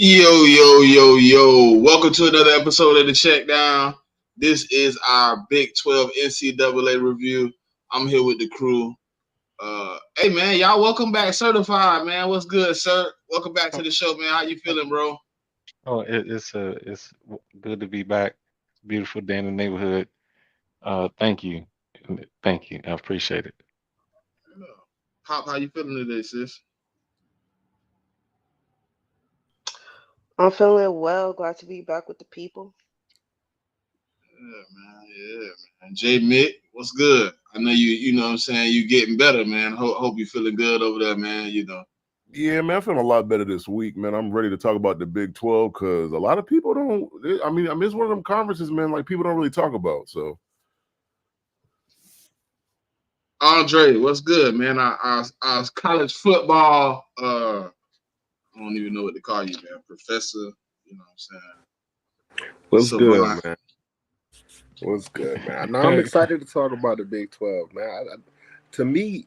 Yo, yo, yo, yo. Welcome to another episode of the CheckDown. This is our Big 12 NCAA review. I'm here with the crew. Hey, man, y'all welcome back. Certified, man. What's good, sir? Welcome back to the show, man. How you feeling, bro? It's good to be back. Beautiful day in the neighborhood. Thank you, thank you. I appreciate it. Pop, how you feeling today, sis? I'm feeling well. Glad to be back with the people. Yeah, man. J Mick, what's good? I know you know what I'm saying, you getting better, man. Hope you feeling good over there, man. Yeah, man, I'm feeling a lot better this week, man. I'm ready to talk about the Big 12 because a lot of people don't. I mean, it's one of them conferences, man. Like people don't really talk about. So, Andre, what's good, man? I college football. I don't even know what to call you, man. Professor, you know what I'm saying? What's good, Savant. man? What's good, man? Now I'm excited to talk about the Big 12, man. To me,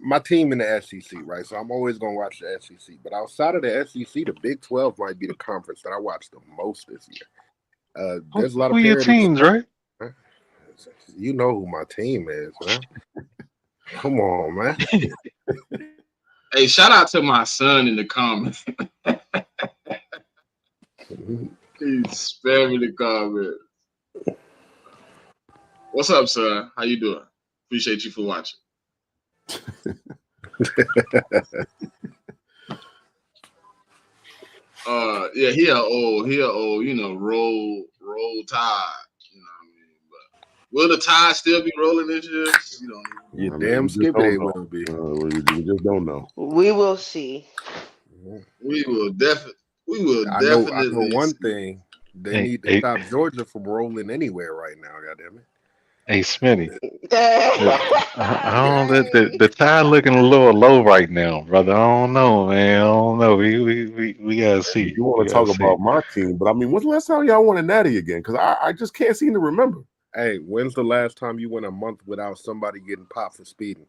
my team in the SEC, right? So I'm always gonna watch the SEC. But outside of the SEC, the Big 12 might be the conference that I watch the most this year. There's a lot Who of your parity. teams, right? You know who my team is, man. Come on, man. Hey, shout out to my son in the comments. He's spamming the comments. What's up, son? How you doing? Appreciate you for watching. Yeah, he a old, roll tide. You know what I mean? But will the tide still be rolling this year? You know, You I mean, damn we just skippy don't will be. we just don't know. We will see. we will definitely. I know one see. thing. They Hey, need to hey, stop Georgia from rolling anywhere right now, goddammit. hey, Smitty. I don't Dang. the tide looking a little low right now, brother. I don't know, man. I don't know. We gotta see. You We want to gotta talk see. about my team, but I mean, when's the last time y'all won a natty again? Because I just can't seem to remember. Hey, when's the last time you went a month without somebody getting popped for speeding?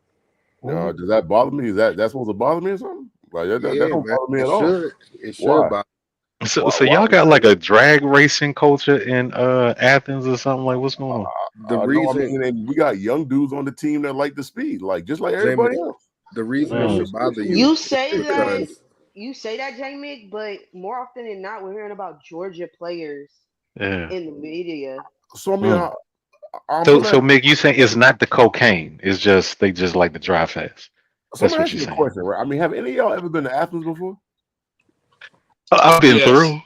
Does that bother me? Is that supposed to bother me or something? Like that Yeah, don't man. bother me It at all. should. It Why? should, but So y'all got like a drag racing culture in Athens or something, like what's going on? the No, I reason, mean, and we got young dudes on the team that like the speed, like just like everybody Jamie, else. the reason it Mm. should bother you You is say that, because Jamie, but more often than not, we're hearing about Georgia players Yeah. in the media. So I mean, Mm. I'm So gonna so Mick, you saying it's not the cocaine, it's just they just like to drive fast. so I'm That's gonna what ask you're you a saying. question, right? I mean, have any of y'all ever been to Athens before? I've been Yes. through.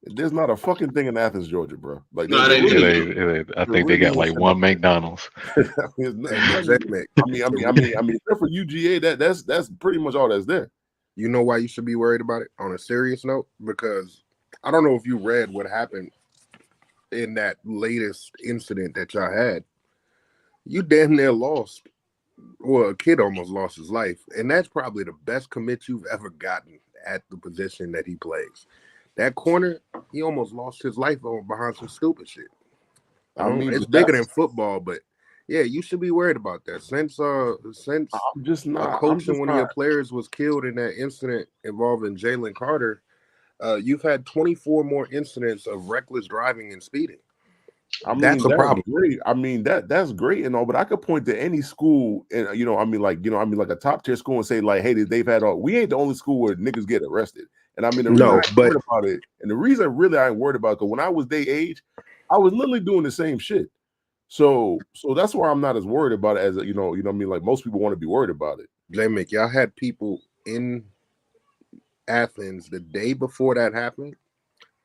There's not a fucking thing in Athens, Georgia, bro. Like No, there they It need really, to. ain't, it ain't. I there think they really got like isn't one nothing. McDonald's. I mean, hey, but nothing. Jamie, I mean, except for UGA, that's pretty much all that's there. you know why you should be worried about it on a serious note? Because I don't know if you read what happened in that latest incident that y'all had. You damn near lost. Well, a kid almost lost his life, and that's probably the best commit you've ever gotten at the position that he plays. That corner, he almost lost his life behind some stupid shit. I mean, It's but bigger that's than football, but yeah, you should be worried about that. Since I'm just a not. I'm coach and just one of not. your players was killed in that incident involving Jalen Carter, you've had 24 more incidents of reckless driving and speeding. I That's mean, a that's problem. great. I mean, that's great and all, but I could point to any school, and like a top tier school and say like, hey, they've had all. We ain't the only school where niggas get arrested, and I mean the reason I No, ain't but worried about it, and the reason really I ain't worried about it, because when I was their age, I was literally doing the same shit. So that's why I'm not as worried about it as what I mean. Like most people want to be worried about it. J-Mick, y'all had people in Athens the day before that happened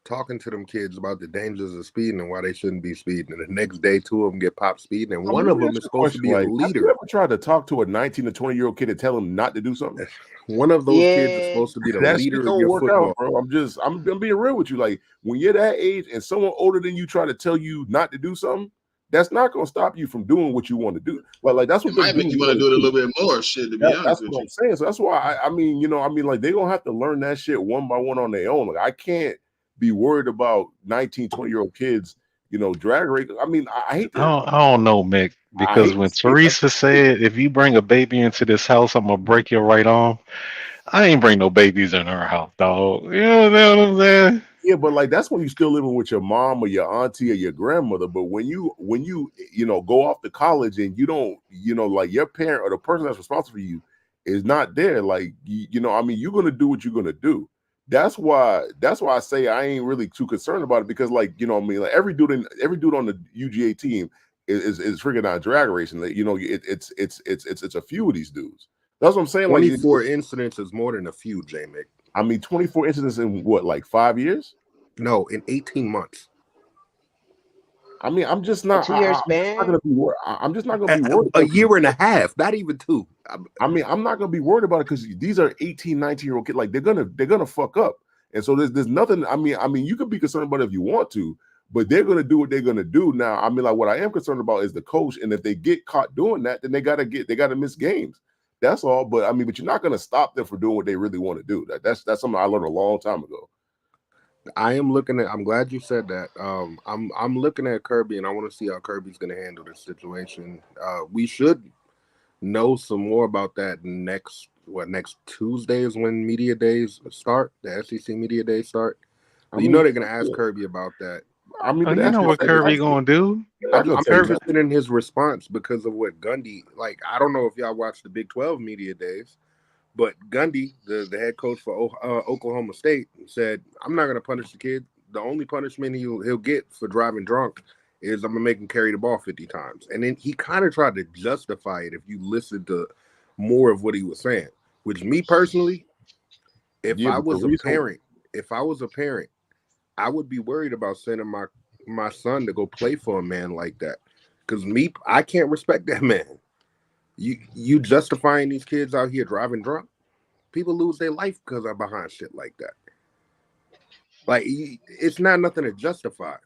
talking to them kids about the dangers of speeding and why they shouldn't be speeding. And the next day, two of them get popped speeding, and I mean, one let of me them ask is you a supposed to question. be a Like, have you leader. ever tried to talk to a 19 to 20-year-old kid and tell him not to do something? One of those kids is Yeah. supposed to be the That shit leader of don't your work out, football. bro. I'm being real with you. Like when you're that age and someone older than you try to tell you not to do something, that's not gonna stop you from doing what you want to do. Like that's It what them might make dudes you want to want do it a to do. little bit more, shit, to be honest That's with what you. I'm saying. So that's why I mean, like they're gonna have to learn that shit one by one on their own. Like I can't be worried about 19, 20-year-old kids, drag race. I mean, I don't know, Mick, I because hate to when say it like Teresa this. said, "If you bring a baby into this house, I'm gonna break your right arm," I ain't bring no babies in our house, dog. You know what I'm saying? Yeah, but like that's when you still living with your mom or your auntie or your grandmother. But when you go off to college and you don't, like your parent or the person that's responsible for you is not there, like I mean, you're gonna do what you're gonna do. That's why I say I ain't really too concerned about it because, like, I mean, like every dude on the UGA team is freaking out drag racing. Like, it's a few of these dudes. That's what I'm saying. Like 24 incidents is more than a few, J-Mick. I mean, 24 incidents in what, like 5 years? No, in 18 months. I mean, I'm just A not. 2 year I'm just not span. gonna be worried. I'm just not gonna be worried. A year and a half, not even 2. I mean, I'm not gonna be worried about it because these are 18, 19-year-old kids. Like they're gonna fuck up, and so there's nothing. I mean, you could be concerned about it if you want to, but they're gonna do what they're gonna do. Now, I mean, like what I am concerned about is the coach, and if they get caught doing that, then they gotta miss games. That's all. But I mean, but you're not gonna stop them from doing what they really want to do. That's something I learned a long time ago. I'm glad you said that. I'm looking at Kirby, and I want to see how Kirby's going to handle this situation. We should know some more about that next Tuesday is when media days start. The SEC media days start. They're going to ask Kirby about that. I mean, Oh, you know what Kirby gonna do? I'm interested in his response because of what Gundy. Like, I don't know if y'all watched the Big 12 media days. But Gundy, the head coach for Oklahoma State, said, "I'm not going to punish the kid. The only punishment he'll get for driving drunk is I'm going to make him carry the ball 50 times." And then he kind of tried to justify it if you listen to more of what he was saying. Which, me personally, if I was a parent, I would be worried about sending my son to go play for a man like that. Because I can't respect that man. You justifying these kids out here driving drunk? People lose their life because I'm behind shit like that. Like, it's not nothing to justify.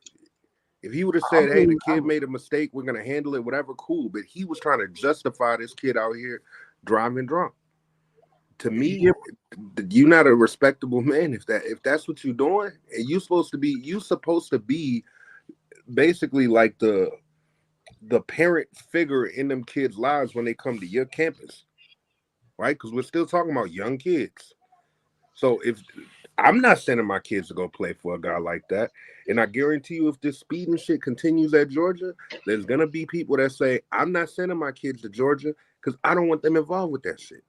If he would have said, "Hey, the kid made a mistake, we're gonna handle it, whatever," cool. But he was trying to justify this kid out here driving drunk. To me, you're not a respectable man if that's what you're doing. And you're supposed to be basically like the parent figure in them kids' lives when they come to your campus, right? Because we're still talking about young kids. So if I'm not sending my kids to go play for a guy like that, and I guarantee you, if this speeding shit continues at Georgia, there's gonna be people that say, "I'm not sending my kids to Georgia because I don't want them involved with that shit."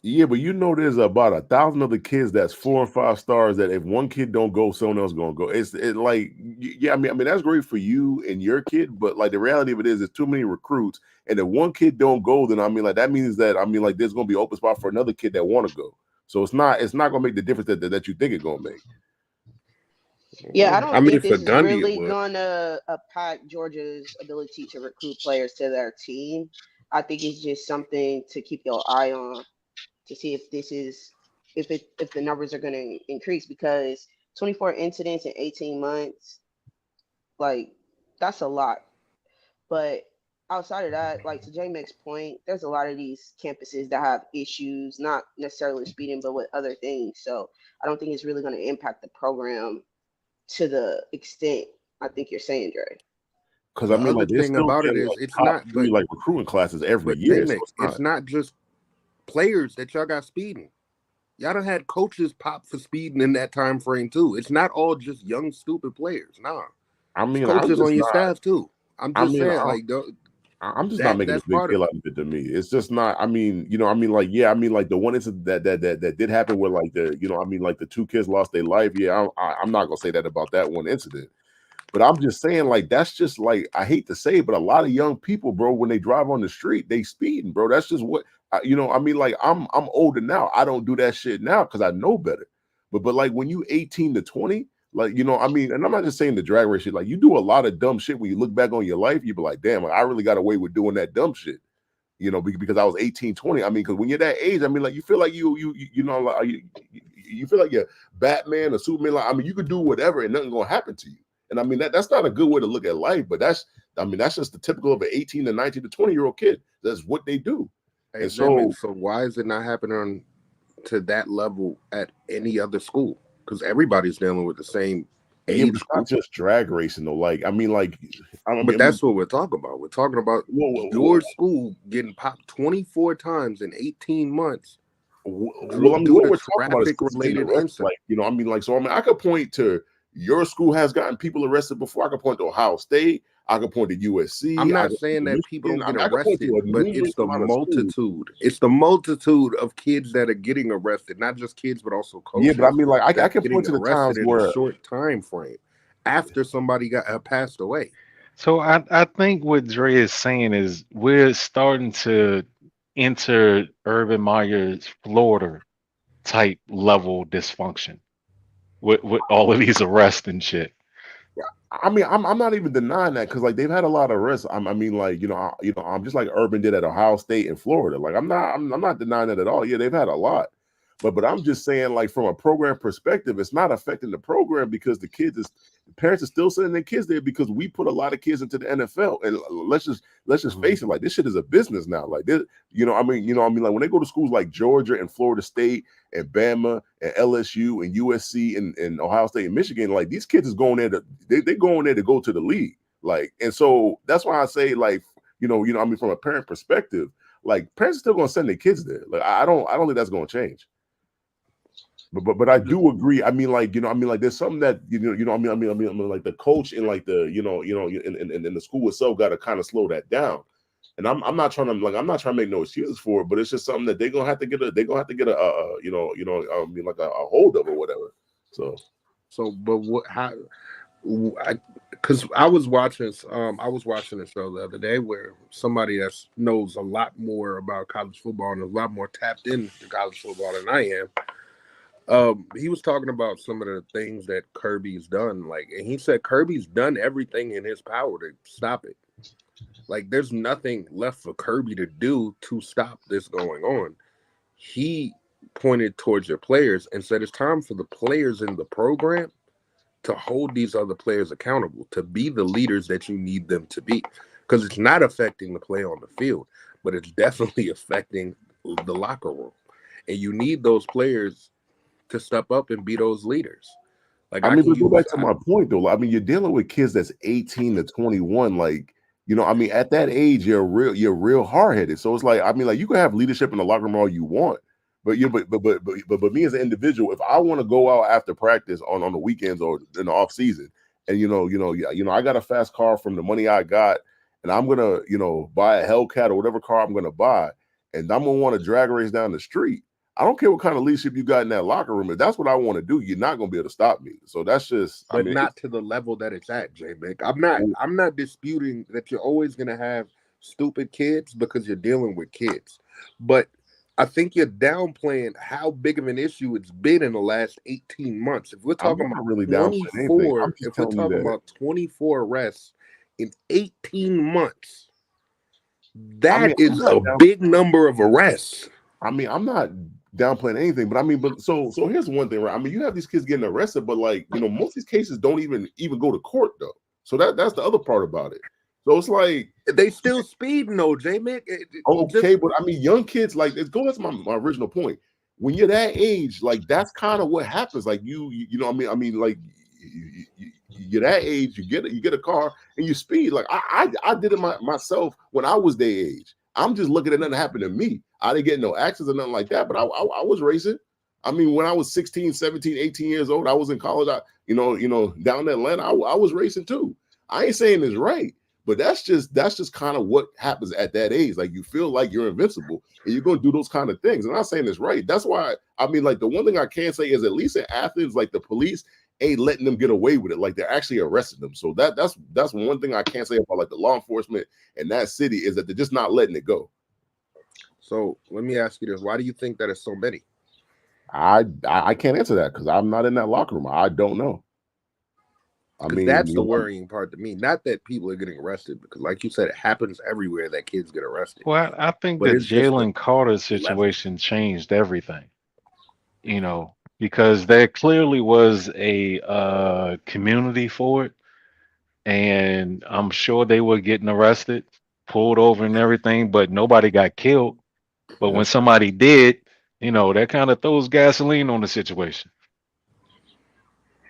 Yeah, but there's about 1,000 other kids that's 4 and 5 stars that if one kid don't go, someone else gonna go. It's like, yeah, I mean that's great for you and your kid, but like the reality of it is, there's too many recruits, and if one kid don't go, then I mean like that means that like there's gonna be open spot for another kid that want to go. So it's not gonna make the difference that you think it's gonna make. Yeah, I don't think this is Gundy, really gonna impact Georgia's ability to recruit players to their team. I think it's just something to keep your eye on to see if the numbers are going to increase, because 24 incidents in 18 months, like, that's a lot. But outside of that, like, to J-Mac's point, there's a lot of these campuses that have issues, not necessarily speeding, but with other things. So I don't think it's really going to impact the program to the extent I think you're saying, Dre. Because I mean, like, the thing about it is, like, it's not like recruiting classes every year. So it's not just players that y'all got speeding. Y'all done had coaches pop for speeding in that time frame too. It's not all just young stupid players. Nah, I mean, coaches on your staff too. I'm just saying, I'm just not making a big deal out of it. To me, it's just not. I mean, like, yeah, I mean, like the one incident that did happen where, like, like the 2 kids lost their life. Yeah, I'm not gonna say that about that one incident. But I'm just saying, like, that's just like, I hate to say it, but a lot of young people, bro, when they drive on the street, they speeding, bro. That's just what I mean, like, I'm older now. I don't do that shit now because I know better. But like when you 18 to 20, like, I mean, and I'm not just saying the drag race shit. Like, you do a lot of dumb shit when you look back on your life. You be like, damn, like, I really got away with doing that dumb shit. Because I was 18, 20. I mean, because when you're that age, I mean, like, you feel like you feel like you're Batman or Superman. Like, I mean, you could do whatever and nothing gonna happen to you. And I mean, that's not a good way to look at life, but that's just the typical of an 18 to 19 to 20-year-old kid. That's what they do. Hey, and so why is it not happening to that level at any other school? Because everybody's dealing with the same age. It's not just drag racing though. Like, I mean, like, but that's what we're talking about. We're talking about your school getting popped 24 times in 18 months Well, I mean, due what to we're talking about is traffic-related arrested, incidents. like, you know, I mean, like, so I mean, I could point to your school has gotten people arrested before. I could point to Ohio State. I could point to USC. I'm not saying that people don't get arrested, but it's the multitude. It's the multitude of kids that are getting arrested, not just kids, but also coaches. Yeah, but I mean, like, I can point to the times in where a short time frame after somebody got passed away. So I think what Dre is saying is we're starting to enter Urban Meyer's Florida type level dysfunction with all of these arrests and shit. I mean, I'm not even denying that, because like they've had a lot of arrests. I mean, like, I'm just like Urban did at Ohio State and Florida. Like, I'm not denying that at all. Yeah, they've had a lot, but I'm just saying, like, from a program perspective, it's not affecting the program because the parents are still sending their kids there because we put a lot of kids into the NFL. And let's just face it, like, this shit is a business now. Like, this, I mean, like when they go to schools like Georgia and Florida State and Bama and LSU and USC and Ohio State and Michigan, like, they're going there to go to the league. Like, and so that's why I say, like, I mean, from a parent perspective, like, parents are still going to send their kids there. Like, I don't think that's going to change. But I do agree. I mean, like, like, there's something that I mean, like, the coach and like the and the school itself got to kind of slow that down. And I'm not trying to make no excuses for it, but it's just something that they're gonna have to get a like a hold of or whatever. So, but what? How? Because I was watching a show the other day where somebody that knows a lot more about college football and a lot more tapped into college football than I am. He was talking about some of the things that Kirby's done, like, and he said Kirby's done everything in his power to stop it. Like, there's nothing left for Kirby to do to stop this going on. He pointed towards your players and said it's time for the players in the program to hold these other players accountable, to be the leaders that you need them to be, because it's not affecting the play on the field, but it's definitely affecting the locker room, and you need those players to step up and be those leaders. Like, I mean, but go back to my point though. I mean, you're dealing with kids that's 18 to 21. Like, I mean, at that age, you're real hard headed. So it's like, I mean, like, you can have leadership in the locker room all you want, but but me as an individual, if I want to go out after practice on the weekends or in the off season, and I got a fast car from the money I got, and I'm gonna buy a Hellcat or whatever car I'm gonna buy, and I'm gonna want to drag race down the street. I don't care what kind of leadership you got in that locker room. If that's what I want to do, you're not going to be able to stop me. So that's just, but not to the level that it's at, J-Mick. I'm not disputing that you're always going to have stupid kids because you're dealing with kids. But I think you're downplaying how big of an issue it's been in the last 18 months. If we're talking about really 24, if we're talking about 24 arrests in 18 months, that is a big number of arrests. I mean, I'm not downplaying anything, but I mean, so here's one thing, right? I mean, you have these kids getting arrested, but like, most of these cases don't even go to court though. So that's the other part about it. So it's like they still speeding though, J-Mick. Okay, but I mean, young kids, like, it goes to my original point. When you're that age, like, that's kind of what happens. Like, I mean, like, you're that age, you get a car and you speed. Like, I did it myself when I was their age. I'm just looking at nothing happen to me. I didn't get no accidents or nothing like that, but I was racing. I mean, when I was 16, 17, 18 years old, I was in college. Down in Atlanta, I was racing too. I ain't saying it's right, but that's just kind of what happens at that age. Like, you feel like you're invincible and you're going to do those kind of things. I'm not saying it's right. That's why, I mean, like, the one thing I can say is, at least in Athens, like, the police ain't letting them get away with it. Like, they're actually arresting them. So that's one thing I can't say about, like, the law enforcement in that city, is that they're just not letting it go. So let me ask you this: why do you think that it's so many? I can't answer that because I'm not in that locker room. I don't know. I mean, that's the worrying part to me. Not that people are getting arrested, because, like you said, it happens everywhere that kids get arrested. Well, I think the Jalen Carter situation changed everything. Because there clearly was a community for it, and I'm sure they were getting arrested, pulled over, and everything, but nobody got killed. But when somebody did, that kind of throws gasoline on the situation.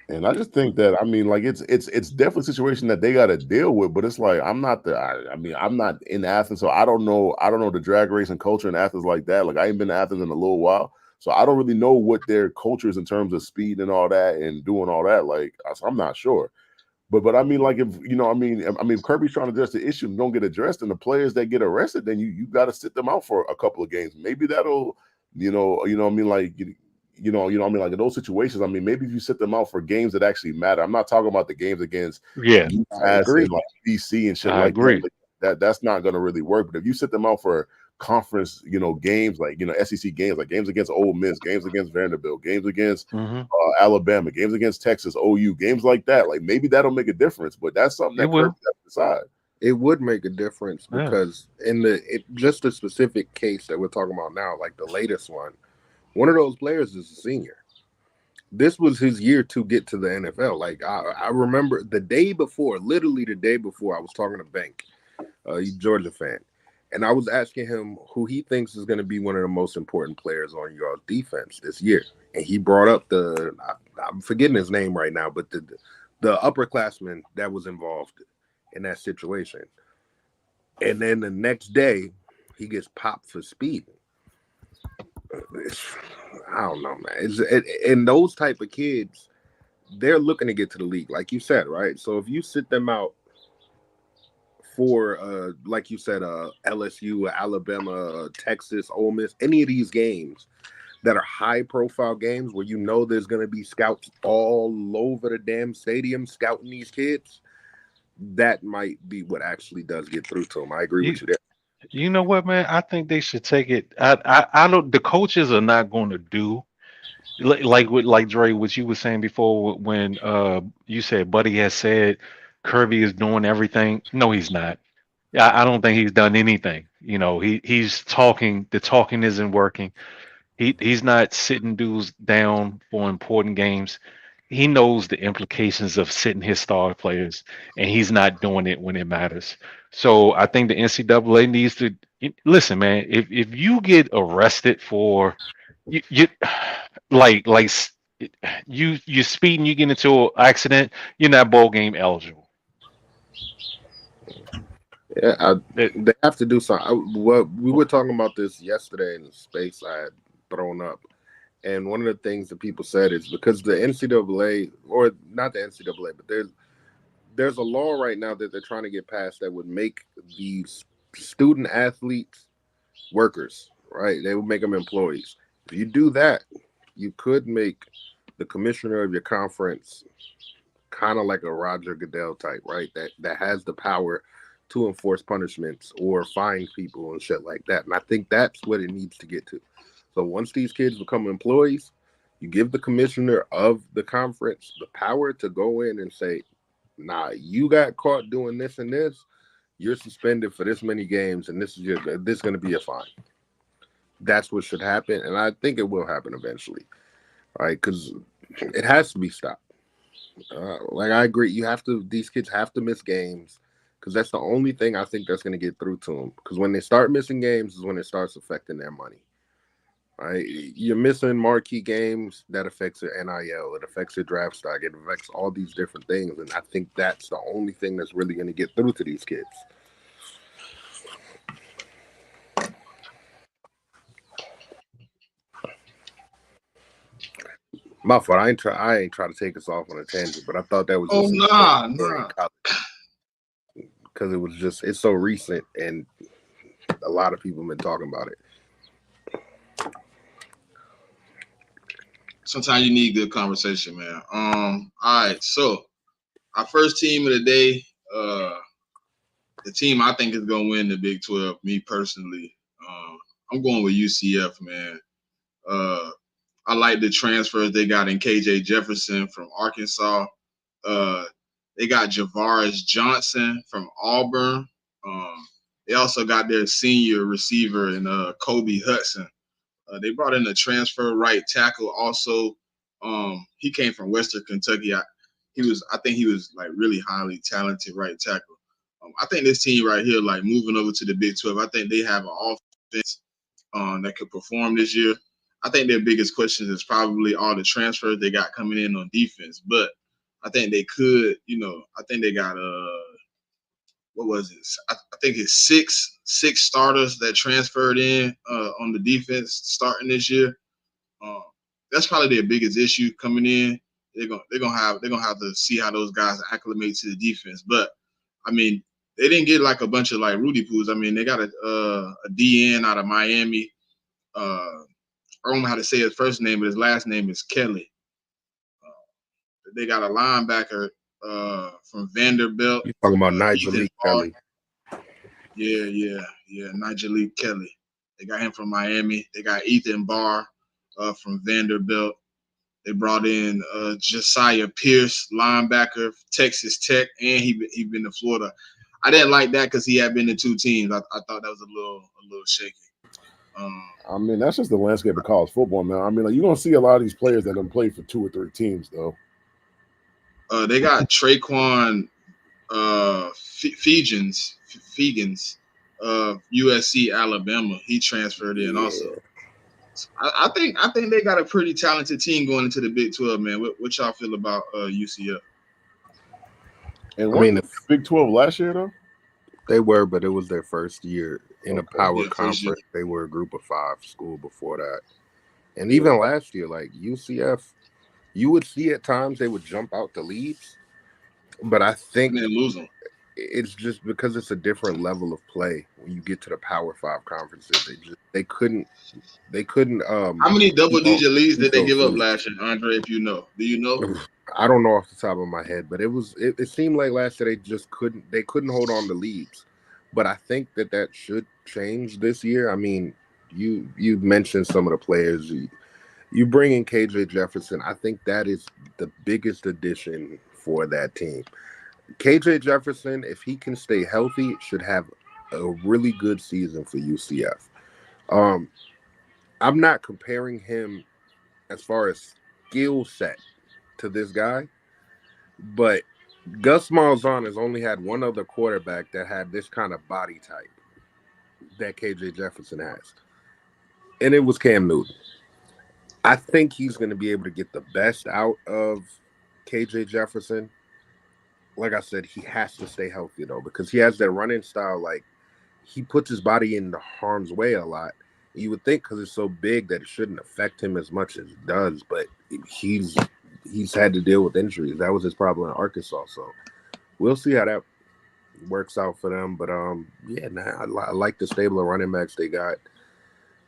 And I just think that, I mean, like, it's definitely a situation that they got to deal with. But it's like, I'm not in Athens, so I don't know the drag racing culture in Athens like that. Like, I ain't been to Athens in a little while, So I don't really know what their culture is in terms of speed and all that and doing all that. Like, I'm not sure. But I mean, like, if if Kirby's trying to address the issue and don't get addressed, and the players that get arrested, then you got to sit them out for a couple of games. Maybe that'll, like in those situations, I mean, maybe if you sit them out for games that actually matter. I'm not talking about the games against UMass and like DC and shit like that. Like, that's not going to really work. But if you sit them out for conference, games like SEC games, like games against Ole Miss, games against Vanderbilt, games against Alabama, games against Texas, OU, games like that, like maybe that'll make a difference. But that's something that Kirby has to decide. It would make a difference because just the specific case that we're talking about now, like the latest one of those players is a senior. This was his year to get to the NFL. Like I remember the day before, literally the day before, I was talking to Bank, he's a Georgia fan. And I was asking him who he thinks is going to be one of the most important players on your defense this year. And he brought up I'm forgetting his name right now, but the upperclassman that was involved in that situation. And then the next day, he gets popped for speeding. I don't know, man. And those type of kids, they're looking to get to the league, like you said, right? So if you sit them out for like you said, LSU, Alabama, Texas, Ole Miss, any of these games that are high-profile games where there's going to be scouts all over the damn stadium scouting these kids, that might be what actually does get through to them. I agree with you there. You know what, man? I think they should take it. I don't. The coaches are not going to do like Dre, what you were saying before when you said Buddy has said Kirby is doing everything. No, he's not. I don't think he's done anything. He's talking. The talking isn't working. He's not sitting dudes down for important games. He knows the implications of sitting his star players, and he's not doing it when it matters. So I think the NCAA needs to listen, man. If you get arrested for you you speeding, you get into an accident, you're not bowl game eligible. Yeah, they have to do something. We were talking about this yesterday in the space I had thrown up, and one of the things that people said is because the NCAA, or not the NCAA, but there's a law right now that they're trying to get passed that would make these student athletes workers, right? They would make them employees. If you do that, you could make the commissioner of your conference kind of like a Roger Goodell type, right? That has the power to enforce punishments or fine people and shit like that. And I think that's what it needs to get to. So once these kids become employees, you give the commissioner of the conference the power to go in and say, nah, you got caught doing this and this, you're suspended for this many games, and this is going to be a fine. That's what should happen, and I think it will happen eventually, right? Because it has to be stopped. Like I agree, these kids have to miss games, because that's the only thing I think that's going to get through to them. Because when they start missing games is when it starts affecting their money. Right? You're missing marquee games, that affects your NIL, it affects your draft stock, it affects all these different things, and I think that's the only thing that's really going to get through to these kids. My fault. I ain't try to take us off on a tangent, but I thought that was because it was it's so recent and a lot of people have been talking about it. Sometimes you need good conversation, man. All right, so our first team of the day, the team I think is gonna win the Big 12. Me personally, I'm going with UCF, man. I like the transfers they got in KJ Jefferson from Arkansas. They got Javaris Johnson from Auburn. They also got their senior receiver in Kobe Hudson. They brought in a transfer right tackle. Also, he came from Western Kentucky. I think he was like really highly talented right tackle. I think this team right here, like moving over to the Big 12, I think they have an offense that could perform this year. I think their biggest question is probably all the transfers they got coming in on defense. But I think they could, I think they got what was it? I think it's six starters that transferred in on the defense starting this year. That's probably their biggest issue coming in. They're gonna have to see how those guys acclimate to the defense. But I mean, they didn't get like a bunch of like Rudy Poos. I mean, they got a DN out of Miami. I don't know how to say his first name, but his last name is Kelly. They got a linebacker from Vanderbilt. You talking about Nigel Kelly? Yeah, Nigel Kelly. They got him from Miami. They got Ethan Barr from Vanderbilt. They brought in Josiah Pierce, linebacker, Texas Tech, and he been to Florida. I didn't like that because he had been to two teams. I thought that was a little shaky. I mean, that's just the landscape of college football, man. I mean, like, you're gonna see a lot of these players that don't play for 2 or 3 teams, though. They got Traquan Fegans of USC Alabama. He transferred in also. So I think they got a pretty talented team going into the Big 12, man. What y'all feel about UCF? And I mean, the Big 12 last year, though? They were, but it was their first year in a power conference. They were a group of 5 school before that. And even last year, like UCF, you would see at times they would jump out the leads, but I think they lose them. It's just because it's a different level of play when you get to the Power 5 conferences. They couldn't. How many double-digit leads did they give up last year, Andre? If you know, do you know? I don't know off the top of my head, but it seemed like last year they just couldn't hold on to leads. But I think that should change this year. I mean, you mentioned some of the players. You bring in KJ Jefferson. I think that is the biggest addition for that team. KJ Jefferson, if he can stay healthy, should have a really good season for UCF. I'm not comparing him as far as skill set to this guy, but Gus Malzahn has only had one other quarterback that had this kind of body type that KJ Jefferson has, and it was Cam Newton. I think he's going to be able to get the best out of KJ Jefferson. Like I said, he has to stay healthy, though, because he has that running style. Like, he puts his body in the harm's way a lot. You would think because it's so big that it shouldn't affect him as much as it does, but he's had to deal with injuries. That was his problem in Arkansas. So we'll see how that works out for them. But, I like the stable of running backs they got.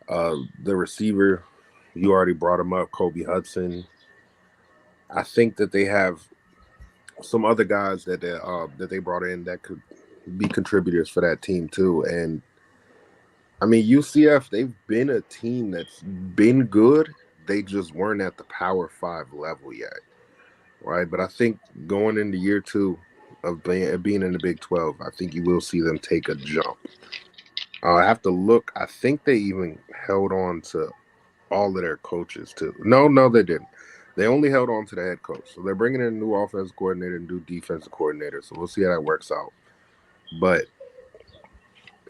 The receiver, you already brought him up, Kobe Hudson. I think that they have some other guys that they brought in that could be contributors for that team too. And I mean, UCF, they've been a team that's been good. They just weren't at the Power 5 level yet, right? But I think going into year 2 of being in the Big 12, I think you will see them take a jump. I have to look. I think they even held on to all of their coaches too. No, they didn't. They only held on to the head coach. So they're bringing in a new offensive coordinator and new defensive coordinator. So we'll see how that works out. But,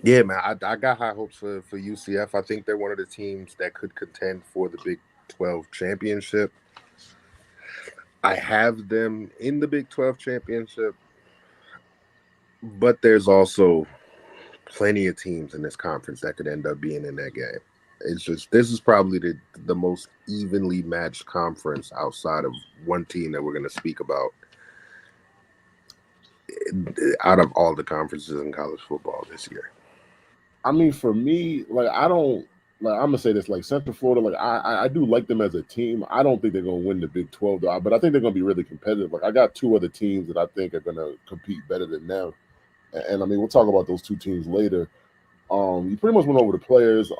yeah, man, I got high hopes for UCF. I think they're one of the teams that could contend for the Big 12 championship. I have them in the Big 12 championship. But there's also plenty of teams in this conference that could end up being in that game. It's just, this is probably the most evenly matched conference outside of one team that we're going to speak about out of all the conferences in college football this year. I mean, for me, like, I'm going to say this, like, Central Florida, like, I do like them as a team. I don't think they're going to win the Big 12, though, but I think they're going to be really competitive. Like, I got 2 other teams that I think are going to compete better than them. And I mean, we'll talk about those 2 teams later. You pretty much went over the players.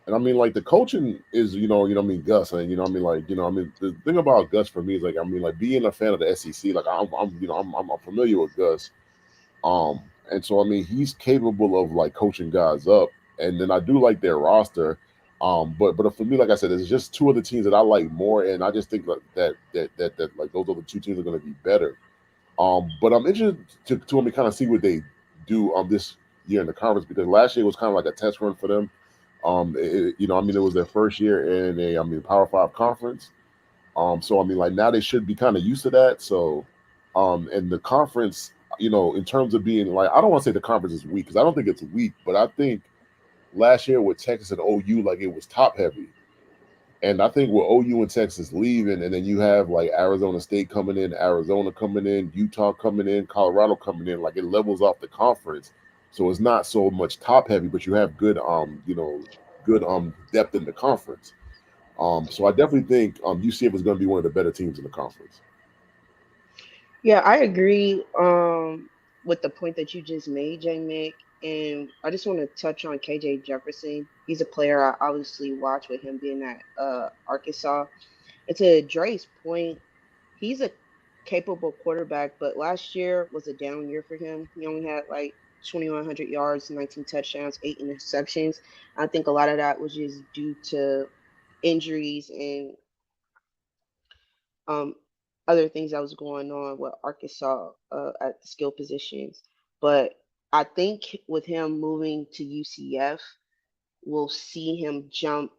And I mean, like, the coaching is, Gus, and the thing about Gus for me is, like, being a fan of the SEC, like, I'm familiar with Gus, and so I mean, he's capable of like coaching guys up, and then I do like their roster, but for me, like I said, there's just 2 other teams that I like more, and I just think that like those other 2 teams are going to be better, but I'm interested to kind of see what they do this year in the conference, because last year was kind of like a test run for them. It was their first year in a Power 5 conference. So I mean, like, now they should be kind of used to that. So, and the conference, in terms of being like, I don't want to say the conference is weak, because I don't think it's weak, but I think last year with Texas and OU, like, it was top heavy. And I think with OU and Texas leaving, and then you have like Arizona State coming in, Arizona coming in, Utah coming in, Colorado coming in, like it levels off the conference. So it's not so much top heavy, but you have good good depth in the conference. So I definitely think UCF is going to be one of the better teams in the conference. Yeah, I agree with the point that you just made, J Mick. And I just want to touch on KJ Jefferson. He's a player I obviously watch with him being at Arkansas. And to Dre's point, he's a capable quarterback, but last year was a down year for him. He only had like 2,100 yards, 19 touchdowns, 8 interceptions. I think a lot of that was just due to injuries and um, other things that was going on with Arkansas at the skill positions. But I think with him moving to UCF, we'll see him jump,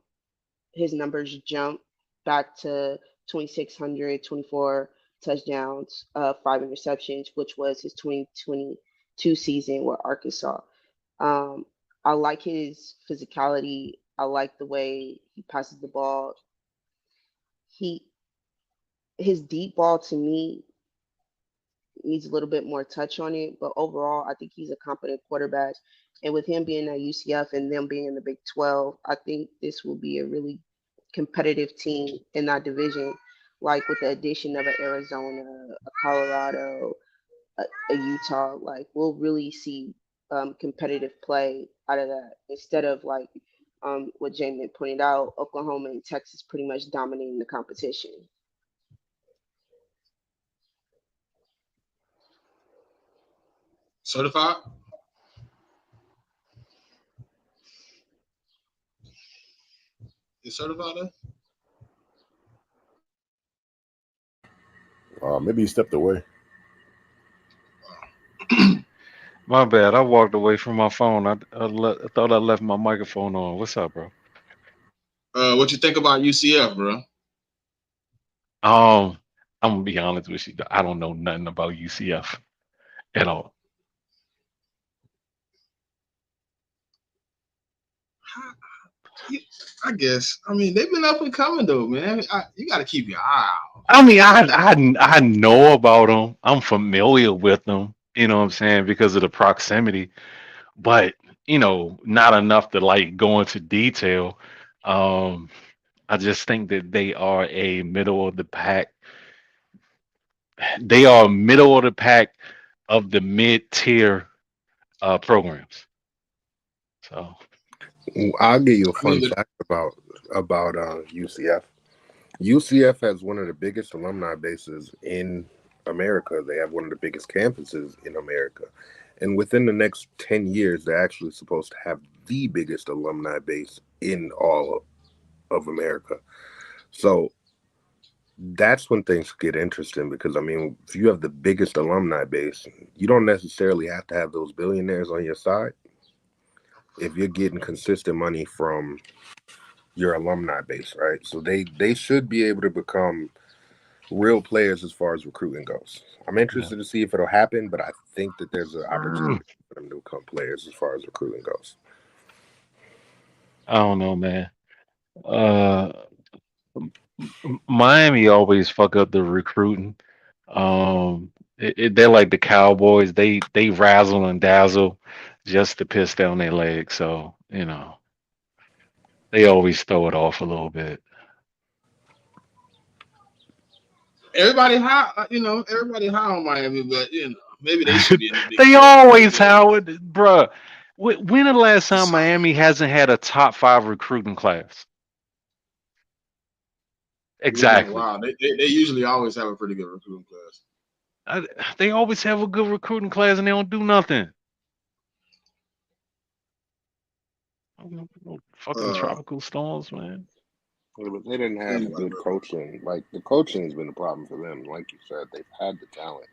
his numbers jump back to 2,600, 24 touchdowns, 5 interceptions, which was his 2022 season with Arkansas. Um, I like his physicality. I like the way he passes the ball. He his deep ball to me needs a little bit more touch on it, but overall, I think he's a competent quarterback. And with him being at UCF and them being in the Big 12, I think this will be a really competitive team in that division. Like with the addition of an Arizona, a Colorado, a Utah, like we'll really see competitive play out of that instead of like what Jamin pointed out, Oklahoma and Texas pretty much dominating the competition. Certified? You certified? Maybe he stepped away. My bad. I walked away from my phone. I thought I left my microphone on. What's up, bro? What you think about UCF, bro? I'm gonna be honest with you. I don't know nothing about UCF at all. I guess. I mean, they've been up and coming though, man. You got to keep your eye out. I mean, I know about them. I'm familiar with them. You know what I'm saying, because of the proximity, but not enough to like go into detail. Um, I just think that they are a middle of the pack. They are middle of the pack of the mid tier programs. So I'll give you a I fun mean, fact about UCF. UCF has one of the biggest alumni bases in America. They have one of the biggest campuses in America. And within the next 10 years, they're actually supposed to have the biggest alumni base in all of America. So that's when things get interesting because, I mean, if you have the biggest alumni base, you don't necessarily have to have those billionaires on your side. If you're getting consistent money from your alumni base, right? So they should be able to become real players as far as recruiting goes. I'm interested to see if it'll happen, but I think that there's an opportunity for them to become players as far as recruiting goes. I don't know, man. Uh, Miami always fuck up the recruiting. They're like the Cowboys. They razzle and dazzle just to piss down their legs. So they always throw it off a little bit. everybody high, everybody high on Miami, but maybe they should be in the Big They 12. always Howard, bruh. When the last time Miami hasn't had a top 5 recruiting class? It's been a Exactly. while. They usually always have a pretty good recruiting class. They always have a good recruiting class and they don't do nothing. No fucking tropical storms, man. Yeah, but they didn't have good coaching. Like the coaching has been a problem for them. Like you said, they've had the talent.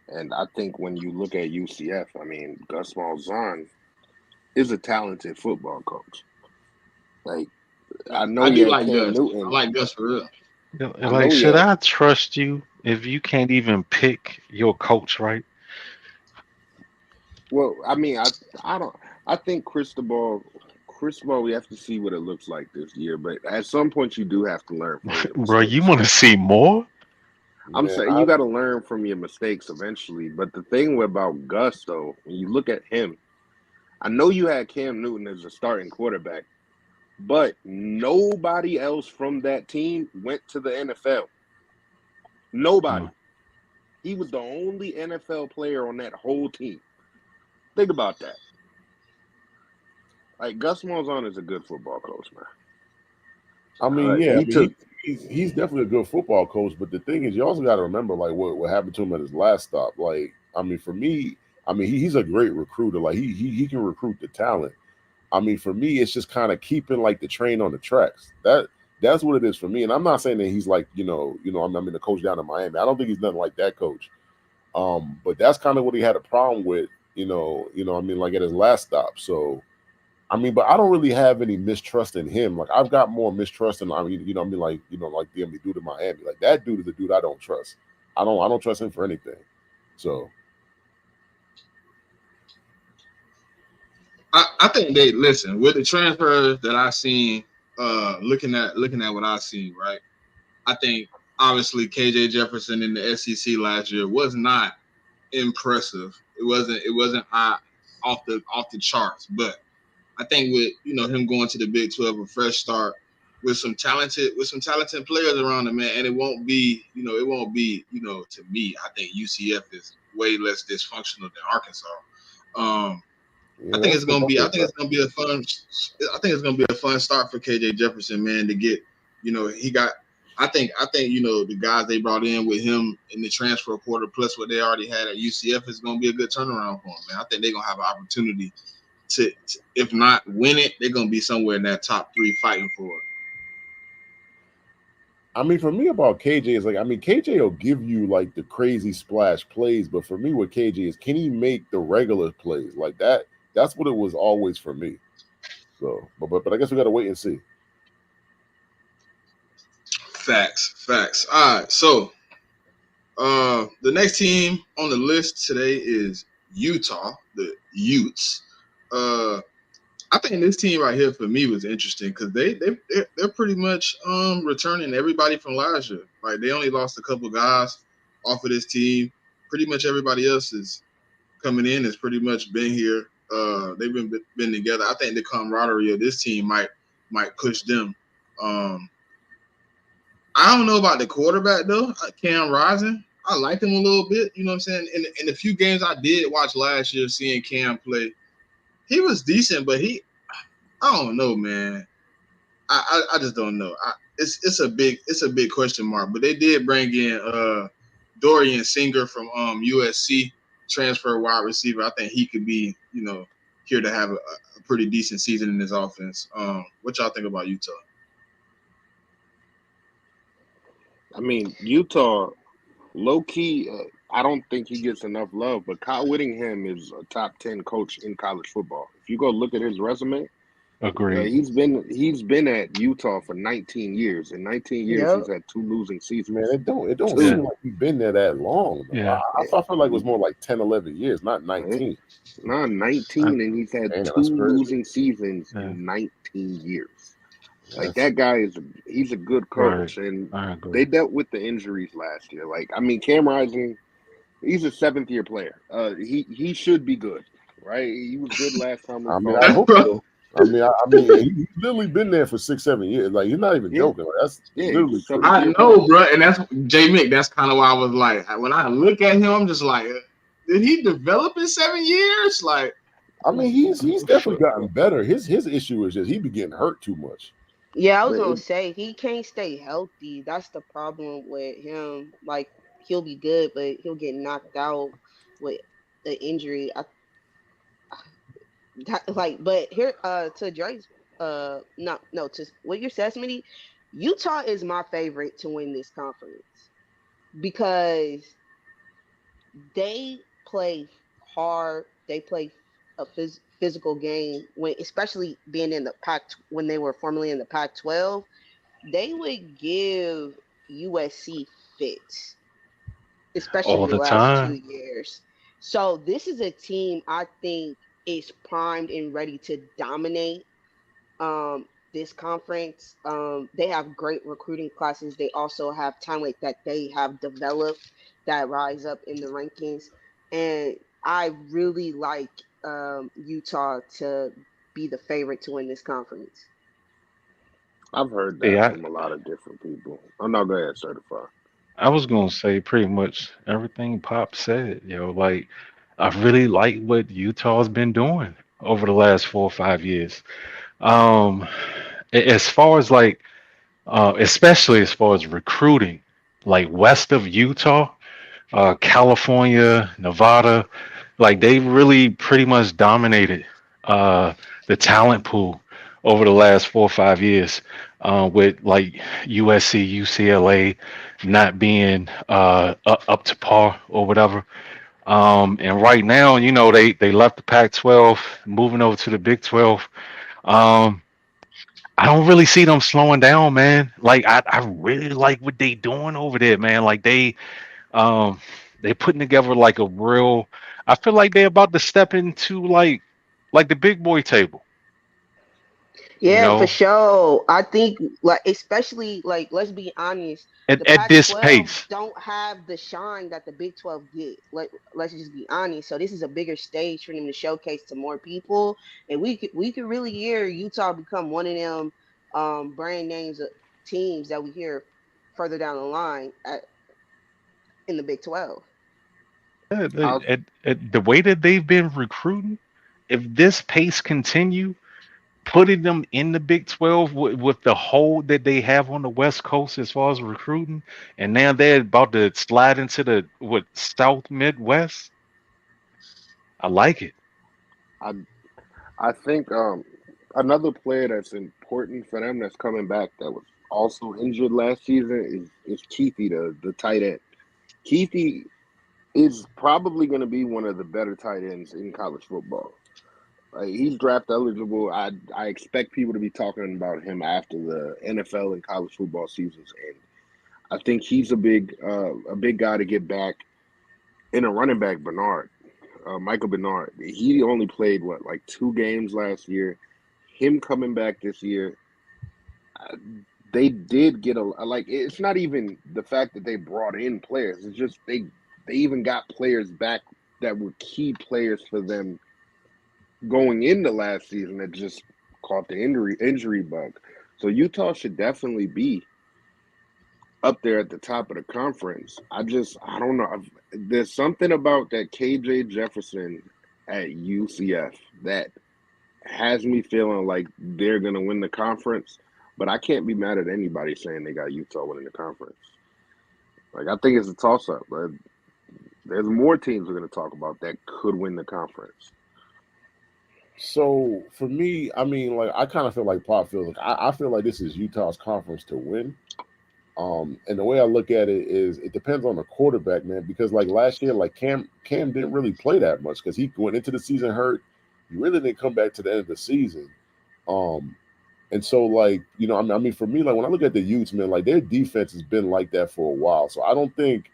And I think when you look at UCF, I mean, Gus Malzahn is a talented football coach. Like, I know I he do had like Cam Gus. I Newton. like Gus for real. I Like, know he should had. I trust you if you can't even pick your coach right? Well, I mean, I don't. I think Cristobal First of all, we have to see what it looks like this year, but at some point you do have to learn from your Bro, you mistakes. want to see more? I'm saying you got to learn from your mistakes eventually. But the thing about Gus, though, when you look at him, I know you had Cam Newton as a starting quarterback, but nobody else from that team went to the NFL. Nobody. He was the only NFL player on that whole team. Think about that. Like, Gus Malzahn is a good football coach, man. I mean, he's definitely a good football coach, but the thing is, you also got to remember, like, what happened to him at his last stop. Like, I mean, for me, he's a great recruiter. Like, he can recruit the talent. I mean, for me, it's just kind of keeping like the train on the tracks. That's what it is for me. And I'm not saying that he's like, I mean, the coach down in Miami. I don't think he's nothing like that coach. But that's kind of what he had a problem with, I mean, like at his last stop. So, I mean, but I don't really have any mistrust in him. Like I've got more mistrust in, like the dude in Miami. Like that dude is the dude I don't trust. I don't trust him for anything. So I think they listen with the transfers that I seen. Looking at what I seen, right? I think obviously KJ Jefferson in the SEC last year was not impressive. It wasn't high off the charts, but I think with him going to the Big 12, a fresh start with some talented players around him, man, and it won't be to me. I think UCF is way less dysfunctional than Arkansas. I think it's gonna be a fun start for KJ Jefferson, man, to get, he got. I think the guys they brought in with him in the transfer portal plus what they already had at UCF is gonna be a good turnaround for him, man. I think they're gonna have an opportunity to if not win it, they're gonna be somewhere in that top 3 fighting for it. I mean, for me about KJ is like, I mean, KJ will give you like the crazy splash plays, but for me, with KJ is, can he make the regular plays like that? That's what it was always for me. So, but I guess we got to wait and see. Facts. All right, so the next team on the list today is Utah, the Utes. I think this team right here for me was interesting because they're pretty much returning everybody from last year. Like they only lost a couple guys off of this team. Pretty much everybody else is coming in has pretty much been here. They've been together. I think the camaraderie of this team might push them. I don't know about the quarterback though, Cam Rising. I like him a little bit. You know what I'm saying? In the few games I did watch last year, seeing Cam play, he was decent, but I don't know, man. I just don't know. It's a big question mark. But they did bring in Dorian Singer from USC, transfer wide receiver. I think he could be here to have a pretty decent season in his offense. What y'all think about Utah? I mean, Utah, low key, I don't think he gets enough love, but Kyle Whittingham is a top 10 coach in college football. If you go look at his resume, agreed. He's been at Utah for 19 years. In 19 years, he's had 2 losing seasons. Man, it don't seem like he's been there that long. Yeah. I felt like it was more like 10, 11 years, not 19. Not 19, and he's had 2 losing seasons in 19 years. Like that guy he's a good coach, and they dealt with the injuries last year. Like, I mean, Cam Rising, he's a 7th-year player. He should be good, right? He was good last time. I hope so. I mean, he's literally been there for 6, 7 years. Like, he's not even joking. Like, that's literally true. I know, bro, and that's J Mick. That's kind of why I was like, when I look at him, I'm just like, did he develop in 7 years? Like, I mean, he's definitely gotten better. His issue is just he be getting hurt too much. Yeah, I was gonna say he can't stay healthy. That's the problem with him. Like he'll be good, but he'll get knocked out with the injury. But here, to Drake's, to what you said, Smitty, Utah is my favorite to win this conference because they play hard. They play a physical game especially being in the when they were formerly in the Pac-12, they would give USC fits, especially the last 2 years. So this is a team I think is primed and ready to dominate This conference, they have great recruiting classes. They also have talent that they have developed that rise up in the rankings. And I really like Utah to be the favorite to win this conference. I've heard Yeah, that from a lot of different people. I'm not going to certify. I was gonna say pretty much everything Pop said, like I really like what Utah's been doing over the last 4 or 5 years. Um, as far as like, especially as far as recruiting, like west of Utah, California, Nevada, like they really pretty much dominated uh, the talent pool over the last 4 or 5 years, with like USC, UCLA not being up to par or whatever. And right now, they left the Pac-12, moving over to the Big 12. Um, I don't really see them slowing down, man. Like I really like what they doing over there, man. Like um they putting together like a real, I feel like they're about to step into like the big boy table, you Yeah, for know, sure. I think like especially like let's be honest, the at this Pac-12 pace. don't have the shine that the Big 12 get. Let's just be honest. So this is a bigger stage for them to showcase to more people, and we could really hear Utah become one of them brand names of teams that we hear further down the line in the Big 12. I'll, At the way that they've been recruiting, if this pace continue, putting them in the Big 12 with the hold that they have on the West Coast as far as recruiting, and now they're about to slide into the South Midwest. I like it. I, I think another player that's important for them that's coming back that was also injured last season is Keithy, the tight end. Keithy is probably going to be one of the better tight ends in college football. He's draft eligible. I expect people to be talking about him after the NFL and college football seasons end. I think he's a big guy to get back. In a running back, Michael Bernard. He only played what, like 2 games last year. Him coming back this year, uh, they did get a like. It's not even the fact that they brought in players. It's just they even got players back that were key players for them going into last season that just caught the injury bug. So Utah should definitely be up there at the top of the conference. I don't know. There's something about that KJ Jefferson at UCF that has me feeling like they're gonna win the conference. But I can't be mad at anybody saying they got Utah winning the conference. Like I think it's a toss up, but there's more teams we're gonna talk about that could win the conference. So for me, I mean, like I kind of feel like Pop feels like I feel like this is Utah's conference to win. And the way I look at it is it depends on the quarterback, man, because like last year, like Cam didn't really play that much because he went into the season hurt. He really didn't come back to the end of the season. Um, and so like, I mean, for me, like when I look at the Utes, man, like their defense has been like that for a while. So I don't think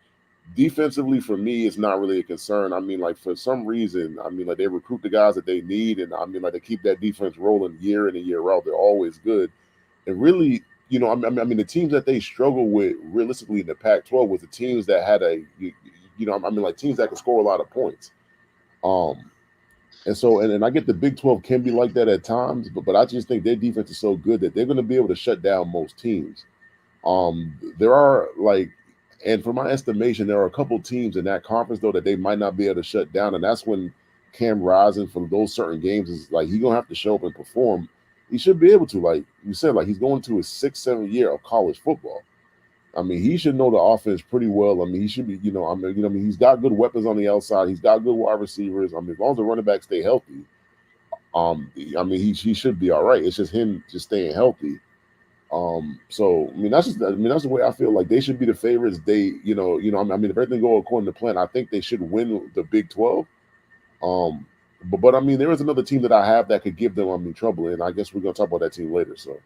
defensively for me it's not really a concern. I mean, like for some reason, I mean, like they recruit the guys that they need, and I mean, like they keep that defense rolling year in and year out. They're always good. And really, I mean, the teams that they struggle with realistically in the Pac-12 was the teams that had I mean, like teams that could score a lot of points. Um, and so, and I get the Big 12 can be like that at times, but I just think their defense is so good that they're going to be able to shut down most teams. There are like, and for my estimation, there are a couple teams in that conference though that they might not be able to shut down, and that's when Cam Rising for those certain games is like he's gonna have to show up and perform. He should be able to, like you said, like he's going to his 6, 7 year of college football. I mean, he should know the offense pretty well. I mean, he should be, I mean, he's got good weapons on the outside. He's got good wide receivers. I mean, as long as the running backs stay healthy, I mean, he should be all right. It's just him just staying healthy. So I mean that's the way I feel like they should be the favorites. They, I mean if everything go according to plan, I think they should win the Big 12. Um, but I mean there is another team that I have that could give them trouble, and I guess we're gonna talk about that team later. So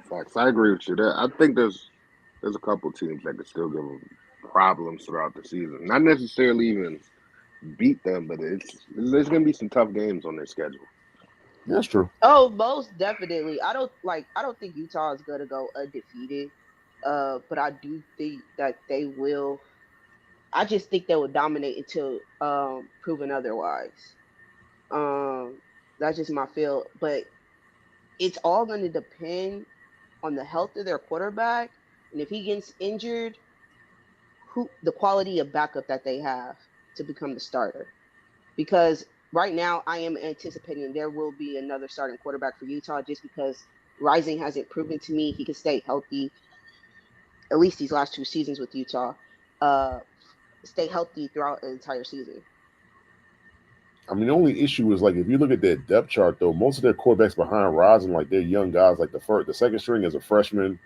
Facts. I agree with you there. I think there's a couple teams that could still give them problems throughout the season. Not necessarily even beat them, but there's gonna be some tough games on their schedule. That's true. Oh, most definitely. I don't think Utah is gonna go undefeated. But I do think that they will. I just think they will dominate until proven otherwise. Um, that's just my feel. But it's all going to depend on the health of their quarterback, and if he gets injured, who the quality of backup that they have to become the starter. Because right now, I am anticipating there will be another starting quarterback for Utah, just because Rising hasn't proven to me he can stay healthy. At least these last 2 seasons with Utah, uh, stay healthy throughout an entire season. I mean, the only issue is like if you look at their depth chart, though, most of their quarterbacks behind Rising, like they're young guys. Like the second string is a freshman,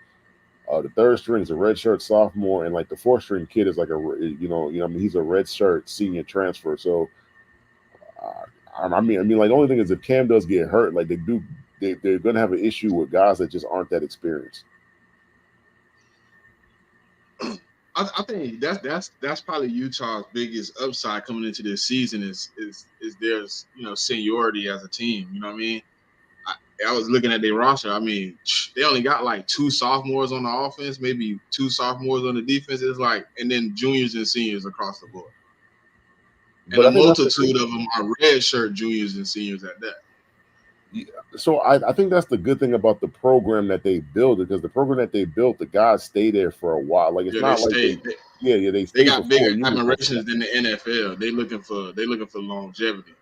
the third string is a redshirt sophomore, and like the fourth string kid is like I mean, he's a redshirt senior transfer. So, like the only thing is if Cam does get hurt, like they're gonna have an issue with guys that just aren't that experienced. I think that's probably Utah's biggest upside coming into this season is their seniority as a team. You know what I mean? I was looking at their roster. I mean, they only got like 2 sophomores on the offense, maybe 2 sophomores on the defense. It's like, and then juniors and seniors across the board. And But a multitude of them are redshirt juniors and seniors at that. Yeah, so I think that's the good thing about the program that they built, because the program that they built, the guys stay there for a while. Like it's not like they got bigger admirations than the NFL. They looking for longevity.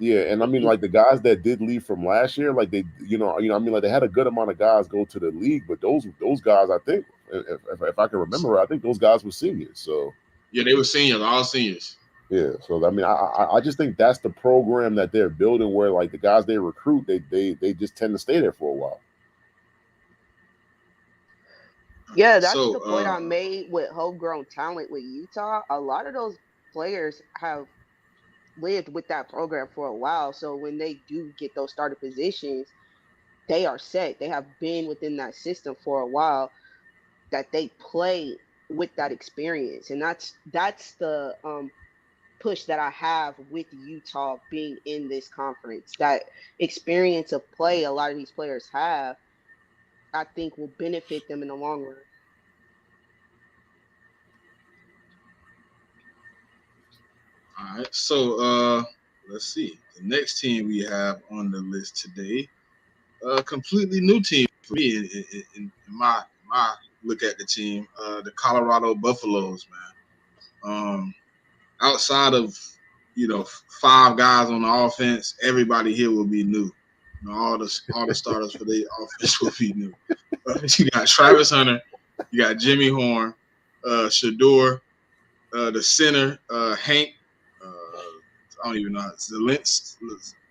Yeah, and I mean, like the guys that did leave from last year, like they, I mean, like they had a good amount of guys go to the league, but those guys, I think, if I can remember, I think those guys were seniors. So yeah, they were seniors, all seniors. Yeah, so I mean, I just think that's the program that they're building, where like the guys they recruit, they just tend to stay there for a while. Yeah, that's the point I made with homegrown talent with Utah. A lot of those players have lived with that program for a while, so when they do get those starter positions, they are set. They have been within that system for a while, that they play with that experience, and that's the push that I have with Utah being in this conference. That experience of play a lot of these players have, I think, will benefit them in the long run. All right, so let's see. The next team we have on the list today, a completely new team for me in my look at the team, the Colorado Buffaloes, man. Outside of 5 guys on the offense, everybody here will be new. All the starters for the offense will be new. You got Travis Hunter, you got Jimmy Horn, Shador, the center, Hank. I don't even know Zelintz,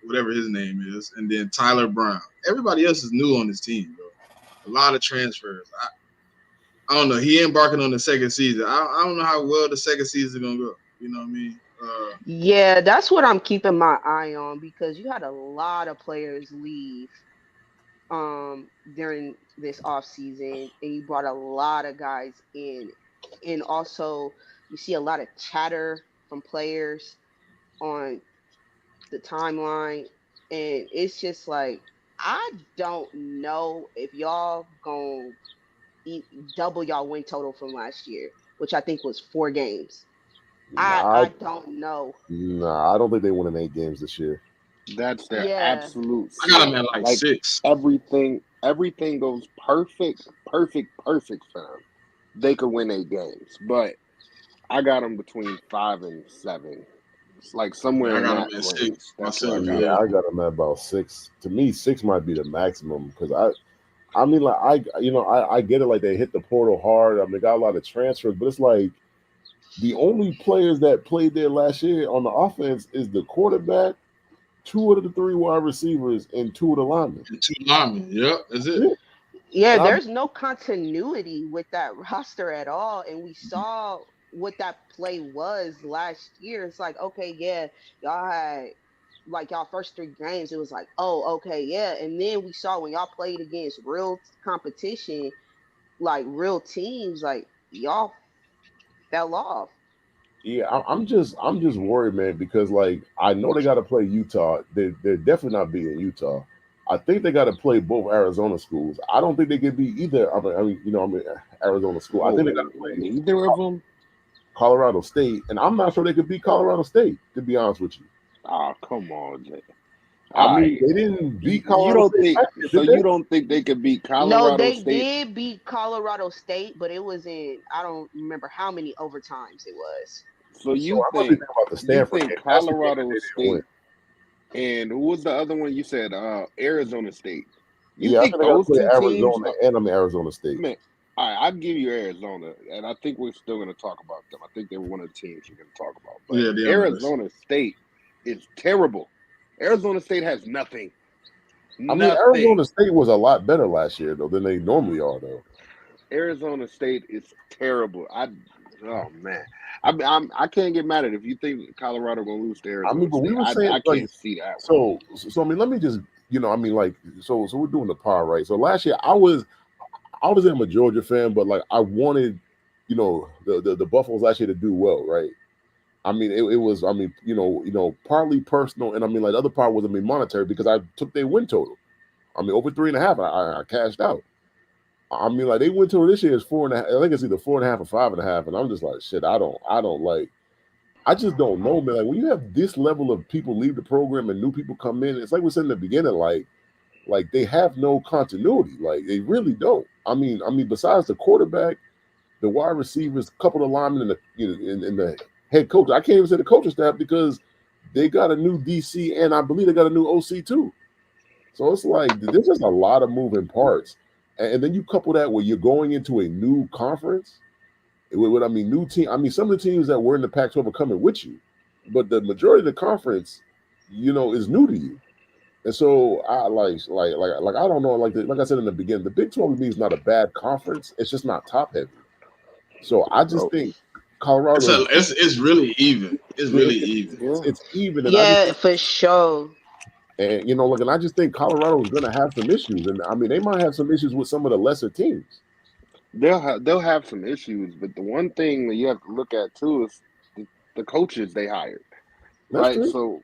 whatever his name is, and then Tyler Brown. Everybody else is new on this team, bro. A lot of transfers. I don't know. He embarking on the second season. I don't know how well the second season is gonna go. You know what I mean? Yeah, that's what I'm keeping my eye on, because you had a lot of players leave during this off season, and you brought a lot of guys in, and also you see a lot of chatter from players on the timeline, and it's just like, I don't know if y'all gonna double y'all win total from last year, which I think was 4 games. I don't know. Nah, I don't think they win in 8 games this year. That's their absolute. I got them at like 6. Everything goes perfect for them. They could win 8 games, but I got them between 5 and 7. It's like somewhere in that range. That's what I got. Yeah, I got them at about 6. To me, 6 might be the maximum, because I mean, like I get it. Like they hit the portal hard. I mean, they got a lot of transfers, but it's like the only players that played there last year on the offense is the quarterback, 2 of the 3 wide receivers, and 2 of the linemen. 2 linemen. Yep, that's it. Yeah, there's no continuity with that roster at all, and we saw what that play was last year. It's like, okay, yeah, y'all had like y'all first 3 games, it was like, oh, okay, yeah, and then we saw when y'all played against real competition, like real teams, like y'all fell off. Yeah, I'm just worried, man, because like I know they got to play Utah. They're definitely not beating Utah. I think they got to play both Arizona schools. I don't think they can beat either. Arizona school. I think they got to play neither of them. Colorado State, and I'm not sure they could beat Colorado State. To be honest with you, Oh, come on, Jay. I mean they didn't beat You Colorado don't State think last year, so? did they? You don't think they could beat No, Colorado they State? did beat Colorado State, but it was in, I don't remember how many overtimes it was. So So I must be thinking about the Stanford game. That's the game that Colorado they didn't State win. and who was the other one? You said Arizona State. You Yeah, I think think they got to those play two teams? Arizona, and Arizona State. Man, all right, I'll give you Arizona, and I think we're still going to talk about them. I think they're one of the teams we're going to talk about. But Yeah, they are Arizona State is terrible. Arizona State has nothing. I mean, Arizona State was a lot better last year though than they normally are though. Arizona State is terrible. Oh man, I can't get mad at it. If you think Colorado gonna lose to Arizona I mean, but State, we were saying I like, can't see that one. so I mean, let me just I mean, like, so we're doing the par, right? So last year I was a Georgia fan, but like I wanted, the Buffaloes last year to do well, right? I mean, it was, I mean, partly personal, and I mean, like the other part was, I mean, monetary because I took their win total. I mean, over 3.5, I cashed out. I mean, like they win total this year is 4.5. I think it's either 4.5 or 5.5, and I'm just like, shit. I don't like. I just don't know, man. Like when you have this level of people leave the program and new people come in, it's like we said in the beginning, like they have no continuity. Like they really don't. I mean, besides the quarterback, the wide receivers, a couple of linemen, and the head coach. I can't even say the coaching staff because they got a new DC and I believe they got a new OC too. So it's like there's just a lot of moving parts, and then you couple that where you're going into a new conference. With I mean, new team. I mean, some of the teams that were in the Pac-12 are coming with you, but the majority of the conference, is new to you. And so I like I don't know. Like I said in the beginning, the Big 12 to me is not a bad conference. It's just not top heavy. So I just think Colorado. It's really even. It's really even. It's even, and I just Yeah, for sure. and look, and I just think Colorado is going to have some issues, and I mean they might have some issues with some of the lesser teams. They'll have some issues, but the one thing that you have to look at too is the coaches they hired, That's right? true. So,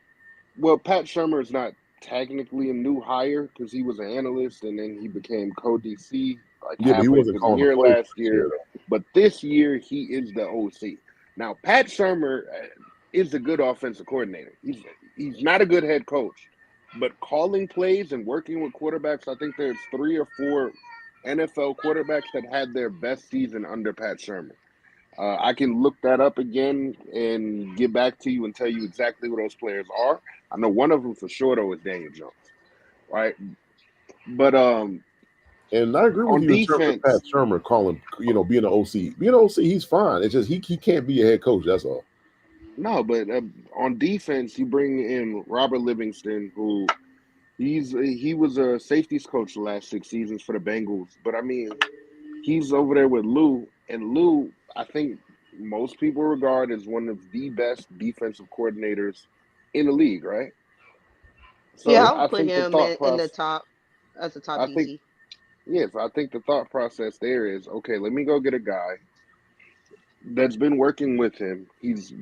well, Pat Shermer is not technically a new hire because he was an analyst and then he became co-DC like Yeah, but he halfway wasn't through the calling the year plays last year. But this year he is the OC. Now, Pat Shermer is a good offensive coordinator. He's not a good head coach, but calling plays and working with quarterbacks, I think there's 3 or 4 NFL quarterbacks that had their best season under Pat Shermer. I can look that up again and get back to you and tell you exactly who those players are. I know one of them for sure though is Daniel Jones, right? But and I agree with on you in terms of Pat defense, Shermer calling, being an OC. Being an OC, he's fine. It's just he can't be a head coach. That's all. no, but on defense, you bring in Robert Livingston, who he was a safeties coach the last 6 seasons for the Bengals. But I mean, he's over there with Lou, and Lou, I think most people regard as one of the best defensive coordinators in the league, right? Yeah, So I would I put think the him thought in the process, top as a top I think, DC. yes, I think the thought process there is, okay, let me go get a guy that's been working with him. He's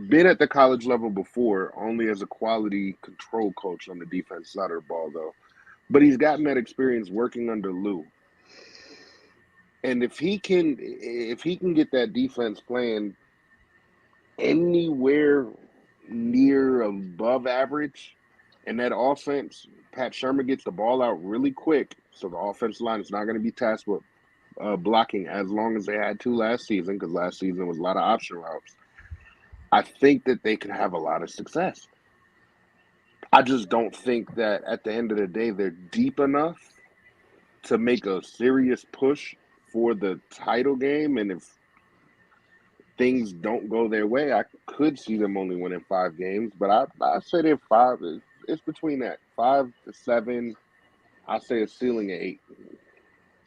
been at the college level before, only as a quality control coach on the defense side of the ball, though. But he's gotten that experience working under Lou. And if he can get that defense playing anywhere near above average, and that offense, Pat Shermer gets the ball out really quick, so the offensive line is not going to be tasked with blocking as long as they had to last season, because last season was a lot of option routes. I think that they could have a lot of success. I just don't think that at the end of the day they're deep enough to make a serious push for the title game. And if things don't go their way, I could see them only winning 5 games. But I say they're 5. It's between that 5 to 7. I say a ceiling of 8.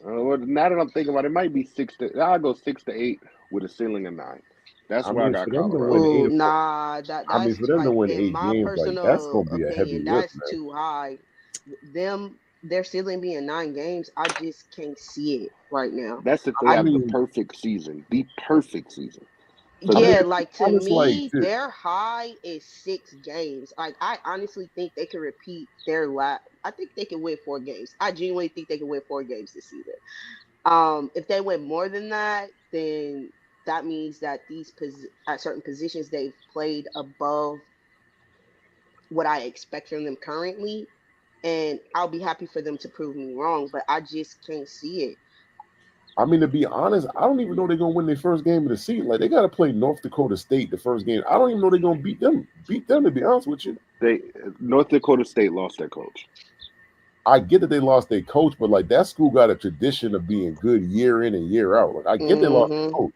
Now that I'm thinking about it, it might be 6 to. I'll go 6 to 8 with a ceiling of 9. That's I where I mean, got for them to Colorado. win Oh, 8, nah, for that's them to like win in 8 my games, like that's personal gonna be a heavy opinion, lift, that's man. too high. Their ceiling being 9 games, I just can't see it right now. That's if they I have the perfect season. The perfect season. Yeah, like to honest, me, like, their high is 6 games. Like I honestly think they could repeat their last. I think they can win 4 games. I genuinely think they can win 4 games this season. If they win more than that, then that means that at certain positions they've played above what I expect from them currently, and I'll be happy for them to prove me wrong. But I just can't see it. I mean, to be honest, I don't even know they're gonna win their first game of the season. Like they gotta play North Dakota State the first game. I don't even know they're gonna beat them. Beat them, to be honest with you. North Dakota State lost their coach. I get that they lost their coach, but like that school got a tradition of being good year in and year out. Like I get they lost their coach,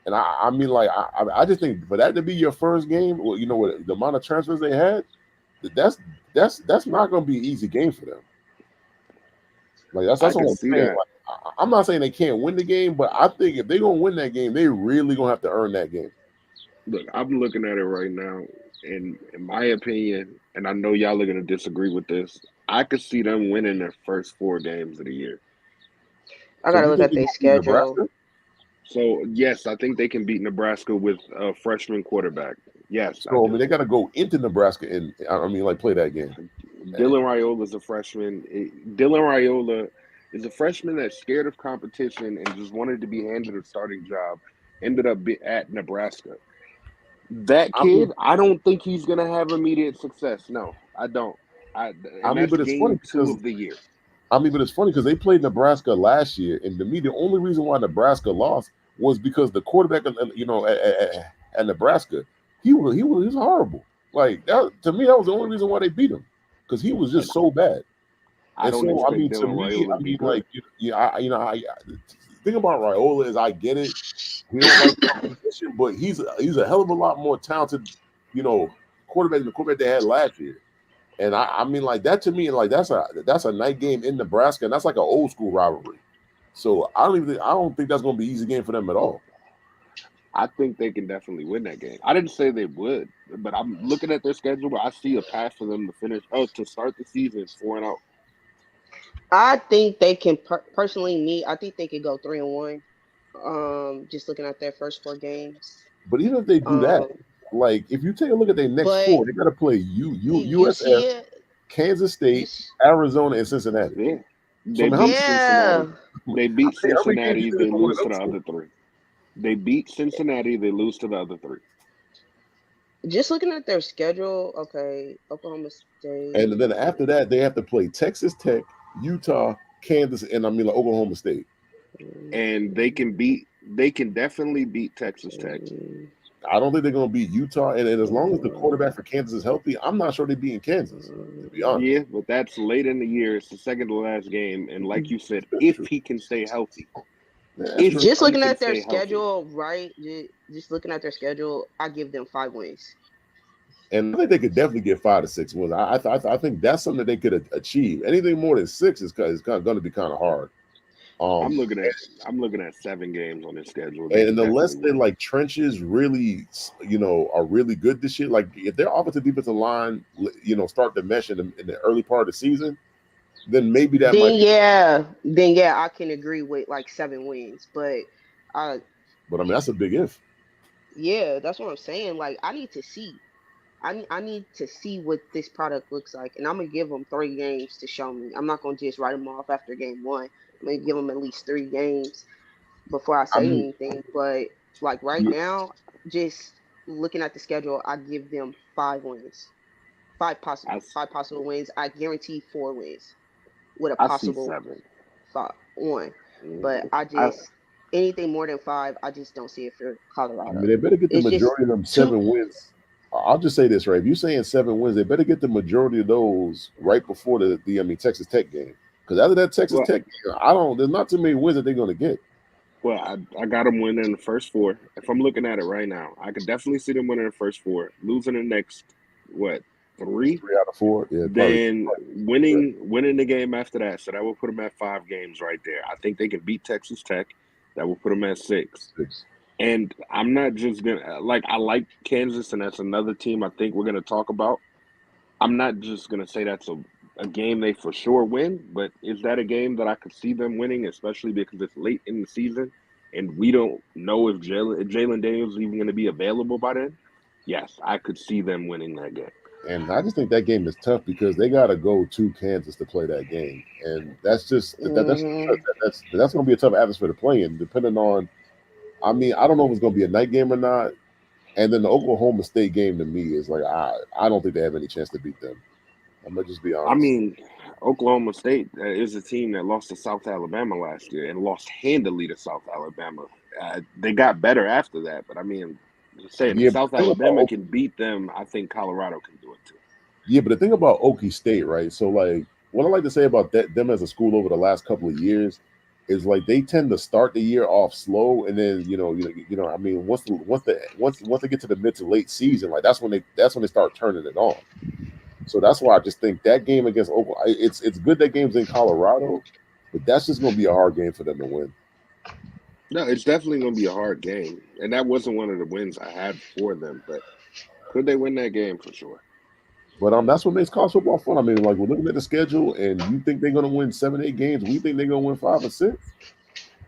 and I mean, like I just think for that to be your first game, well, you know what, the amount of transfers they had, that's not gonna be an easy game for them. Like that's what I'm saying. Like, I'm not saying they can't win the game, but I think if they're gonna win that game, they really gonna have to earn that game. Look, I'm looking at it right now, and in my opinion, and I know y'all are gonna disagree with this, I could see them winning their first 4 games of the year. I gotta look at their schedule. So yes, I think they can beat Nebraska with a freshman quarterback. Yes. So I mean, they got to go into Nebraska and like play that game. Dylan Raiola is a freshman. Dylan Raiola is a freshman that's scared of competition and just wanted to be handed a starting job. Ended up at Nebraska. That kid, I don't think he's gonna have immediate success. No, I don't. But it's funny because of the year. But it's funny because they played Nebraska last year, and to me, the only reason why Nebraska lost was because the quarterback, at Nebraska, he was horrible. Like that, to me, that was the only reason why they beat him, because he was just so bad. I don't expect Dylan Raiola to be good. The thing about Raiola is I get it. He don't like competition, but he's a hell of a lot more talented, quarterback than the quarterback they had last year. And I mean, like that to me, like that's a night game in Nebraska, and that's like an old school rivalry. So I don't think that's going to be an easy game for them at all. I think they can definitely win that game. I didn't say they would, but I'm looking at their schedule, but I see a path for them to start the season 4-0. I think they can personally. I think they could go 3-1. Just looking at their first 4 games. But even if they do that, like if you take a look at their next 4, they got to play USF, Kansas State, Arizona, and Cincinnati. Yeah. They beat Cincinnati. They lose to the other 3. They beat Cincinnati. They lose to the other 3. Just looking at their schedule, okay, Oklahoma State. And then after that, they have to play Texas Tech, Utah, Kansas, and Oklahoma State. And they can definitely beat Texas Tech. I don't think they're going to beat Utah. And as long as the quarterback for Kansas is healthy, I'm not sure they're beating Kansas, to be honest. Yeah, but that's late in the year. It's the second to last game. And like you said, if he can stay healthy. Just looking at their schedule, right? Just looking at their schedule, I give them 5 wins. And I think they could definitely get 5 to 6 wins. I think that's something that they could achieve. Anything more than 6 is going to be kind of hard. I'm looking at 7 games on their schedule. And unless they're like trenches really, are really good this year, like if their offensive defensive line, start to mesh in the early part of the season, then maybe that I can agree with like 7 wins. But I mean that's a big if. Yeah, that's what I'm saying. Like I need to see. I need to see what this product looks like, and I'm gonna give them 3 games to show me. I'm not gonna just write them off after game 1. I'm gonna give them at least 3 games before I say anything. But like right now, just looking at the schedule, I give them 5 wins, 5 possible wins. I guarantee 4 wins with a possible 1. But anything more than 5, I just don't see it for Colorado. I mean, they better get the majority of them 7 wins. I'll just say this, right? If you're saying 7 wins, they better get the majority of those right before the Texas Tech game. Because after that Texas Tech game, there's not too many wins that they're going to get. Well, I got them winning the first 4. If I'm looking at it right now, I could definitely see them winning the first 4, losing the next 3? 3 out of 4. Yeah, then winning the game after that. So that will put them at 5 games right there. I think they can beat Texas Tech. That will put them at 6. And I'm not just going to – I like Kansas, and that's another team I think we're going to talk about. I'm not just going to say that's a game they for sure win, but is that a game that I could see them winning, especially because it's late in the season and we don't know if Jalen Daniels is even going to be available by then, yes, I could see them winning that game. And I just think that game is tough because they got to go to Kansas to play that game, and that's just that's going to be a tough atmosphere to play in, depending on. I mean, I don't know if it's going to be a night game or not. And then the Oklahoma State game to me is like I don't think they have any chance to beat them. I'm gonna just be honest. I mean, Oklahoma State is a team that lost to South Alabama last year and lost handily to South Alabama. They got better after that, but I mean, saying if South Alabama can beat them, I think Colorado can do it too. Yeah, but the thing about Okie State, right? So, like, what I like to say about them as a school over the last couple of years is like they tend to start the year off slow, and then I mean, once they get to the mid to late season, like that's when they start turning it on. So that's why I just think that game against Oklahoma, it's good that game's in Colorado, but that's just going to be a hard game for them to win. No, it's definitely going to be a hard game, and that wasn't one of the wins I had for them. But could they win that game for sure? But that's what makes college football fun. I mean, like we're looking at the schedule, and you think they're going to win 7-8 games. We think they're going to win 5 or 6,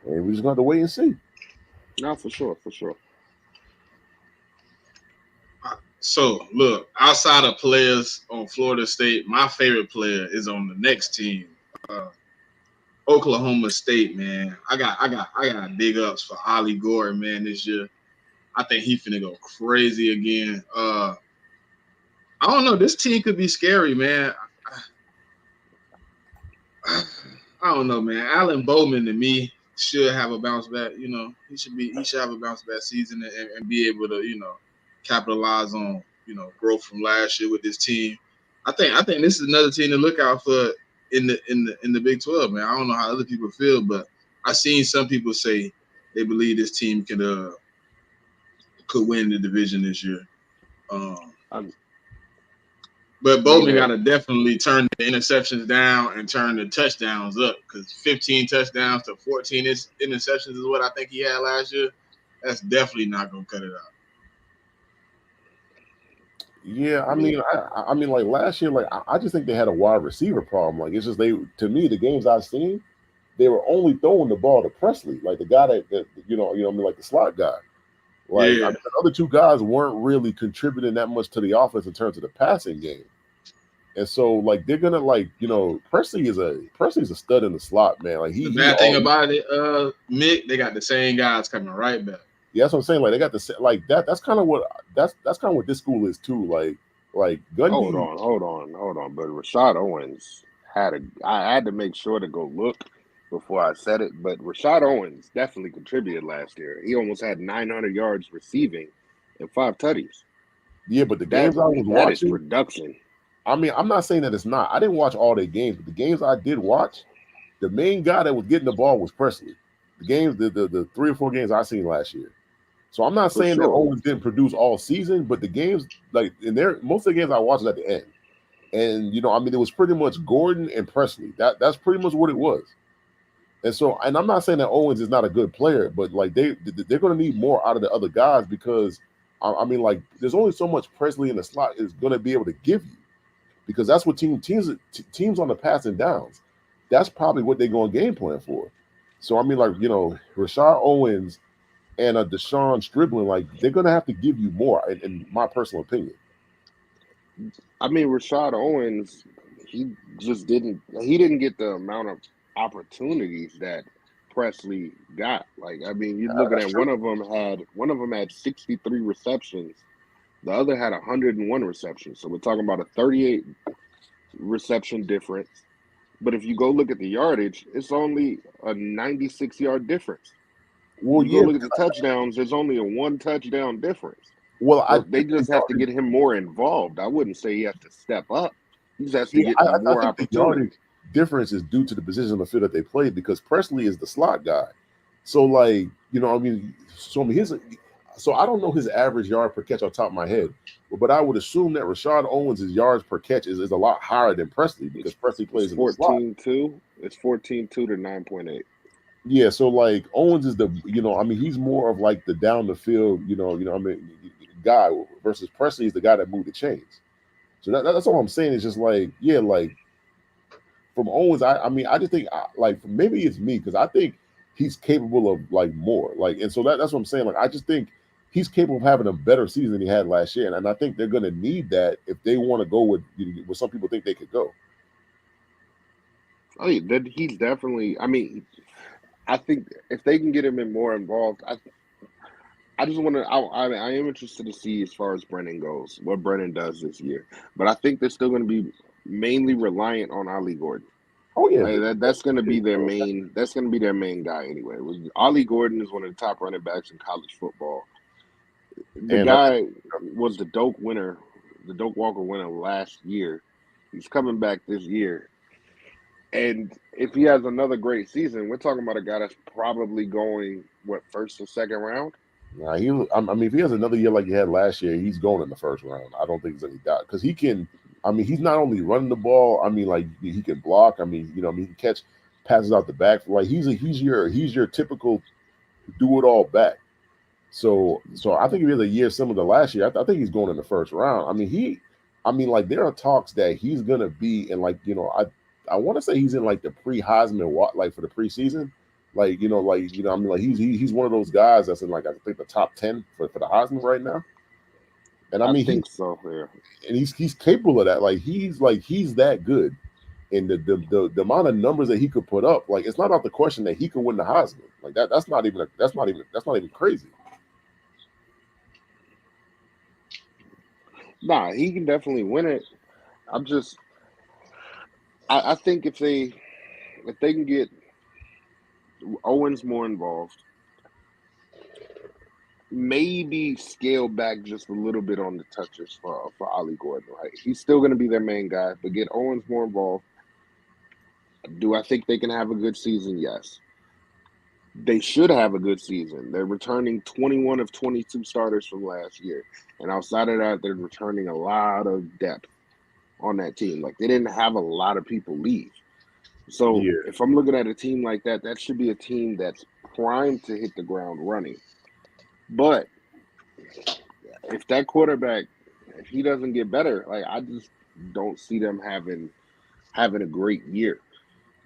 and we just got to wait and see. No, for sure. So, look, outside of players on Florida State, my favorite player is on the next team, Oklahoma State. Man, I got big ups for Ollie Gordon, man. This year, I think he finna go crazy again. I don't know. This team could be scary, man. I don't know, man. Allen Bowman to me should have a bounce back. You know, he should have a bounce back season and be able to, capitalize on, growth from last year with this team. I think this is another team to look out for in the Big 12, man. I don't know how other people feel, but I've seen some people say they believe this team could win the division this year. But Bowman got to definitely turn the interceptions down and turn the touchdowns up, because 15 touchdowns to 14 interceptions is what I think he had last year. That's definitely not going to cut it out. Yeah, I mean, like last year, like I just think they had a wide receiver problem. Like it's just to me, the games I've seen, they were only throwing the ball to Presley, like the guy that like the slot guy. Like the other two guys weren't really contributing that much to the offense in terms of the passing game. And so, like, they're gonna Presley's a stud in the slot, man. Like the bad thing about it, Mick, they got the same guys coming right back. Yeah, that's what I'm saying. Like they got that. That's kind of what this school is too. Like Gundy. Hold on. But Rashad Owens I had to make sure to go look before I said it. But Rashad Owens definitely contributed last year. He almost had 900 yards receiving and 5 tutties. Yeah, but the games I was watching, that is production. I mean, I'm not saying that it's not. I didn't watch all their games, but the games I did watch, the main guy that was getting the ball was Presley. The games, the 3 or 4 games I seen last year. So I'm not saying that Owens didn't produce all season, but the games, like most of the games I watched at the end, and it was pretty much Gordon and Presley. That's pretty much what it was. And so, and I'm not saying that Owens is not a good player, but like they're going to need more out of the other guys, because I mean, like there's only so much Presley in the slot is going to be able to give you, because that's what teams on the passing downs, that's probably what they're going to game plan for. So I mean, like Rashad Owens and Deshaun Stribling, like they're going to have to give you more, in my personal opinion. I mean, Rashad Owens, he didn't get the amount of opportunities that Presley got. Like, I mean, you're looking at one of them had 63 receptions, the other had 101 receptions. So we're talking about a 38 reception difference. But if you go look at the yardage, it's only a 96-yard difference. Well, you go look at the touchdowns, there's only a 1 touchdown difference. Well, so they just have to get him more involved. I wouldn't say he has to step up. He just has to get more opportunity. The difference is due to the position on the field that they played, because Presley is the slot guy. So, like, so I don't know his average yard per catch off the top of my head, but I would assume that Rashad Owens' yards per catch is a lot higher than Presley, because Presley plays in the slot. 14-2. It's 14-2 to 9.8. Yeah, so like Owens is he's more of like the down the field, guy, versus Presley is the guy that moved the chains. So that's all I'm saying. Is just like, like from Owens, I just think like maybe it's me, because I think he's capable of like more. Like, and so that's what I'm saying. Like, I just think he's capable of having a better season than he had last year, and I think they're going to need that if they want to go with some people think they could go. I mean, that he's definitely. I mean, I think if they can get him more involved, I just want to. I am interested to see as far as Brennan goes, what Brennan does this year. But I think they're still going to be mainly reliant on Ollie Gordon. Oh yeah, Like that's going to be their main. That's going to be their main guy anyway. Ollie Gordon is one of the top running backs in college football. The guy was the Doak winner, the Doak Walker winner last year. He's coming back this year. And if he has another great season, we're talking about a guy that's probably going, first or second round? Nah, I mean, if he has another year like he had last year, he's going in the first round. I don't think there's any doubt. Because he can, I mean, he's not only running the ball, I mean, like, he can block. I mean, he can catch passes out the back. Like, he's your typical do-it-all back. So I think if he has a year similar to last year, I think he's going in the first round. I mean, like, there are talks that he's going to be in, like, I want to say he's in, like, the pre-Heisman, like, for the preseason. Like, I mean, like, he's one of those guys that's in, like, I think the top 10 for the Heisman right now. And I mean, think so, yeah. And he's capable of that. Like, he's that good. And the amount of numbers that he could put up, like, it's not out the question that he could win the Heisman. Like, that's not even crazy. Nah, he can definitely win it. I think if they can get Owens more involved, maybe scale back just a little bit on the touches for Ollie Gordon, right? He's still going to be their main guy, but get Owens more involved. Do I think they can have a good season? Yes. They should have a good season. They're returning 21 of 22 starters from last year. And outside of that, they're returning a lot of depth on that team. Like, they didn't have a lot of people leave. So if I'm looking at a team like that, that should be a team that's primed to hit the ground running. But if that quarterback, if he doesn't get better, like, I just don't see them having a great year.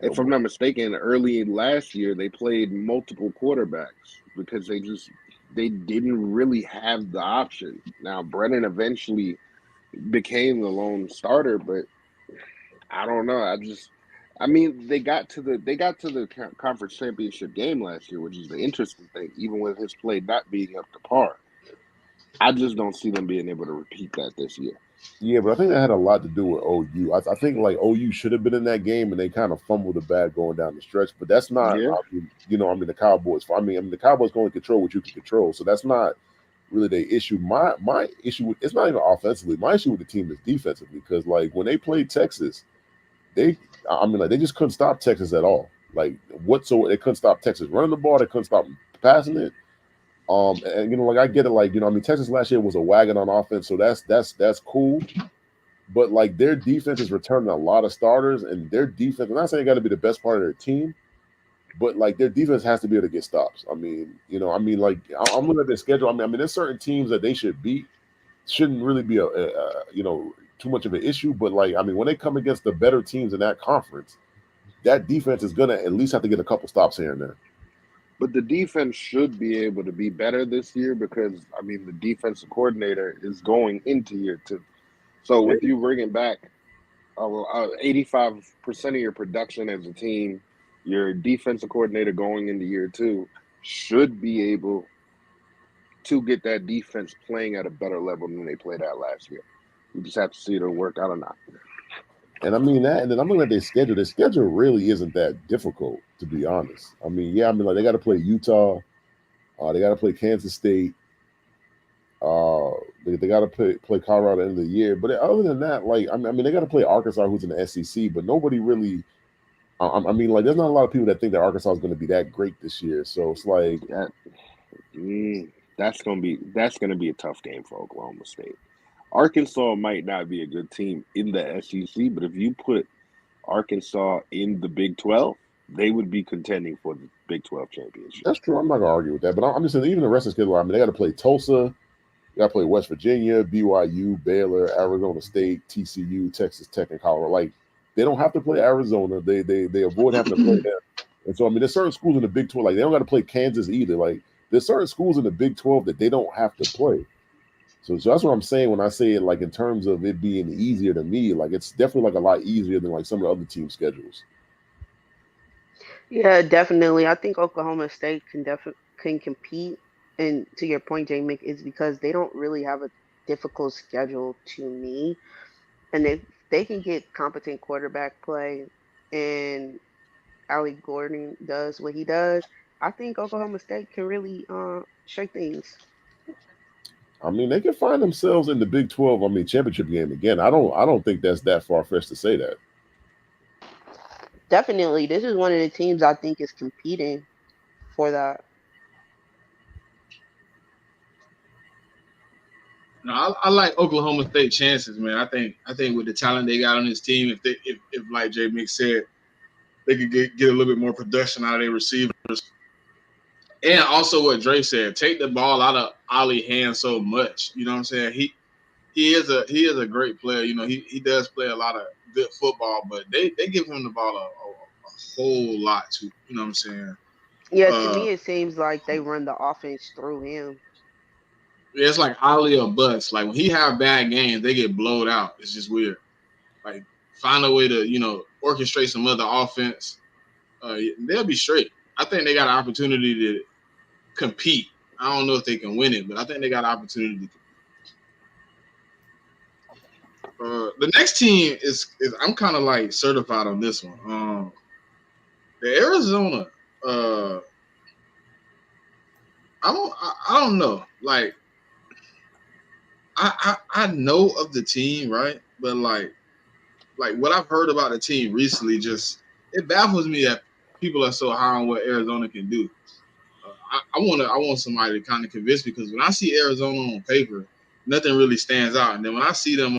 If I'm not mistaken, early last year, they played multiple quarterbacks because they didn't really have the option. Now, Brennan eventually became the lone starter, but I don't know. I mean, they got to the conference championship game last year, which is the interesting thing, even with his play not being up to par. I just don't see them being able to repeat that this year. Yeah, but I think that had a lot to do with OU. I think, like, OU should have been in that game, and they kind of fumbled the bag going down the stretch. But that's not, the Cowboys. The Cowboys can only control what you can control, so that's not really their issue. My issue, it's not even offensively. My issue with the team is defensively, because, like, when they played Texas, they just couldn't stop Texas at all. Like, whatsoever, they couldn't stop Texas running the ball. They couldn't stop passing it. And like, I get it, like, Texas last year was a wagon on offense, so that's cool. But, like, their defense is returning a lot of starters, and their defense, I'm not saying it got to be the best part of their team, but, like, their defense has to be able to get stops. I mean, like, I'm looking at their schedule. I mean, there's certain teams that they should beat. Shouldn't really be too much of an issue, but, like, I mean, when they come against the better teams in that conference, that defense is gonna at least have to get a couple stops here and there. But the defense should be able to be better this year because, I mean, the defensive coordinator is going into year 2. So with you bringing back 85% of your production as a team, your defensive coordinator going into year 2 should be able to get that defense playing at a better level than they played at last year. We just have to see it work out or not. And I mean that, and then I'm looking at their schedule. Their schedule really isn't that difficult, to be honest. I mean, like, they got to play Utah, they got to play Kansas State, they got to play Colorado at the end of the year. But other than that, like, I mean, they got to play Arkansas, who's in the SEC. But nobody really, I mean, like, there's not a lot of people that think that Arkansas is going to be that great this year. So it's like that's going to be a tough game for Oklahoma State. Arkansas might not be a good team in the SEC, but if you put Arkansas in the Big 12, they would be contending for the Big 12 championship. That's true. I'm not going to argue with that. But I'm just saying, even the rest of the schedule, I mean, they got to play Tulsa, they got to play West Virginia, BYU, Baylor, Arizona State, TCU, Texas Tech, and Colorado. Like, they don't have to play Arizona. They avoid having to play them. And so, I mean, there's certain schools in the Big 12, like they don't got to play Kansas either. Like there's certain schools in the Big 12 that they don't have to play. So that's what I'm saying when I say it, like in terms of it being easier to me, like it's definitely like a lot easier than like some of the other team schedules. Yeah, definitely. I think Oklahoma State can compete. And to your point, J Mick, is because they don't really have a difficult schedule to me. And if they can get competent quarterback play and Ali Gordon does what he does, I think Oklahoma State can really shake things. I mean, they can find themselves in the Big 12. I mean, championship game again. I don't think that's that far fetched to say that. Definitely, this is one of the teams I think is competing for that. No, I like Oklahoma State chances, man. I think with the talent they got on this team, if like Jay Mick said, they could get a little bit more production out of their receivers. And also what Dre said, take the ball out of Ollie's hands so much. You know what I'm saying? He is a great player. You know, he does play a lot of good football, but they give him the ball a whole lot too. You know what I'm saying? Yeah, to me it seems like they run the offense through him. It's like Ollie or bust. Like when he have bad games, they get blowed out. It's just weird. Like find a way to orchestrate some other offense. They'll be straight. I think they got an opportunity to compete. I don't know if they can win it, but I think they got an opportunity to compete. The next team is I'm kind of like certified on this one. The Arizona. I don't know. Like I know of the team, right? But like what I've heard about the team recently, just it baffles me that people are so high on what Arizona can do. I want somebody to kind of convince me, because when I see Arizona on paper, nothing really stands out, and then when I see them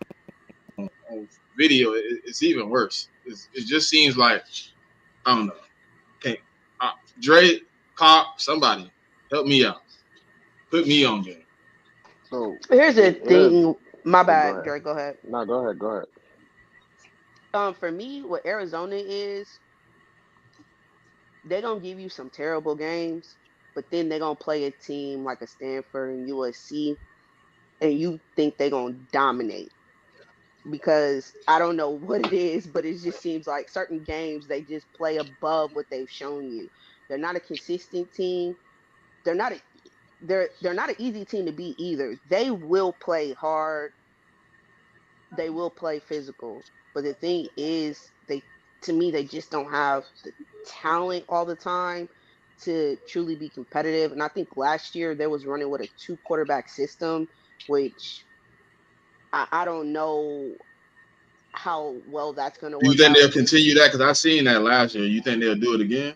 on video, it's even worse. It just seems like I don't know. Can't Dre, Pop, somebody help me out, put me on game. So Here's the with Arizona, thing. My go bad, ahead. Drake. Go ahead. No, go ahead. Go ahead. For me, what Arizona is, they're gonna give you some terrible games, but then they're gonna play a team like a Stanford and USC, and you think they're gonna dominate. Because I don't know what it is, but it just seems like certain games they just play above what they've shown you. They're not a consistent team. They're not a they're not an easy team to beat either. They will play hard. They will play physical. But the thing is, they to me they just don't have the talent all the time to truly be competitive. And I think last year they was running with a two quarterback system, which I don't know how well that's going to Do you work think out they'll this continue that? Because I seen that last year. You think they'll do it again?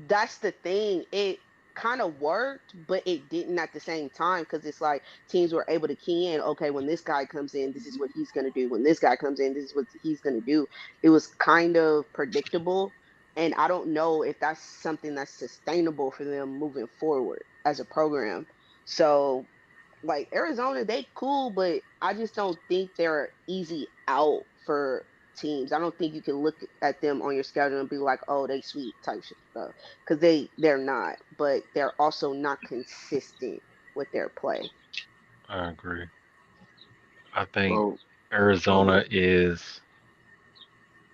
That's the thing. It kind of worked, but it didn't at the same time, because it's like teams were able to key in, okay, when this guy comes in, this is what he's going to do. When this guy comes in, this is what he's going to do. It was kind of predictable. And I don't know if that's something that's sustainable for them moving forward as a program. So like Arizona, they cool, but I just don't think they're easy out for teams. I don't think you can look at them on your schedule and be like, oh, they sweet type shit stuff, because they're not, but they're also not consistent with their play. I agree. I think So, Arizona go. is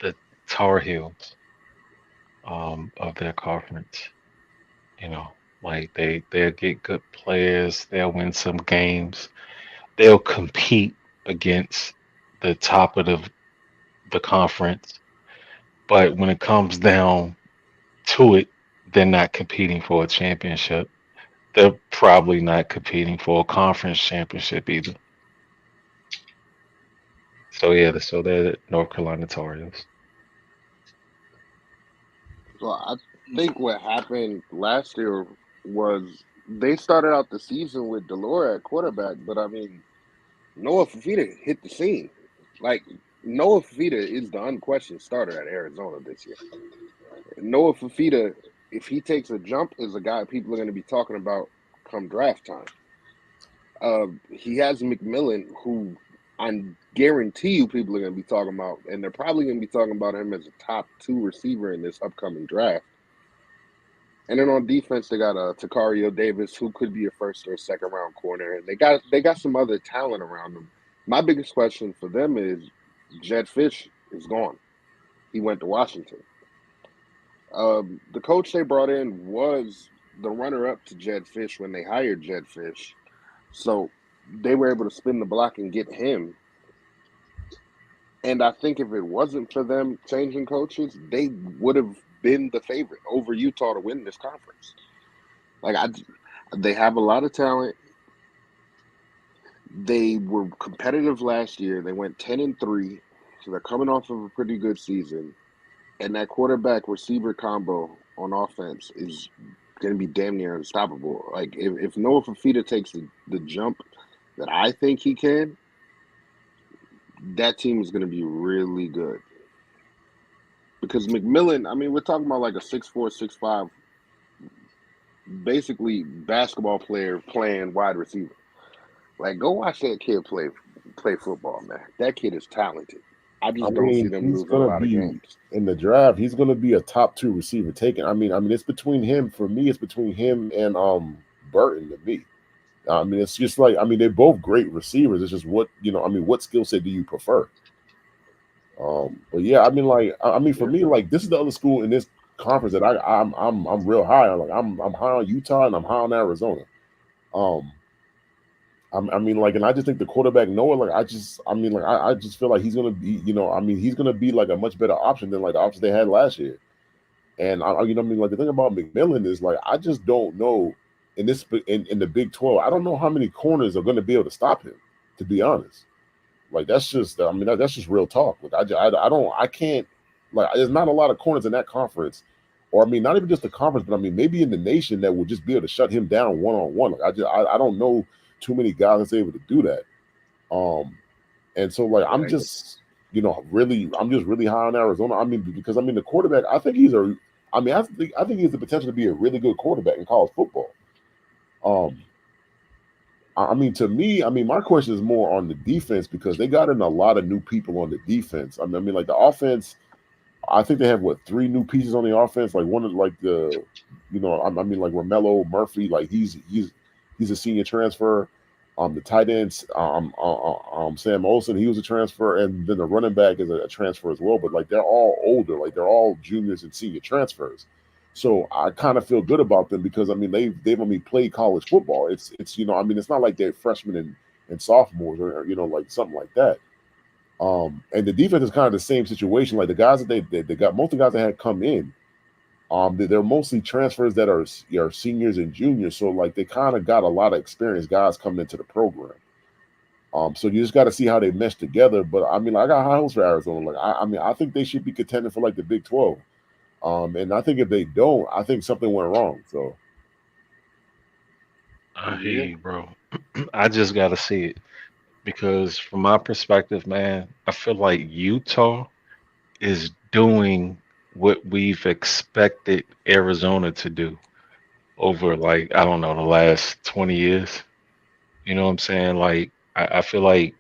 the Tar Heels of their conference. You know, like they'll get good players, they'll win some games, they'll compete against the top of the conference. But when it comes down to it, they're not competing for a championship. They're probably not competing for a conference championship either. So yeah, so they're the North Carolina Tar Heels. So I think what happened last year was they started out the season with Delora at quarterback, but I mean Noah Fafita hit the scene. Like Noah Fafita is the unquestioned starter at Arizona this year. Noah Fafita, if he takes a jump, is a guy people are going to be talking about come draft time. He has McMillan, who I guarantee you people are going to be talking about, and they're probably going to be talking about him as a top 2 receiver in this upcoming draft. And then on defense, they got Takario Davis, who could be a first or second round corner, and they got some other talent around them. My biggest question for them is Jed Fish is gone. He went to Washington. The coach they brought in was the runner-up to Jed Fish when they hired Jed Fish, so they were able to spin the block and get him. And I think if it wasn't for them changing coaches, they would have been the favorite over Utah to win this conference. They have a lot of talent. They were competitive last year. They went 10-3, so they're coming off of a pretty good season. And that quarterback receiver combo on offense is going to be damn near unstoppable. Like if Noah Fafita takes the jump that I think he can, that team is going to be really good. Because McMillan, I mean, we're talking about like a 6'4", 6'5", basically basketball player playing wide receiver. Like, go watch that kid play football, man. That kid is talented. I just don't see them losing a lot of games. In the draft, he's going to be a top 2 receiver taken. I mean, it's between him. For me, it's between him and Burton to me. I mean, it's just like, I mean, they're both great receivers. It's just what skill set do you prefer? But yeah, I mean, for me, like, this is the other school in this conference that I'm real high on. Like, I'm high on Utah and I'm high on Arizona. I mean, like, and I just think the quarterback Noah, like, I just feel like he's gonna be, he's gonna be like a much better option than like the options they had last year. And like the thing about McMillan is like I just don't know in the Big 12, I don't know how many corners are going to be able to stop him. To be honest, like that's just real talk. Like I can't like there's not a lot of corners in that conference, or I mean not even just the conference, but I mean maybe in the nation that will just be able to shut him down one-on-one. Like I don't know too many guys that's able to do that. And so like I'm just really high on Arizona. I mean because the quarterback I think he's I think he has the potential to be a really good quarterback in college football. I mean, to me, my question is more on the defense because they got in a lot of new people on the defense. I mean, like the offense, I think they have 3 new pieces on the offense. Like one of like the, like Romello Murphy, like he's a senior transfer. The tight ends, Sam Olsen, he was a transfer, and then the running back is a transfer as well. But like they're all older, like they're all juniors and senior transfers. So I kind of feel good about them because they've only played college football. It's it's not like they're freshmen and sophomores or like something like that. And the defense is kind of the same situation. Like the guys that they got, most of the guys that had come in, they're mostly transfers that are seniors and juniors. So like they kind of got a lot of experienced guys coming into the program. So you just got to see how they mesh together. But I got high hopes for Arizona. Like I think they should be contending for like the Big 12. And I think if they don't, I think something went wrong. So I hear you, bro. I just gotta see it because from my perspective, man, I feel like Utah is doing what we've expected Arizona to do over like I don't know the last 20 years. You know what I'm saying? Like I feel like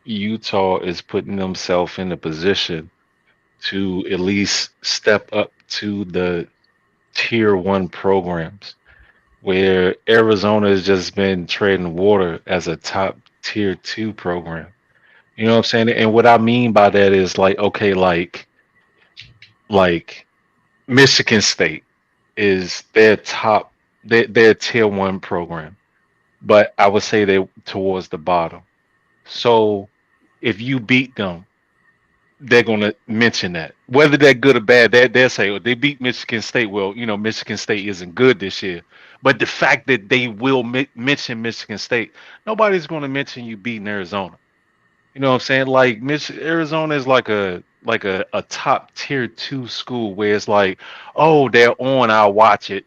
Utah is putting themselves in a position to at least step up to the tier 1 programs where Arizona has just been treading water as a top tier 2 program. You know what I'm saying? And what I mean by that is like, okay, like Michigan State is their top, their tier 1 program, but I would say they're towards the bottom. So if you beat them, they're going to mention that. Whether they're good or bad, they'll say, oh, they beat Michigan State. Well, Michigan State isn't good this year. But the fact that they will mention Michigan State, nobody's going to mention you beating Arizona. You know what I'm saying? Like Arizona is like a top tier 2 school where it's like, oh, they're on, I'll watch it.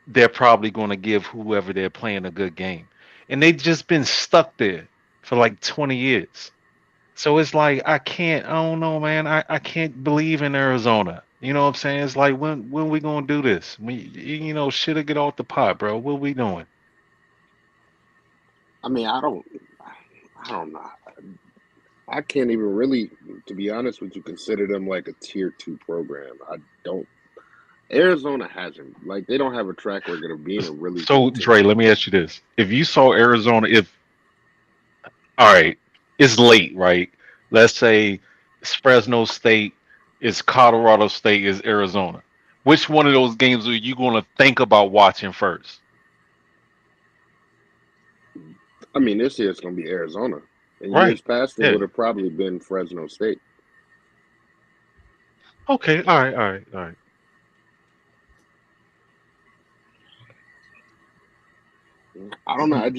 They're probably going to give whoever they're playing a good game. And they've just been stuck there for like 20 years. So it's like I don't know, man. I can't believe in Arizona. You know what I'm saying? It's like when we gonna do this? Shit'll get off the pot, bro. What we doing? I mean, I don't know. I can't even really, to be honest with you, consider them like a tier 2 program. Arizona hasn't. Like, they don't have a track record of being a really So, good team. Dre, let me ask you this: if you saw Arizona, all right, it's late, right? Let's say it's Fresno State, it's Colorado State, is Arizona. Which one of those games are you going to think about watching first? I mean, this year it's going to be Arizona. In Right. years past, it Yeah. would have probably been Fresno State. Okay. All right. All right. All right. I don't know.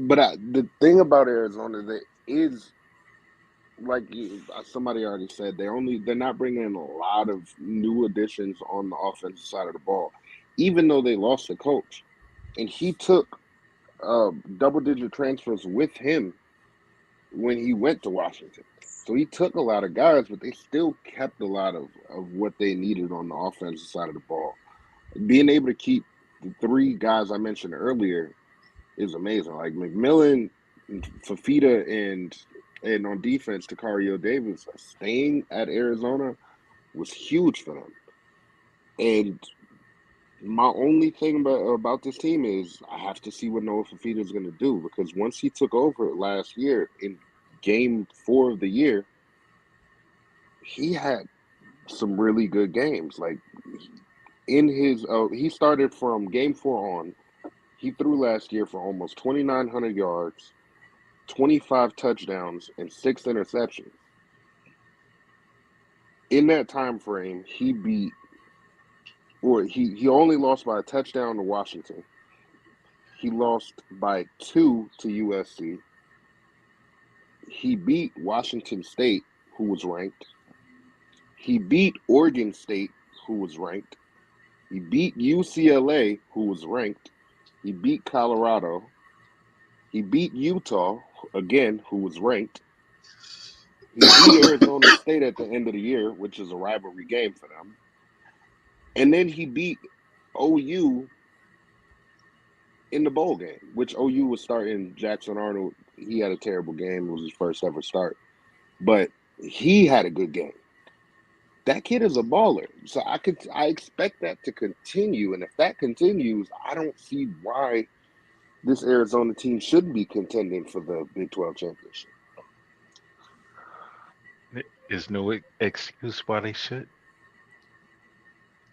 The thing about Arizona that is, like somebody already said, they're not bringing in a lot of new additions on the offensive side of the ball, even though they lost a coach, and he took double-digit transfers with him when he went to Washington. So he took a lot of guys, but they still kept a lot of what they needed on the offensive side of the ball. Being able to keep the three guys I mentioned earlier is amazing. Like McMillan, Fafita, and on defense, Takario Davis staying at Arizona was huge for them. And my only thing about this team is I have to see what Noah Fafita is going to do, because once he took over last year in game 4 of the year, he had some really good games. Like in his he started from game 4 on. He threw last year for almost 2,900 yards, 25 touchdowns, and 6 interceptions. In that time frame, he only lost by a touchdown to Washington. He lost by 2 to USC. He beat Washington State, who was ranked. He beat Oregon State, who was ranked. He beat UCLA, who was ranked. He beat Colorado. He beat Utah, again, who was ranked. He beat Arizona State at the end of the year, which is a rivalry game for them. And then he beat OU in the bowl game, which OU was starting Jackson Arnold. He had a terrible game. It was his first ever start. But he had a good game. That kid is a baller. So I expect that to continue. And if that continues, I don't see why this Arizona team shouldn't be contending for the Big 12 championship. There's no excuse why they should.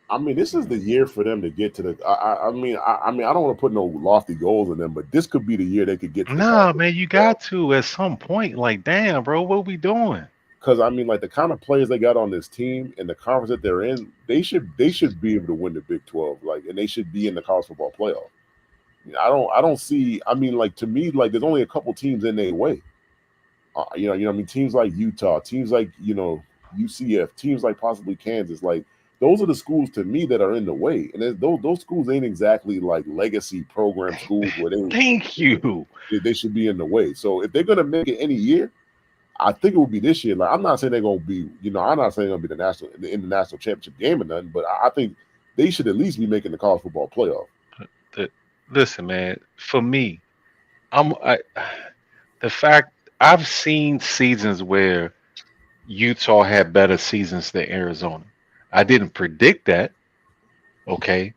I mean, this is the year for them to get to the. I mean, I don't want to put no lofty goals in them, but this could be the year they could get to the. Nah, man, you got to at some point. Like, damn, bro, what we doing? Because I mean, like the kind of players they got on this team and the conference that they're in, they should be able to win the Big 12, like, and they should be in the college football playoff. I don't see. I mean, like to me, like there's only a couple teams in their way. I mean, teams like Utah, teams like UCF, teams like possibly Kansas, like those are the schools to me that are in the way, and those schools ain't exactly like legacy program schools where Thank you. they should be in the way. So if they're gonna make it any year, I think it will be this year. Like I'm not saying they're gonna be, I'm not saying they're gonna be in the national championship game or nothing, but I think they should at least be making the college football playoff. Listen, man, for me, the fact I've seen seasons where Utah had better seasons than Arizona. I didn't predict that, okay?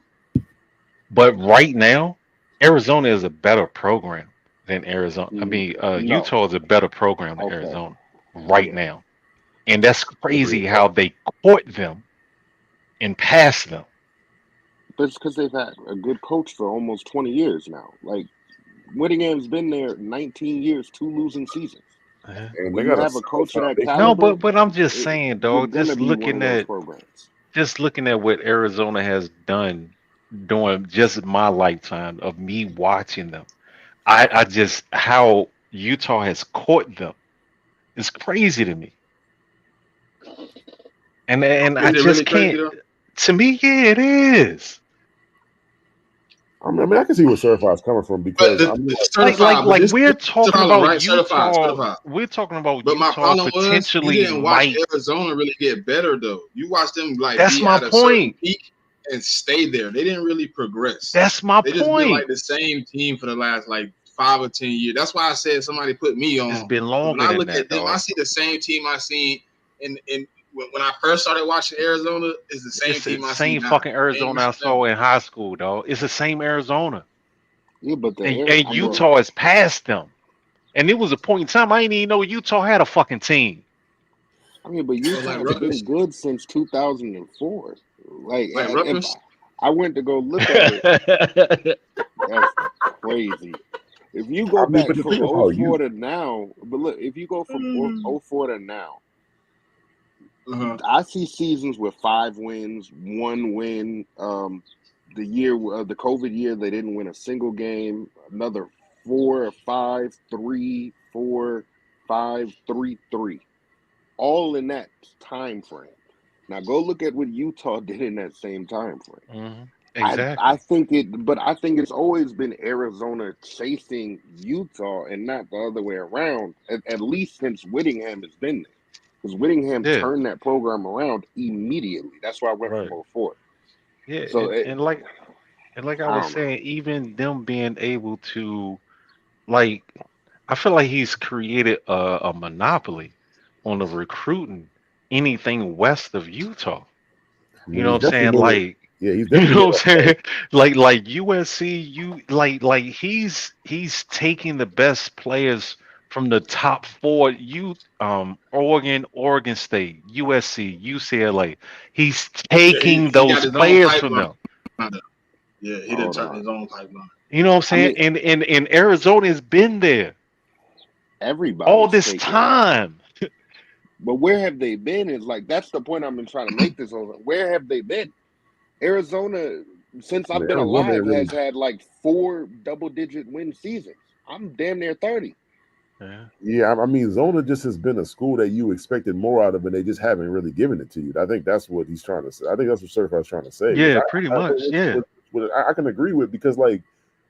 But right now, Arizona is a better program than Arizona. I mean, No. Utah is a better program than Okay. Arizona right Yeah. now. And that's crazy how they caught them and passed them. But it's because they've had a good coach for almost 20 years now. Like, Whittingham's been there 19 years, 2 losing seasons. And When they you got have a coach of that No, caliber, but I'm just saying, you're dog. gonna be one of those programs. Just looking at what Arizona has done during just my lifetime of me watching them. I just how Utah has caught them. It's crazy to me. And I Is it just really crazy can't. though? To me, yeah, it is. I mean, I can see where Certified's coming from because But I mean, the Like certified, but this we're is the talking problem, about right? Certified, Utah. certified. We're talking about But my Utah problem was you potentially didn't watch might. Arizona really get better though. You watched them like That's be my at a certain point. peak and stay there. They didn't really progress. That's my They just been point. like the same team for the last like 5 or 10 years. That's why I said somebody put me It's on. been When longer I than look that, at them, I dog. see the same team I seen in when I first started watching Arizona, it's the same It's the team I see same now. fucking Arizona I saw in high school, dog. It's the same Arizona. Yeah, but And Utah is past them. And it was a point in time I didn't even know Utah had a fucking team. I mean, but Utah has been good since 2004. Like if I went to go look at it, that's crazy. If you go back from 04 to now, but look, if you go from 04 to now, I see seasons with 5 wins, 1 win. The year the COVID year, they didn't win a single game. Another 4 or 5, 3, 4, 5, 3, 3. All in that time frame. Now go look at what Utah did in that same time frame. Mm-hmm. Exactly. I think it's always been Arizona chasing Utah and not the other way around. At least since Whittingham has been there, because Whittingham turned that program around immediately. That's why I went from 04. Yeah, so and like I was saying, even them being able to, like, I feel like he's created a monopoly on the recruiting anything west of Utah. You know what I'm saying? Like, he's you know what I'm saying? Like USC, like he's taking the best players from the top 4. Oregon State, USC, UCLA. He's taking those players from them. Yeah, he didn't turn his own pipeline. You know what I'm saying? And Arizona has been there. Everybody all this time. But where have they been? Is like that's the point I've been trying to make this over. Where have they been? Arizona, since I've been alive, has had like 4 double-digit win seasons. I'm damn near 30. Yeah, I mean, Zona just has been a school that you expected more out of, and they just haven't really given it to you. I think that's what he's trying to say. I think that's what Certified's trying to say. Yeah, pretty much. I can agree with, because, like,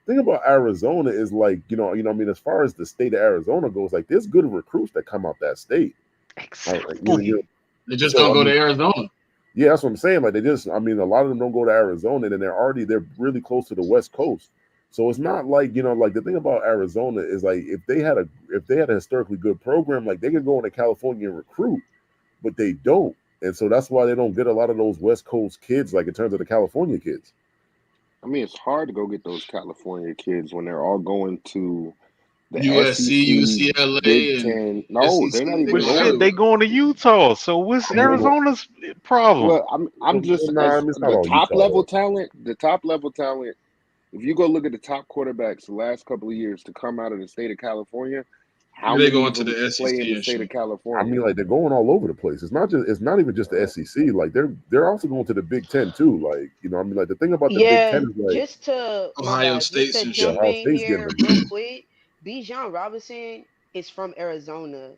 the thing about Arizona is, like, you know, I mean, as far as the state of Arizona goes, like, there's good recruits that come out that state. Exactly. Like, they just don't go to Arizona. Yeah, that's what I'm saying. Like, I mean, a lot of them don't go to Arizona, and they're really close to the West Coast. So it's not like, you know, like the thing about Arizona is, like, if they had a historically good program, like, they could go into California and recruit, but they don't. And so that's why they don't get a lot of those West Coast kids, like, in terms of the California kids. I mean, it's hard to go get those California kids when they're all going to the USC, SEC, UCLA, Big Ten. No, they're not even going. They going to Utah. So what's Arizona's problem? Well, I'm just the top level talent. The top level talent. If you go look at the top quarterbacks the last couple of years to come out of the state of California, how many going to the SEC play in the state of California? I mean, like, they're going all over the place. It's not even just the SEC. Like, they're also going to the Big Ten too. Like, you know, I mean, like, the thing about the Big Ten is, like, just to Ohio State just to jump in here real quick. Bijan Robinson is from Arizona.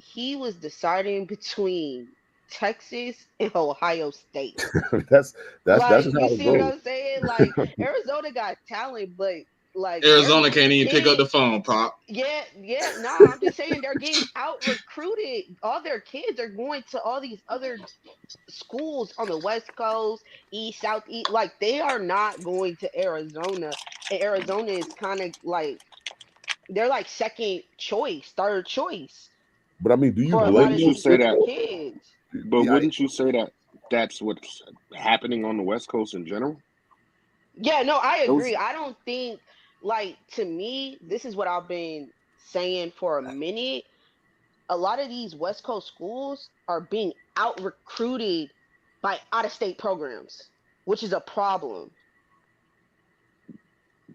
He was deciding between Texas and Ohio State. that's like, just you how see what I'm saying? Like, Arizona got talent, but like Arizona can't even pick up the phone, Pop. Yeah, no, I'm just saying they're getting out recruited. All their kids are going to all these other schools on the West Coast, East, South, East. Like, they are not going to Arizona. And Arizona is kind of like, they're like second choice, third choice. But I mean, do you blame you say that? Kids? But wouldn't you say that that's what's happening on the West Coast in general? Yeah, no, I agree. I don't think, like, to me, this is what I've been saying for a minute. A lot of these West Coast schools are being out recruited by out-of-state programs, which is a problem.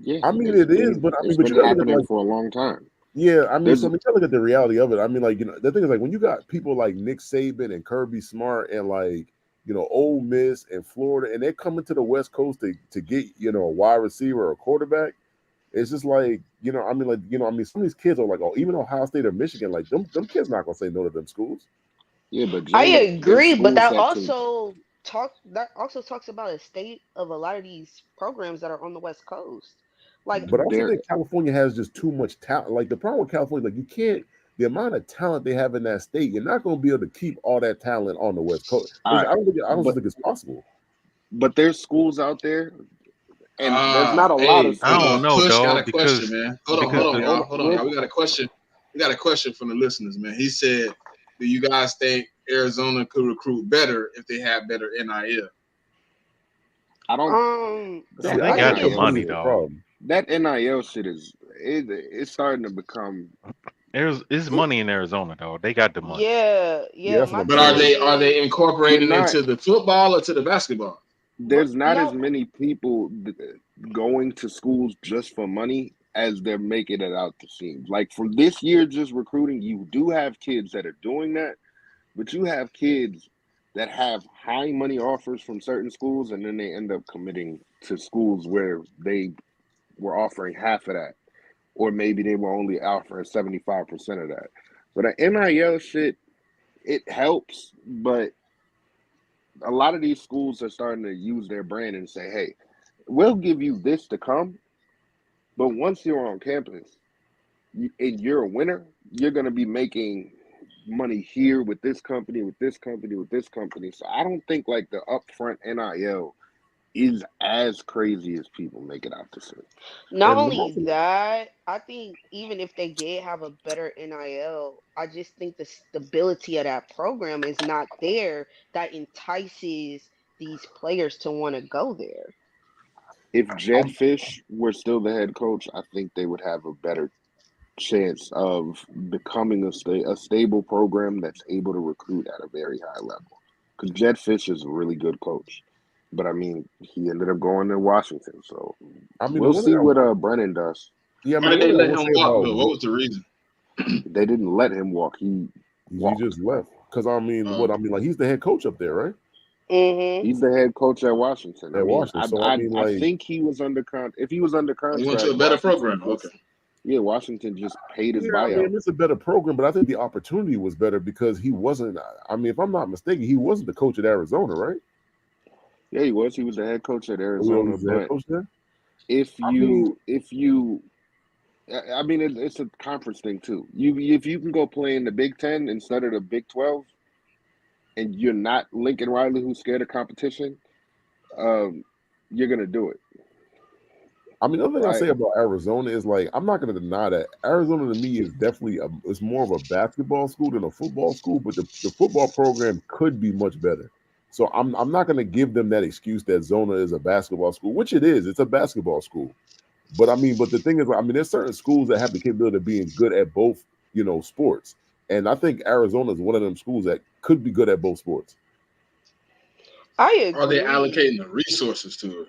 Yeah, I mean, it is, but I mean, it's been happening for a long time. Yeah, I mean, so I mean, look at the reality of it. I mean, like, you know, the thing is, like, when you got people like Nick Saban and Kirby Smart and, like, you know, Ole Miss and Florida, and they're coming to the West Coast to get, you know, a wide receiver or a quarterback, it's just like, you know, I mean, like, you know, I mean, some of these kids are like, oh, even Ohio State or Michigan, like, them kids not gonna say no to them schools. Yeah, but I agree, but that also talks about the state of a lot of these programs that are on the West Coast. Like, but I also think California has just too much talent. Like, the problem with California, like, you can't, the amount of talent they have in that state, you're not going to be able to keep all that talent on the West Coast. I don't think it's possible. But there's schools out there, and there's not a lot of schools. I don't know, Push dog. got a question, man. Hold on, y'all. We got a question. We got a question from the listeners, man. He said, "Do you guys think Arizona could recruit better if they have better NIL? I don't. They That got the NIL money, shit, dog. that NIL shit it's starting to become. There's money in Arizona, dog. They got the money. Yeah. that's what My I'm But thing are they is incorporating You're not. into the football or to the basketball? There's not as no. many people going to schools just for money as they're making it out to seem. Like for this year, just recruiting, you do have kids that are doing that, but you have kids that have high money offers from certain schools, and then they end up committing to schools where they were offering half of that, or maybe they were only offering 75% of that. But the NIL shit, it helps, but a lot of these schools are starting to use their brand and say, hey, we'll give you this to come, but once you're on campus and you're a winner, you're going to be making money here with this company, with this company, with this company. So I don't think like the upfront NIL is as crazy as people make it out to be. Not And most only of that, I think even if they did have a better NIL, I just think the stability of that program is not there that entices these players to want to go there. If Jed Fish were still the head coach, I think they would have a better chance of becoming a stable program that's able to recruit at a very high level. Because Jed Fish is a really good coach, but I mean, he ended up going to Washington, so I mean, the we'll one thing see what Brennan does. yeah, I Why mean, the did one they thing I let will him say walk about though? What was the reason? They didn't let him walk; he he walked. just left because I mean, what I mean, like he's the head coach up there, right? Mm-hmm. He's the head coach at Washington. I At mean, Washington. So I mean, I like, think he was under If he was under He went to contract, a better Washington program. just Okay. yeah, Washington just paid his yeah, I mean, buyout. it's a better program, but I think the opportunity was better because he wasn't. I mean, if I'm not mistaken, he wasn't the coach at Arizona, right? Yeah, he was. He was the head coach at Or he Arizona. was the head But coach there. if I mean, you, I mean, it's a conference thing too. If you can go play in the Big Ten instead of the Big 12, and you're not Lincoln Riley, who's scared of competition, you're gonna do it, I mean, the other thing I right? say about Arizona is like I'm not going to deny that Arizona to me is definitely it's more of a basketball school than a football school, but the football program could be much better. So I'm not going to give them that excuse that Zona is a basketball school, which it is. It's a basketball school. But I mean, but the thing is, I mean, there's certain schools that have the capability of being good at both, sports. And I think Arizona is one of them schools that could be good at both sports. I Are they agree. allocating the resources to it?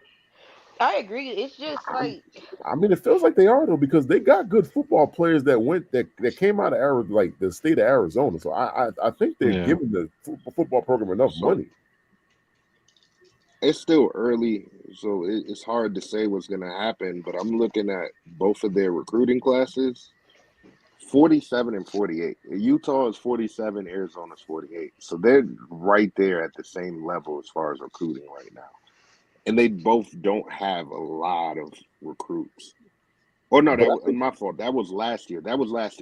I agree. It's just like I mean, it feels like they are though because they got good football players that came out of like the state of Arizona. So I think they're Yeah. giving the football program enough So money. it's still early, so it's hard to say what's gonna happen. But I'm looking at both of their recruiting classes. 47 and 48. Utah is 47, Arizona's 48. So they're right there at the same level as far as recruiting right now. And they both don't have a lot of recruits. Oh no, But that I was think my fault. That was last year.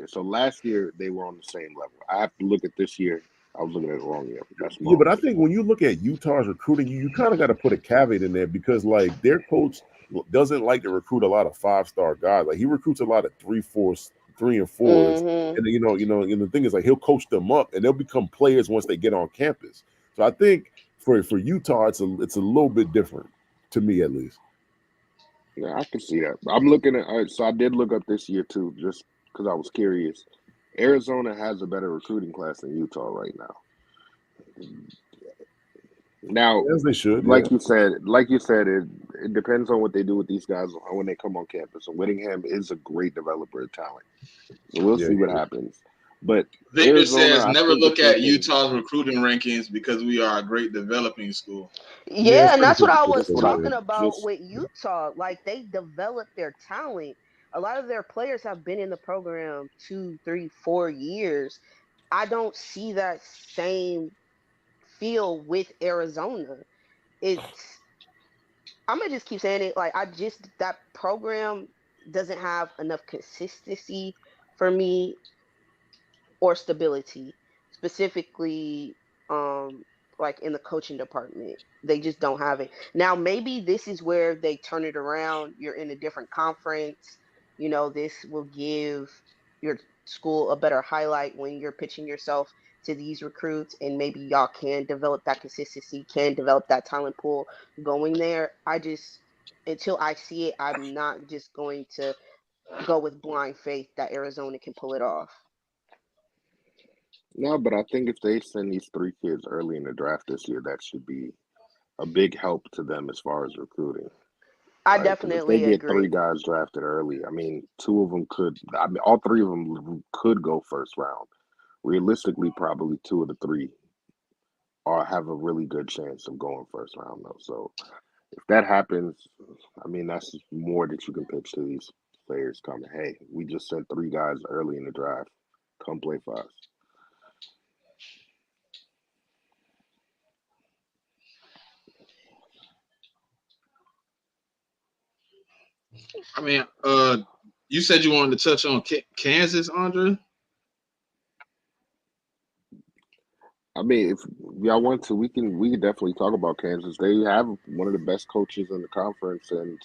So last year they were on the same level. I have to look at this year. I was looking at the wrong year. That's my yeah, but own I fault. think when you look at Utah's recruiting, you kind of got to put a caveat in there because like their coach doesn't like to recruit a lot of 5-star guys. Like he recruits a lot of 3-4s, 3 and 4s. mm-hmm. And and the thing is like he'll coach them up and they'll become players once they get on campus. So I think for Utah, it's a little bit different to me at least. Yeah, I can see that. I'm looking at so I did look up this year too, just because I was curious. Arizona has a better recruiting class than Utah right now. Now, As they should, yeah. like you said, it depends on what they do with these guys when they come on campus. And Whittingham is a great developer of talent, so we'll Yeah, see what happens. But Victor Arizona, says I never think look if they at can, Utah's recruiting rankings because we are a great developing school. Yeah, Yeah, and certain that's what people I do was that's say what I that. talking about just with Utah. Like they develop their talent. A lot of their players have been in the program 2, 3, 4 years. I don't see that same feel with Arizona. It's I'm gonna just keep saying it. Like that program doesn't have enough consistency for me or stability, specifically like in the coaching department. They just don't have it. Now maybe this is where they turn it around. You're in a different conference. This will give your school a better highlight when you're pitching yourself to these recruits, and maybe y'all can develop that consistency, can develop that talent pool going there. Until I see it, I'm not just going to go with blind faith that Arizona can pull it off. No, but I think if they send these 3 kids early in the draft this year, that should be a big help to them as far as recruiting. I Right? 'Cause if they definitely get agree. 3 guys drafted early, I mean, 2 of them could. I mean, all 3 of them could go first round. Realistically, probably 2 of the 3 have a really good chance of going first round, though. So if that happens, I mean, that's more that you can pitch to these players coming. Hey, we just sent 3 guys early in the draft. Come play for us. I mean, you said you wanted to touch on Kansas, Andre. I mean, if y'all want to, we can definitely talk about Kansas. They have one of the best coaches in the conference, and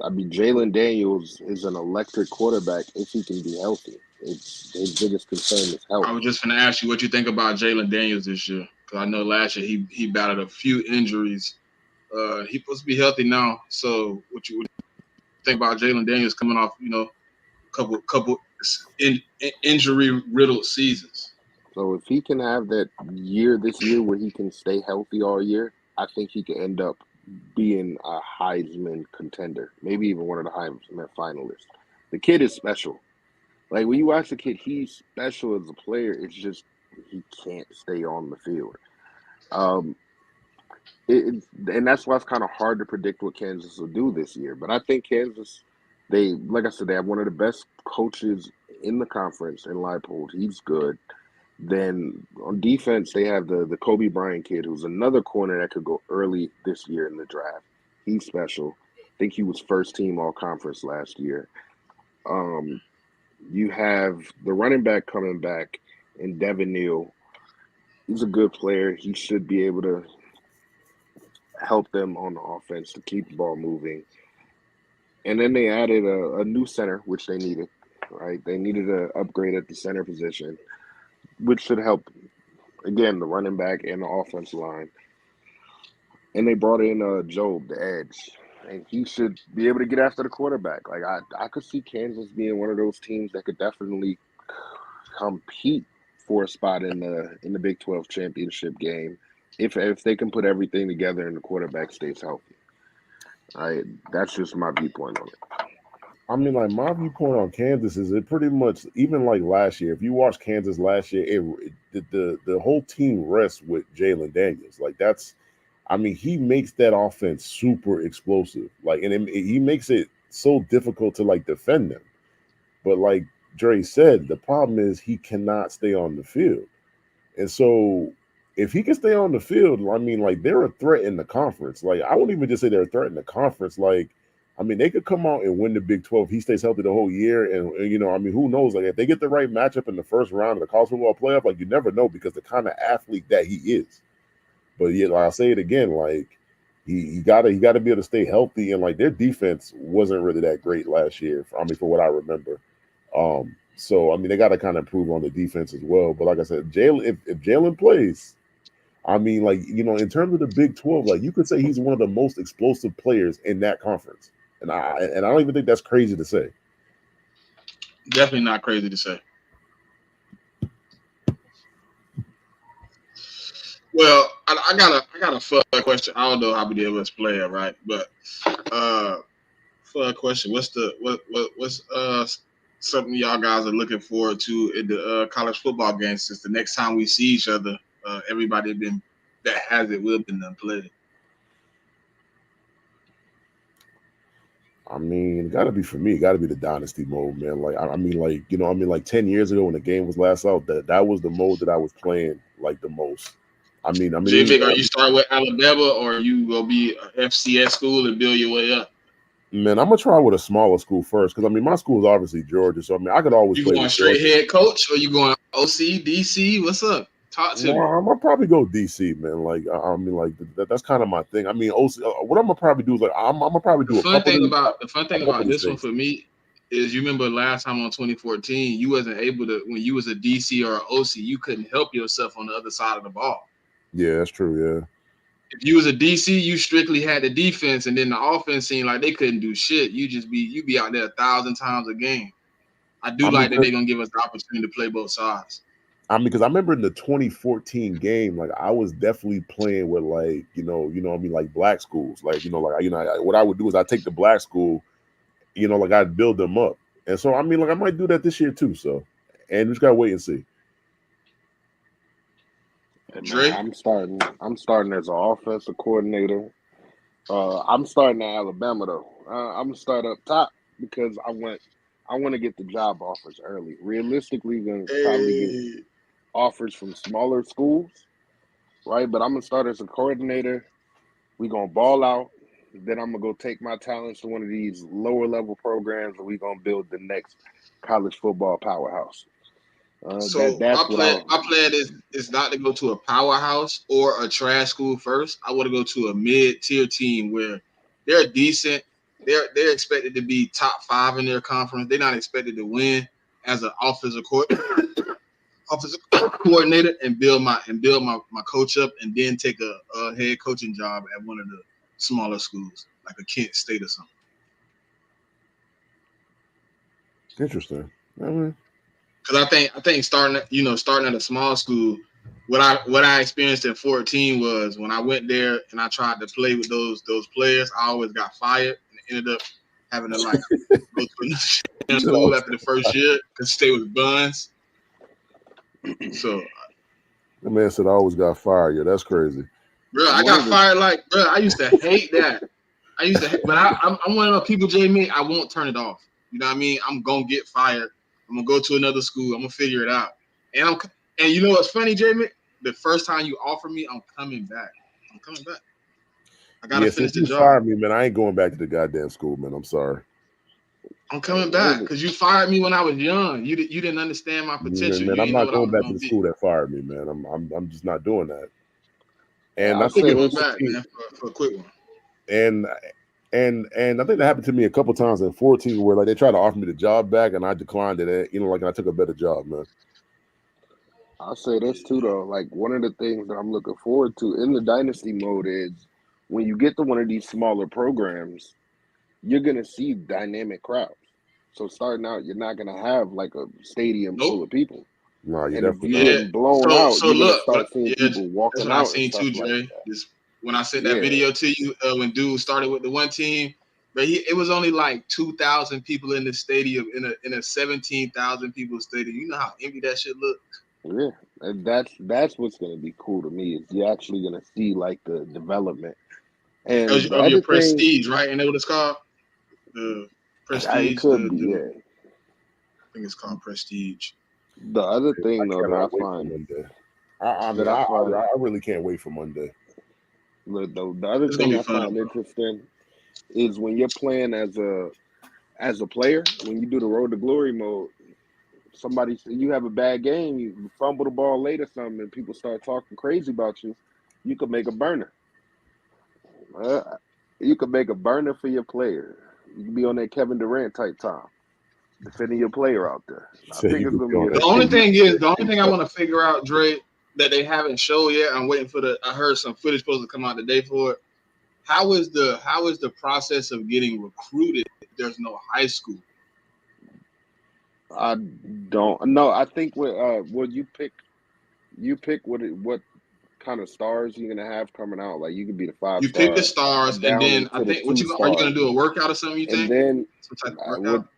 I mean, Jalen Daniels is an electric quarterback if he can be healthy. It's his biggest concern is health. I was just going to ask you what you think about Jalen Daniels this year, because I know last year he battled a few injuries. He's supposed to be healthy now. So what you think about Jalen Daniels coming off, couple injury riddled seasons? So if he can have that this year where he can stay healthy all year, I think he could end up being a Heisman contender, maybe even one of the Heisman finalists. The kid is special. Like when you watch the kid, he's special as a player. It's just he can't stay on the field. And that's why it's kind of hard to predict what Kansas will do this year. But I think Kansas, like I said, they have one of the best coaches in the conference in Leipold. He's good. Then on defense, they have the Kobe Bryant kid, who's another corner that could go early this year in the draft. He's special. I think he was first team all conference last year. You have the running back coming back in Devin Neal. He's a good player. He should be able to help them on the offense to keep the ball moving. And then they added a new center, which they needed, right? They needed an upgrade at the center position, which should help, again, the running back and the offensive line. And they brought in Job, the edge, and he should be able to get after the quarterback. Like I could see Kansas being one of those teams that could definitely compete for a spot in the Big 12 championship game if they can put everything together and the quarterback stays healthy. That's just my viewpoint on it. I mean, like my viewpoint on Kansas is it pretty much even like last year. If you watch Kansas last year, the whole team rests with Jalen Daniels. Like I mean, he makes that offense super explosive. Like, and he makes it so difficult to like defend them. But like Dre said, the problem is he cannot stay on the field. And so if he can stay on the field, I mean, like they're a threat in the conference. Like I wouldn't even just say they're a threat in the conference. Like, I mean, they could come out and win the Big 12. He stays healthy the whole year. And I mean, who knows? Like if they get the right matchup in the first round of the college football playoff, like you never know because the kind of athlete that he is. But yeah, like I'll say it again, like he gotta be able to stay healthy, and like their defense wasn't really that great last year. For what I remember. So I mean they gotta kind of improve on the defense as well. But like I said, if Jalen plays, I mean, like in terms of the Big 12, like you could say he's one of the most explosive players in that conference, and I don't even think that's crazy to say. Definitely not crazy to say. Well, I got a fun question. I don't know how many of us play it, right? But fun question. What's something y'all guys are looking forward to in the college football game since the next time we see each other? Everybody that has it will been done played. I mean, gotta be for me. Gotta be the dynasty mode, man. Like I mean, like 10 years ago when the game was last out, that was the mode that I was playing like the most. I mean, J-Vic, are you starting with Alabama or are you gonna be an FCS school and build your way up? Man, I'm gonna try with a smaller school first because I mean my school is obviously Georgia, so I mean I could always. You going straight head coach or you going OC, DC? What's up? Talk to me. I'm gonna probably go DC, man. Like I mean, like that's kind of my thing. I mean, OC. What I'm gonna probably do is like I'm gonna probably do the fun thing about this one for me is you remember last time on 2014, you wasn't able to, when you was a DC or an OC, you couldn't help yourself on the other side of the ball. Yeah, that's true. Yeah. If you was a DC, you strictly had the defense, and then the offense seemed like they couldn't do shit. You be out there 1,000 times a game. I do like that they're gonna give us the opportunity to play both sides. I mean, because I remember in the 2014 game, like I was definitely playing with like, like black schools. Like, what I would do is I take the black school, like I'd build them up. And so, I mean, like I might do that this year too. So, and we just gotta wait and see. Dre? I'm starting as an offensive coordinator. I'm starting at Alabama though. I'm gonna start up top because I want to get the job offers early. Realistically, gonna probably get offers from smaller schools, right? But I'm gonna start as a coordinator. We gonna ball out. Then I'm gonna go take my talents to one of these lower level programs, and we gonna build the next college football powerhouse. So my plan is not to go to a powerhouse or a trash school first. I want to go to a mid-tier team where they're decent. They're expected to be top 5 in their conference. They're not expected to win as an offensive coordinator and build my coach up, and then take a head coaching job at one of the smaller schools like a Kent State or something. Interesting. I mean, because I think starting at a small school, what I experienced at 14 was when I went there and I tried to play with those players, I always got fired and ended up having to like go to another school after the first year because stay with buns. So the man said I always got fired. Yeah, that's crazy. Bro, I got fired I used to hate that. But I'm one of those people, Jamie, I won't turn it off. You know what I mean? I'm gonna get fired. I'm gonna go to another school. I'm gonna figure it out. And you know what's funny, Jamie? The first time you offer me, I'm coming back. I gotta finish the job. Fired me, man. I ain't going back to the goddamn school, man. I'm sorry. I'm coming back because you fired me when I was young. You didn't understand my potential. Man, I'm not going back to the school that fired me, man. I'm just not doing that. And I'll take it back, man, for a quick one. And I think that happened to me a couple times in 14 where like they tried to offer me the job back and I declined it. And I took a better job, man. I'll say this too though. Like one of the things that I'm looking forward to in the dynasty mode is when you get to one of these smaller programs, you're gonna see dynamic crowds. So starting out, you're not gonna have like a stadium full of people. No, you definitely get blown out. So you're look, gonna start seeing people walking out. I've seen too, Dre. When I sent that video to you, when dude started with the one team, but it was only like 2,000 people in the stadium in a 17,000 people stadium. You know how empty that shit looked. Yeah, and that's what's gonna be cool to me is you're actually gonna see like the development and of your prestige, right? And what it's called? The prestige. It could be, yeah. I think it's called prestige. The other thing though that I find I really can't wait for Monday. Look, the other thing I find interesting is when you're playing as a player, when you do the road to glory mode, you have a bad game, you fumble the ball late or something, and people start talking crazy about you, you could make a burner. You could make a burner for your player. You can be on that Kevin Durant type time, defending your player out there. I think it's gonna be the only thing I want to figure out, Dre, that they haven't showed yet. I'm waiting for I heard some footage supposed to come out today for it. How is the process of getting recruited if there's no high school? I don't know. I think you pick what kind of stars you're gonna have coming out. Like you could be the 5. You pick the stars, and then I think are you gonna do a workout or something? You think? And then some type of workout?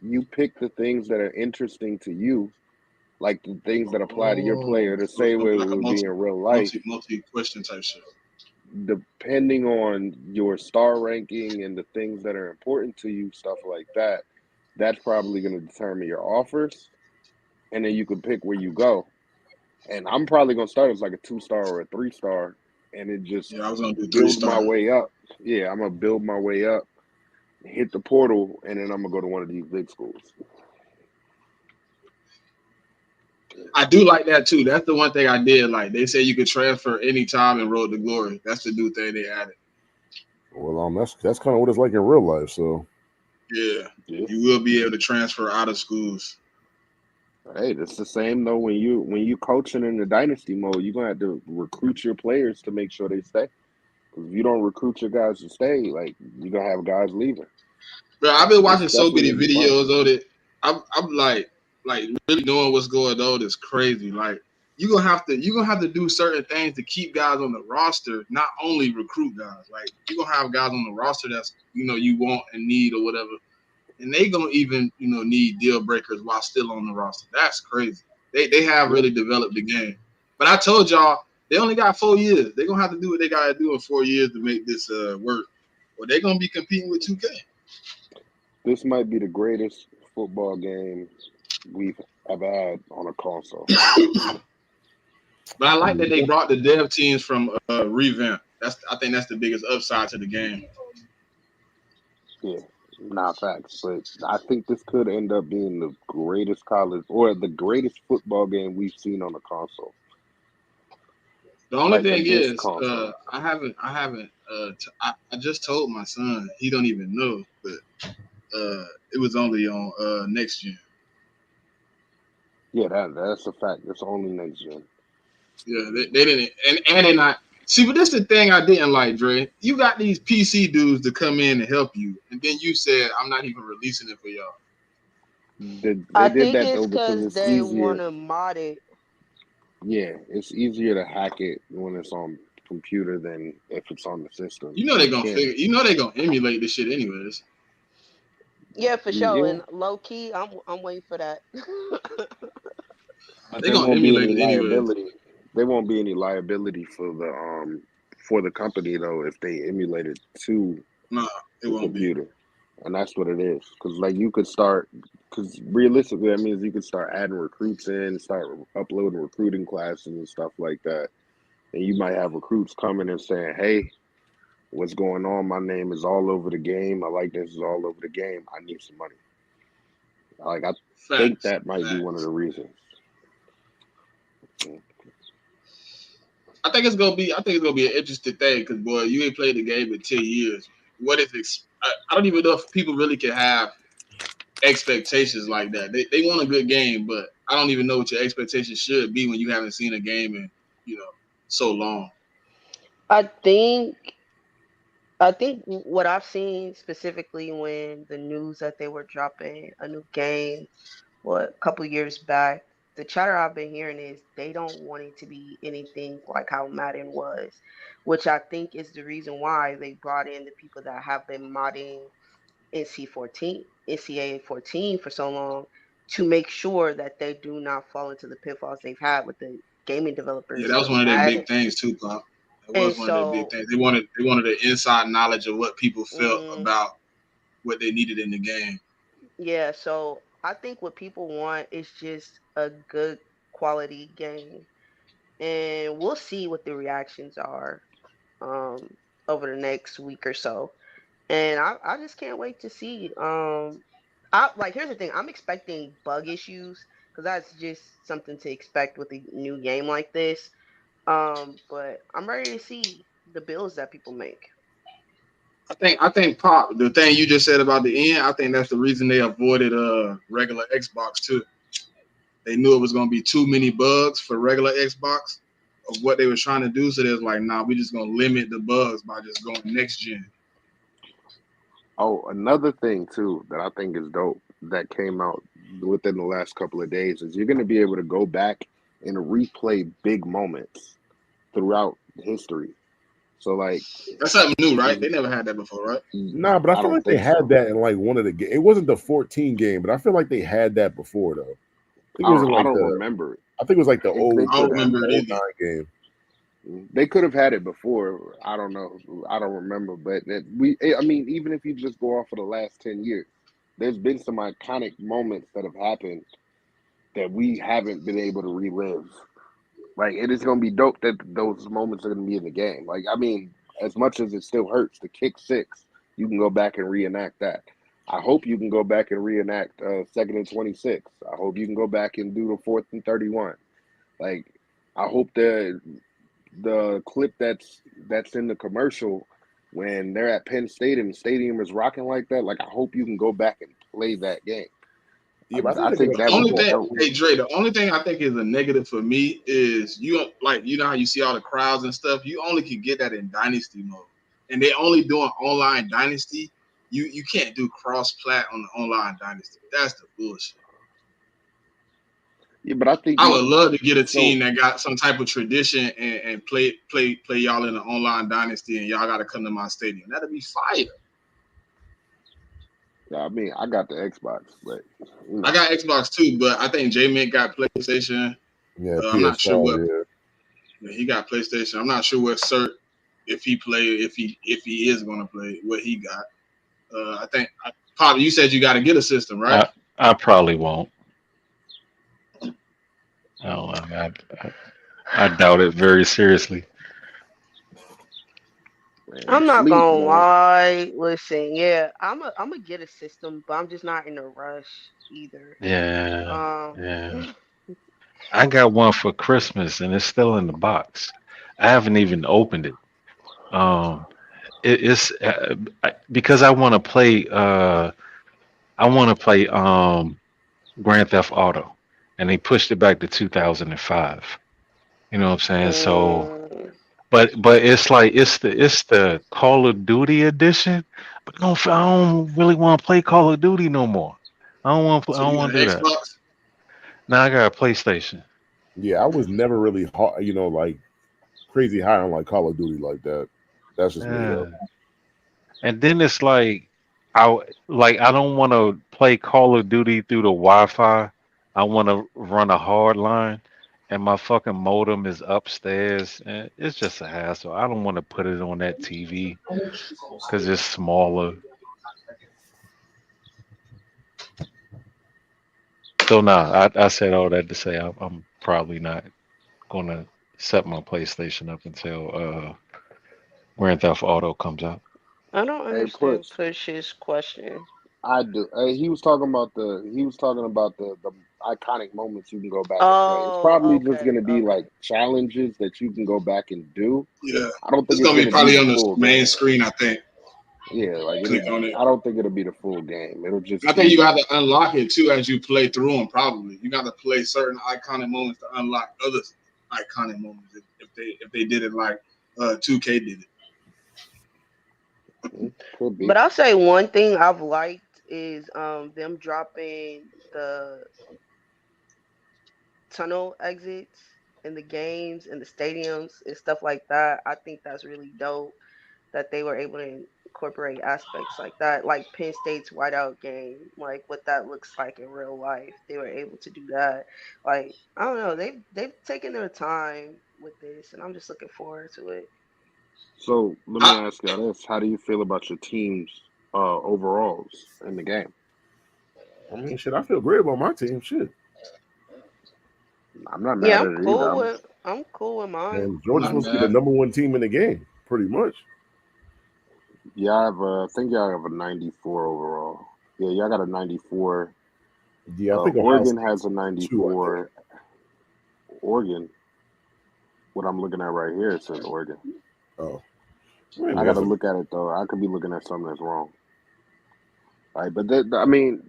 You pick the things that are interesting to you, like the things that apply to your player, the same way it would be in real life. Multi-question type shit. Depending on your star ranking and the things that are important to you, stuff like that, that's probably going to determine your offers. And then you can pick where you go. And I'm probably going to start as like a 2-star or a 3-star. And it just I was gonna do build my way up. Yeah, I'm going to build my way up, hit the portal, and then I'm going to go to one of these big schools. I do like that too. That's the one thing I did like. They said you could transfer anytime in Road to Glory. That's the new thing they added. Well, that's kind of what it's like in real life. So Yeah, you will be able to transfer out of schools. Hey, it's the same though when you coaching in the dynasty mode. You're gonna have to recruit your players to make sure they stay. Because if you don't recruit your guys to stay, like you're gonna have guys leaving. Bro, I've been watching It's so many definitely fun. videos of it. I'm like really knowing what's going on is crazy. Like you're gonna have to do certain things to keep guys on the roster, not only recruit guys. Like you're gonna have guys on the roster that's you want and need or whatever, and they gonna even need deal breakers while still on the roster. That's crazy. They have really developed the game. But I told y'all they only got 4 years. They're gonna have to do what they gotta do in 4 years to make this work. Or they're gonna be competing with 2K. This might be the greatest football game we've ever had on a console. But I like that they brought the dev teams from Revamp. I think that's the biggest upside to the game. Yeah, not facts, but I think this could end up being the greatest college or the greatest football game we've seen on a console. The only thing is, I haven't. I just told my son. He don't even know, but it was only on next gen. Yeah, that's a fact. It's only next gen. Yeah, they didn't, and they not. See, but this is the thing I didn't like, Dre. You got these PC dudes to come in and help you, and then you said, I'm not even releasing it for y'all. They did that though because it's they easier. want to mod it. Yeah, it's easier to hack it when it's on computer than if it's on the system. They're gonna figure. They're gonna emulate this shit anyways. Yeah, for sure. Yeah. And low key, I'm waiting for that. But they're gonna emulate it anyways. There won't be any liability for the company though if they emulate it to the computer. And that's what it is. Because like you could start, because realistically that means you could start adding recruits in, start uploading recruiting classes and stuff like that. And you might have recruits coming and saying, hey, what's going on? My name is all over the game. I like this is all over the game. I need some money. Like I think that might be one of the reasons. I think it's gonna be an interesting thing because boy, you ain't played the game in 10 years. What is I don't even know if people really can have expectations like that. They want a good game, but I don't even know what your expectations should be when you haven't seen a game in so long. I think what I've seen specifically when the news that they were dropping a new game, a couple years back, the chatter I've been hearing is they don't want it to be anything like how Madden was, which I think is the reason why they brought in the people that have been modding NCAA 14 for so long to make sure that they do not fall into the pitfalls they've had with the gaming developers. Yeah, that was one of their big things too, Pop. That was one of their big things. They wanted the inside knowledge of what people felt about what they needed in the game. Yeah, so I think what people want is just a good quality game, and we'll see what the reactions are over the next week or so. And I just can't wait to see. Here's the thing. I'm expecting bug issues because that's just something to expect with a new game like this. But I'm ready to see the builds that people make. I think Pop, the thing you just said about the end, I think that's the reason they avoided regular Xbox too. They knew it was gonna be too many bugs for regular Xbox of what they were trying to do. So they was like, nah, we're just gonna limit the bugs by just going next gen. Oh, another thing too that I think is dope that came out within the last couple of days is you're gonna be able to go back and replay big moments throughout history. So like that's something new, right? They never had that before, right? Nah, but I feel like they had that in like one of the games. It wasn't the 14 game, but I feel like they had that before though. I don't remember it. I think it was like the old. I don't remember it either. Game. They could have had it before. I don't know. I don't remember. But even if you just go off of the last 10 years, there's been some iconic moments that have happened that we haven't been able to relive. Like, it is going to be dope that those moments are going to be in the game. Like, I mean, as much as it still hurts to kick six, you can go back and reenact that. I hope you can go back and reenact 2nd and 26. I hope you can go back and do the 4th and 31. Like, I hope the clip that's in the commercial when they're at Penn State and the stadium is rocking like that. Like, I hope you can go back and play that game. Yeah, but I think that only would thing, help. hey Dre, the only thing I think is a negative for me is you know how you see all the crowds and stuff. You only can get that in Dynasty mode, and they only doing online Dynasty. You can't do cross plat on the online Dynasty. That's the bullshit. Yeah, but I think I would love to get a team that got some type of tradition and play y'all in the online Dynasty, and y'all got to come to my stadium. That'd be fire. Yeah, I mean, I got the Xbox, but I got Xbox too, but I think J-Mick got PlayStation. Yeah, I'm not sure what. Yeah. He got PlayStation. I'm not sure what cert if he is going to play what he got. I think probably you said you got to get a system, right? I probably won't. I doubt it very seriously. Man, I'm not gonna lie. Listen, yeah, I'm gonna get a system, but I'm just not in a rush either. Yeah. I got one for Christmas, and it's still in the box. I haven't even opened it. It's because I want to play. Grand Theft Auto, and they pushed it back to 2005. You know what I'm saying? So, but it's like it's the Call of Duty edition. But no, I don't really want to play Call of Duty no more. I don't want to. So I don't want to do that. Now I got a PlayStation. Yeah, I was never really hot, like crazy high on like Call of Duty like that. That's just me though. And then it's like I don't want to play Call of Duty through the Wi-Fi. I want to run a hard line, and my fucking modem is upstairs, and it's just a hassle. I don't want to put it on that TV because it's smaller. So I said all that to say I'm probably not gonna set my PlayStation up until Grand Theft Auto comes out. I don't understand Push's question. I do. He was talking about the iconic moments you can go back and play. It's probably just going to be like challenges that you can go back and do. Yeah, I don't think it's gonna be probably on the main game. screen. I think. Yeah, like click on it. I don't think it'll be the full game. It'll just. I think you have to unlock it too as you play through them. Probably you got to play certain iconic moments to unlock other iconic moments. If they did it like 2K did it. Could be. But I'll say one thing I've liked is them dropping the tunnel exits in the games and the stadiums and stuff like that. I think that's really dope that they were able to incorporate aspects like that, like Penn State's whiteout game, like what that looks like in real life. They were able to do that. Like, I don't know, they've taken their time with this, and I'm just looking forward to it. So let me ask you this: how do you feel about your team's overalls in the game? I mean, shit, I feel great about my team. Shit. I'm not mad at it either. I'm cool with mine. And Georgia's supposed to be the number one team in the game, pretty much. Yeah, I think y'all have a 94 overall. Yeah, y'all got a 94. Yeah, I think Oregon has a 94. Oregon. What I'm looking at right here, it says Oregon. Oh. I got to look at it, though. I could be looking at something that's wrong. All right, but I mean,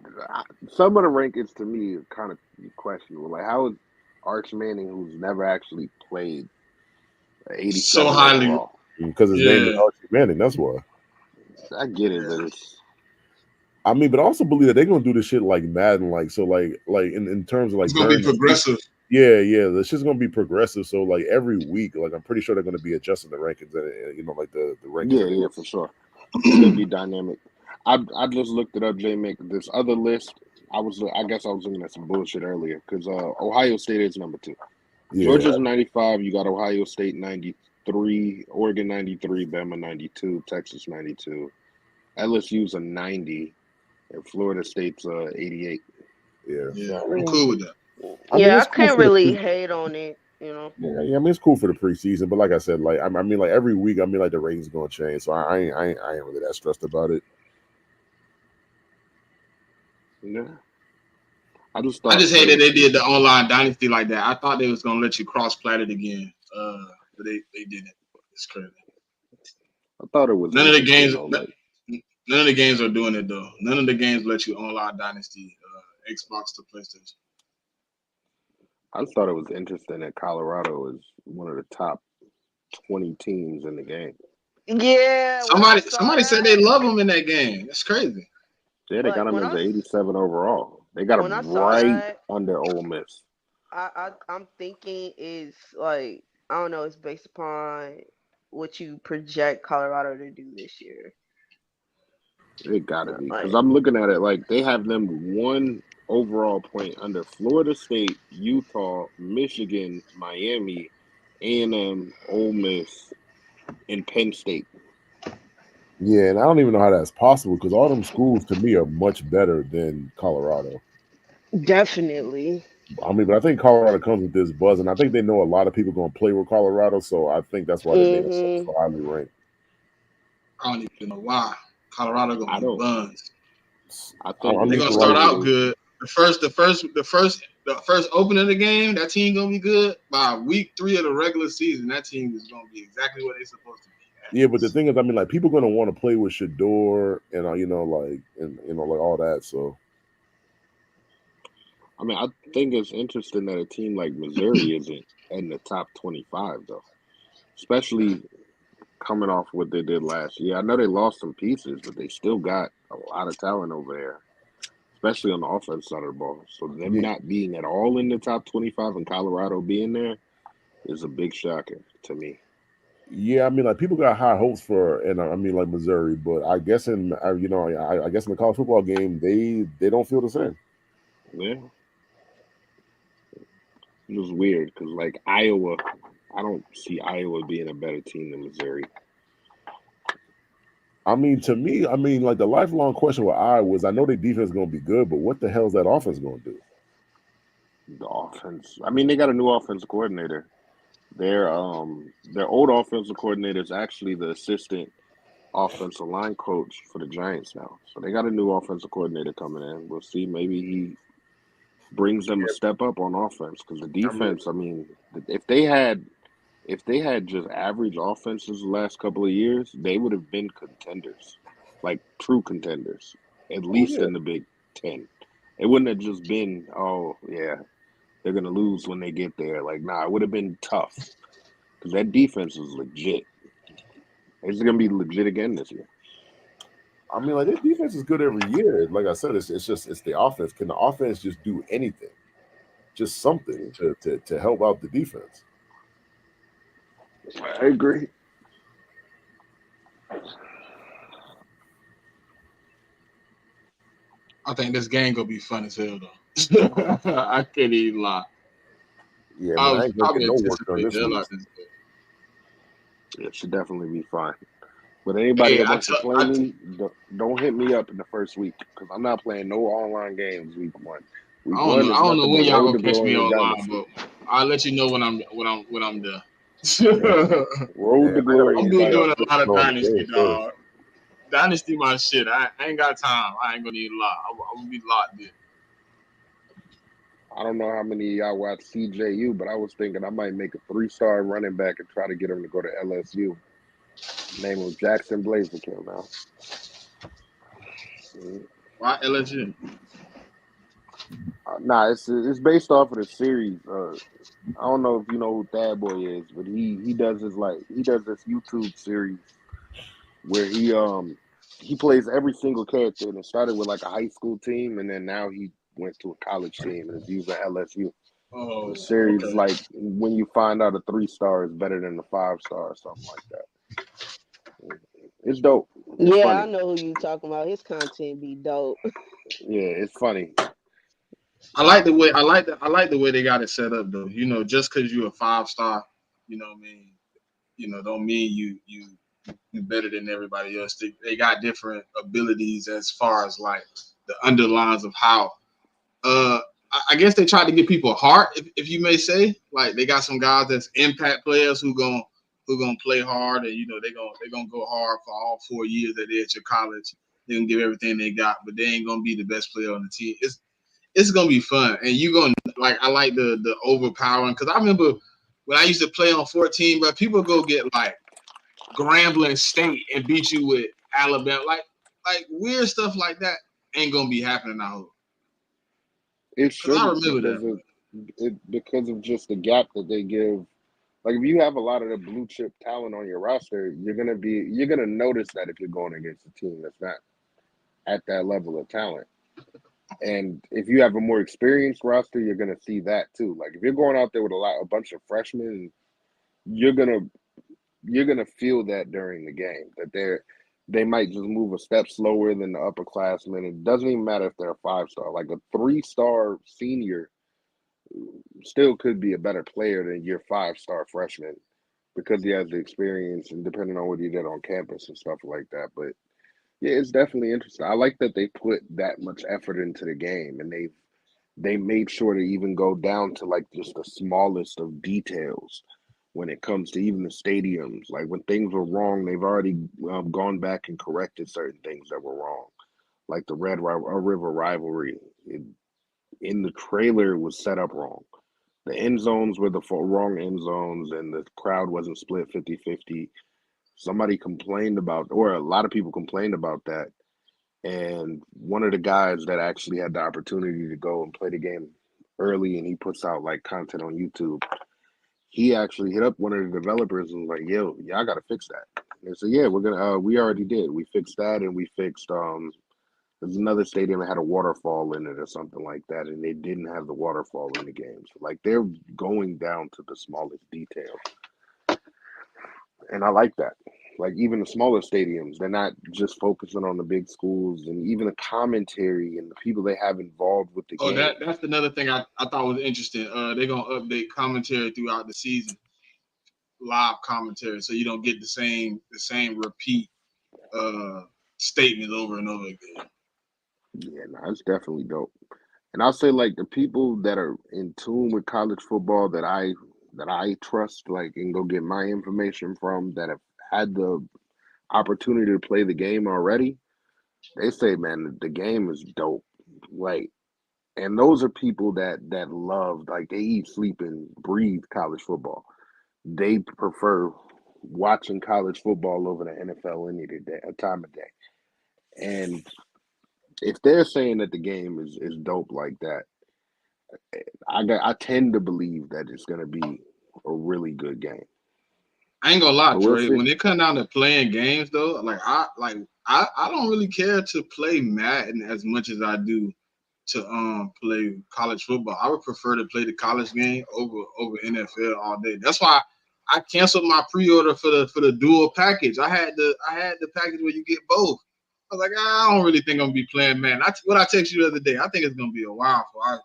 some of the rankings to me are kind of questionable. Like, how is Arch Manning, who's never actually played, 87 so highly overall? Because his name is Arch Manning, that's why. I get it, but I mean, but I also believe that they're gonna do this shit like Madden, like so, like in terms of like it's gonna be progressive. Yeah, the shit's gonna be progressive. So like every week, like I'm pretty sure they're gonna be adjusting the rankings, and like the rankings. Yeah, for sure. It's gonna be dynamic. I just looked it up, J-Mick. This other list, I guess I was looking at some bullshit earlier because Ohio State is number 2. Yeah. Georgia's 95. You got Ohio State 93, Oregon 93, Bama 92, Texas 92, LSU's a 90, and Florida State's 88. Yeah, I'm cool with that. I can't really hate on it, you know. Yeah, I mean it's cool for the preseason, but like I said, like I mean, like every week, I mean, like the ratings gonna change, so I ain't really that stressed about it. Yeah, I just hated they did the online dynasty like that. I thought they was gonna let you cross plat it again, but they didn't. It's crazy. I thought it was none of the games. though, like, None of the games are doing it though. None of the games let you online Dynasty, Xbox to PlayStation. I just thought it was interesting that Colorado is one of the top 20 teams in the game. Yeah. Somebody said they love him in that game. That's crazy. Yeah, they got him as an 87 overall. They got him right under Ole Miss. I'm thinking is like, I don't know, it's based upon what you project Colorado to do this year. It gotta be, because I'm looking at it like they have them 1 overall point under Florida State, Utah, Michigan, Miami, A&M, Ole Miss, and Penn State. Yeah, and I don't even know how that's possible because all them schools to me are much better than Colorado. Definitely. I mean, but I think Colorado comes with this buzz, and I think they know a lot of people going to play with Colorado, so I think that's why they made us so highly ranked. I don't even know why. Colorado gonna be buns. I think they're gonna start out good. The first opening of the game, that team gonna be good. By week 3 of the regular season, that team is gonna be exactly what they're supposed to be. Yeah, but the thing is, I mean, like people gonna want to play with Shador and like all that. So, I mean, I think it's interesting that a team like Missouri isn't in the top 25 though, especially coming off what they did last year. I know they lost some pieces, but they still got a lot of talent over there, especially on the offense side of the ball. So them not being at all in the top 25 and Colorado being there is a big shocker to me. Yeah, I mean, like people got high hopes for, and I mean, like Missouri, but I guess I guess in the college football game, they don't feel the same. Yeah, it was weird because like Iowa, I don't see Iowa being a better team than Missouri. I mean, to me, I mean, like the lifelong question with Iowa is, I know their defense is going to be good, but what the hell is that offense going to do? The offense. I mean, they got a new offensive coordinator. Their old offensive coordinator is actually the assistant offensive line coach for the Giants now. So they got a new offensive coordinator coming in. We'll see. Maybe he brings them a step up on offense because the defense. I mean, if they had just average offenses the last couple of years, they would have been contenders, like true contenders, at least in the Big Ten. It wouldn't have just been, oh yeah, they're gonna lose when they get there. Like, nah, it would have been tough because that defense is legit. It's gonna be legit again this year. I mean, like their defense is good every year. Like I said, it's the offense. Can the offense just do anything? Just something to help out the defense. I agree. I think this game gonna be fun as hell though. I can't even lie. Yeah, man, I ain't gonna get no work done this week. It should definitely be fine. But anybody that wants to play me, don't hit me up in the first week because I'm not playing no online games week 1. I don't know when y'all gonna catch me online, but I'll let you know when I'm done. Road to glory. I'm doing a lot of Dynasty, dog. Dynasty, my shit. I ain't got time. I ain't gonna need a lot. I'm gonna be locked in. I don't know how many of y'all watch CJU, but I was thinking I might make a 3-star running back and try to get him to go to LSU. Name was Jackson Blaziken now. Why LSU? Nah, it's based off of the series. I don't know if you know who Thad Boy is, but he does this YouTube series where he plays every single character, and it started with like a high school team, and then now he went to a college team and is using LSU. The series is like when you find out a 3-star is better than a 5-star or something like that. It's dope. It's funny. I know who you talking about. His content be dope. Yeah, it's funny. I like the way they got it set up though. You know, just because you're a 5-star, you know what I mean, don't mean you better than everybody else. They got different abilities as far as like the underlines of how I guess they try to give people heart, if you may say. Like they got some guys that's impact players who gonna play hard, and they're gonna go hard for all 4 years that they're at your college. They're gonna give everything they got, but they ain't gonna be the best player on the team. It's gonna be fun, and you gonna like. I like the overpowering because I remember when I used to play on 14, but people go get like Grambling State and beat you with Alabama. Like weird stuff like that ain't gonna be happening. I hope. It I shouldn't remember because of just the gap that they give. Like if you have a lot of the blue chip talent on your roster, you're gonna notice that if you're going against a team that's not at that level of talent. And if you have a more experienced roster, you're gonna see that too. Like if you're going out there with a bunch of freshmen, you're gonna feel that during the game that they might just move a step slower than the upperclassmen. It doesn't even matter if they're a 5-star. Like a 3-star senior still could be a better player than your 5-star freshman because he has the experience and depending on what he did on campus and stuff like that. But yeah, it's definitely interesting. I like that they put that much effort into the game and they made sure to even go down to like just the smallest of details when it comes to even the stadiums. Like when things were wrong, they've already gone back and corrected certain things that were wrong. Like the River rivalry in the trailer was set up wrong. The end zones were the wrong end zones and the crowd wasn't split 50-50. Somebody complained about, or a lot of people complained about that. And one of the guys that actually had the opportunity to go and play the game early and he puts out like content on YouTube, he actually hit up one of the developers and was like, yo, y'all got to fix that. And they said, yeah, we already did. We fixed that and we fixed, there's another stadium that had a waterfall in it or something like that, and they didn't have the waterfall in the games. Like they're going down to the smallest detail, and I like that. Like even the smaller stadiums, they're not just focusing on the big schools, and even the commentary and the people they have involved with the game. that's another thing I thought was interesting. They're gonna update commentary throughout the season, live commentary, so you don't get the same repeat statements over and over again. Yeah, no, it's definitely dope. And I'll say like the people that are in tune with college football that I trust, like and go get my information from that have had the opportunity to play the game already, they say, man, the game is dope. Like, and those are people that love, like they eat, sleep, and breathe college football. They prefer watching college football over the NFL any day, a time of day. And if they're saying that the game is dope like that, I tend to believe that it's going to be a really good game. I ain't gonna lie, But we'll Trey. see. When it comes down to playing games, though, I don't really care to play Madden as much as I do to play college football. I would prefer to play the college game over NFL all day. That's why I canceled my pre-order for the dual package. I had the package where you get both. I was like, I don't really think I'm gonna be playing Madden. What I text you the other day, I think it's gonna be a while before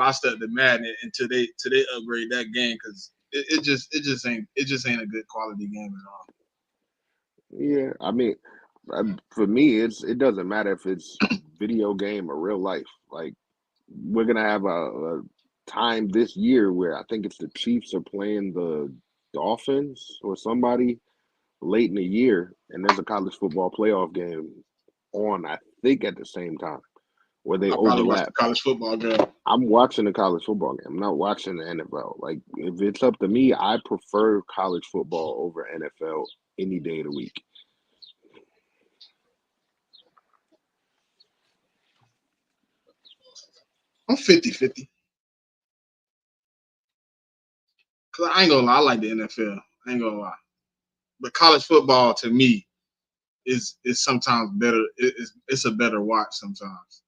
I start to Madden until they upgrade that game because it just ain't a good quality game at all. Yeah, I mean, for me, it doesn't matter if it's video game or real life. Like we're gonna have a time this year where I think it's the Chiefs are playing the Dolphins or somebody late in the year, and there's a college football playoff game on. I think at the same time where they I probably watch the overlap. college football game. I'm watching the college football game. I'm not watching the NFL. Like if it's up to me, I prefer college football over NFL any day of the week. I'm 50-50. Cause I ain't gonna lie, I like the NFL. I ain't gonna lie. But college football to me is sometimes better. It's a better watch sometimes.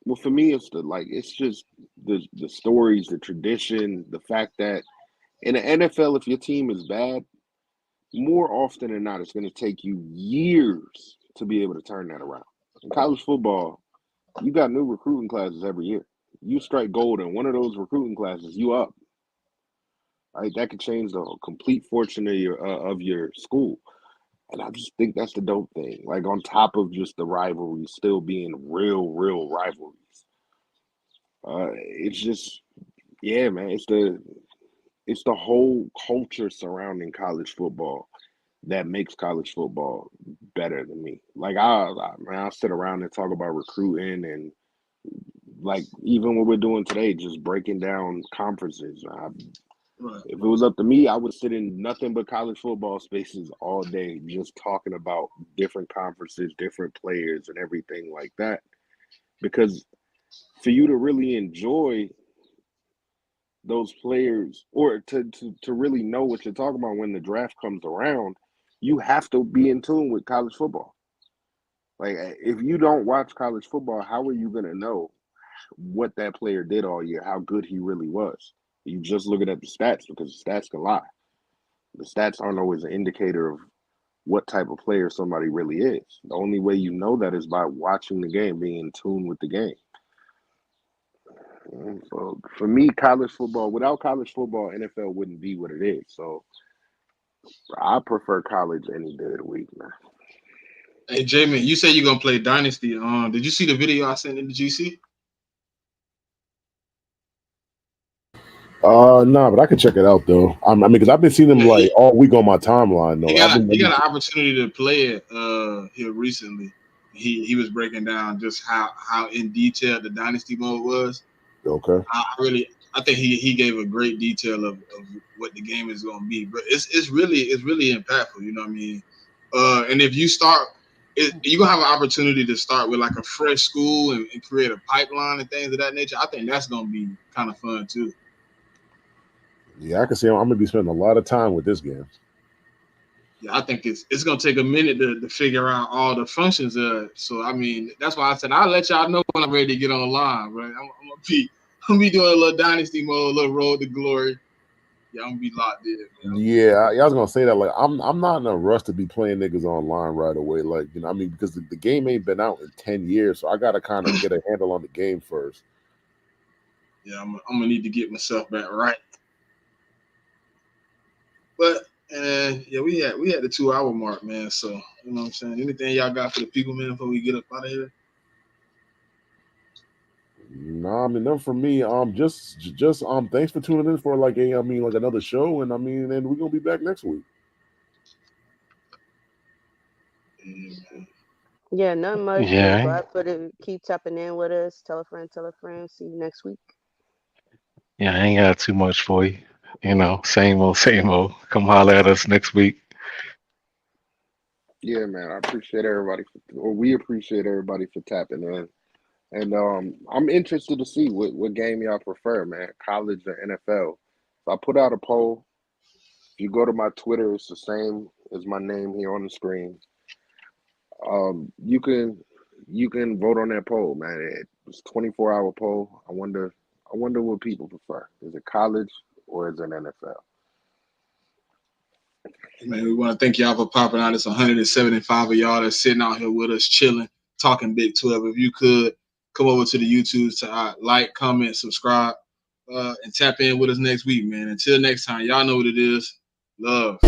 Well, for me, it's just the stories, the tradition, the fact that in the NFL, if your team is bad, more often than not, it's going to take you years to be able to turn that around. In college football, you got new recruiting classes every year. You strike gold in one of those recruiting classes, you up. Right? That could change the complete fortune of your school. And I just think that's the dope thing. Like on top of just the rivalries still being real rivalries. It's just, yeah, man. It's the whole culture surrounding college football that makes college football better than me. Like I'll sit around and talk about recruiting and like even what we're doing today, just breaking down conferences. Right. If it was up to me, I would sit in nothing but college football spaces all day, just talking about different conferences, different players, and everything like that. Because for you to really enjoy those players, or to really know what you're talking about when the draft comes around, you have to be in tune with college football. Like, if you don't watch college football, how are you going to know what that player did all year, how good he really was? You just looking at the stats, because the stats can lie. The stats aren't always an indicator of what type of player somebody really is. The only way you know that is by watching the game, being in tune with the game. So for me, college football, without college football, NFL wouldn't be what it is. So I prefer college any day of the week, man. Hey, Jamie, you said you're going to play Dynasty. Did you see the video I sent in the GC? Nah, but I can check it out though. I mean, because I've been seeing them like all week on my timeline though. He got an opportunity to play it here recently. He was breaking down just how in detail the Dynasty mode was. Okay. I think he gave a great detail of what the game is going to be. But it's really impactful. You know what I mean? And if you start, you're gonna have an opportunity to start with like a fresh school and create a pipeline and things of that nature. I think that's gonna be kind of fun too. Yeah, I can see I'm gonna be spending a lot of time with this game. Yeah, I think it's gonna take a minute to figure out all the functions of it. So I mean, that's why I said I'll let y'all know when I'm ready to get online, right? I'm gonna be doing a little Dynasty mode, a little Road to Glory. Yeah, I'm gonna be locked in. Man. Yeah, I was gonna say that. Like, I'm not in a rush to be playing niggas online right away. Like, you know, I mean, because the game ain't been out in 10 years, so I gotta kind of get a handle on the game first. Yeah, I'm gonna need to get myself back right. But yeah, we had the 2-hour mark, man. So you know what I'm saying. Anything y'all got for the people, man, before we get up out of here? Nah, I mean, nothing for me. Just thanks for tuning in for like another show, and and we're gonna be back next week. Yeah, nothing much. Yeah. Glad for the keep tapping in with us. Tell a friend. See you next week. Yeah, I ain't got too much for you. You know, same old. Come holler at us next week. Yeah, man, I appreciate everybody, we appreciate everybody for tapping in. And I'm interested to see what game y'all prefer, man, college or NFL. So I put out a poll. If you go to my Twitter, it's the same as my name here on the screen. You can vote on that poll, man. It's a 24-hour poll. I wonder what people prefer. Is it college or is it NFL? Man, we want to thank y'all for popping out. It's 175 of y'all that's sitting out here with us, chilling, talking Big 12. If you could come over to the YouTube to like, comment, subscribe, and tap in with us next week, man. Until next time, y'all know what it is. Love.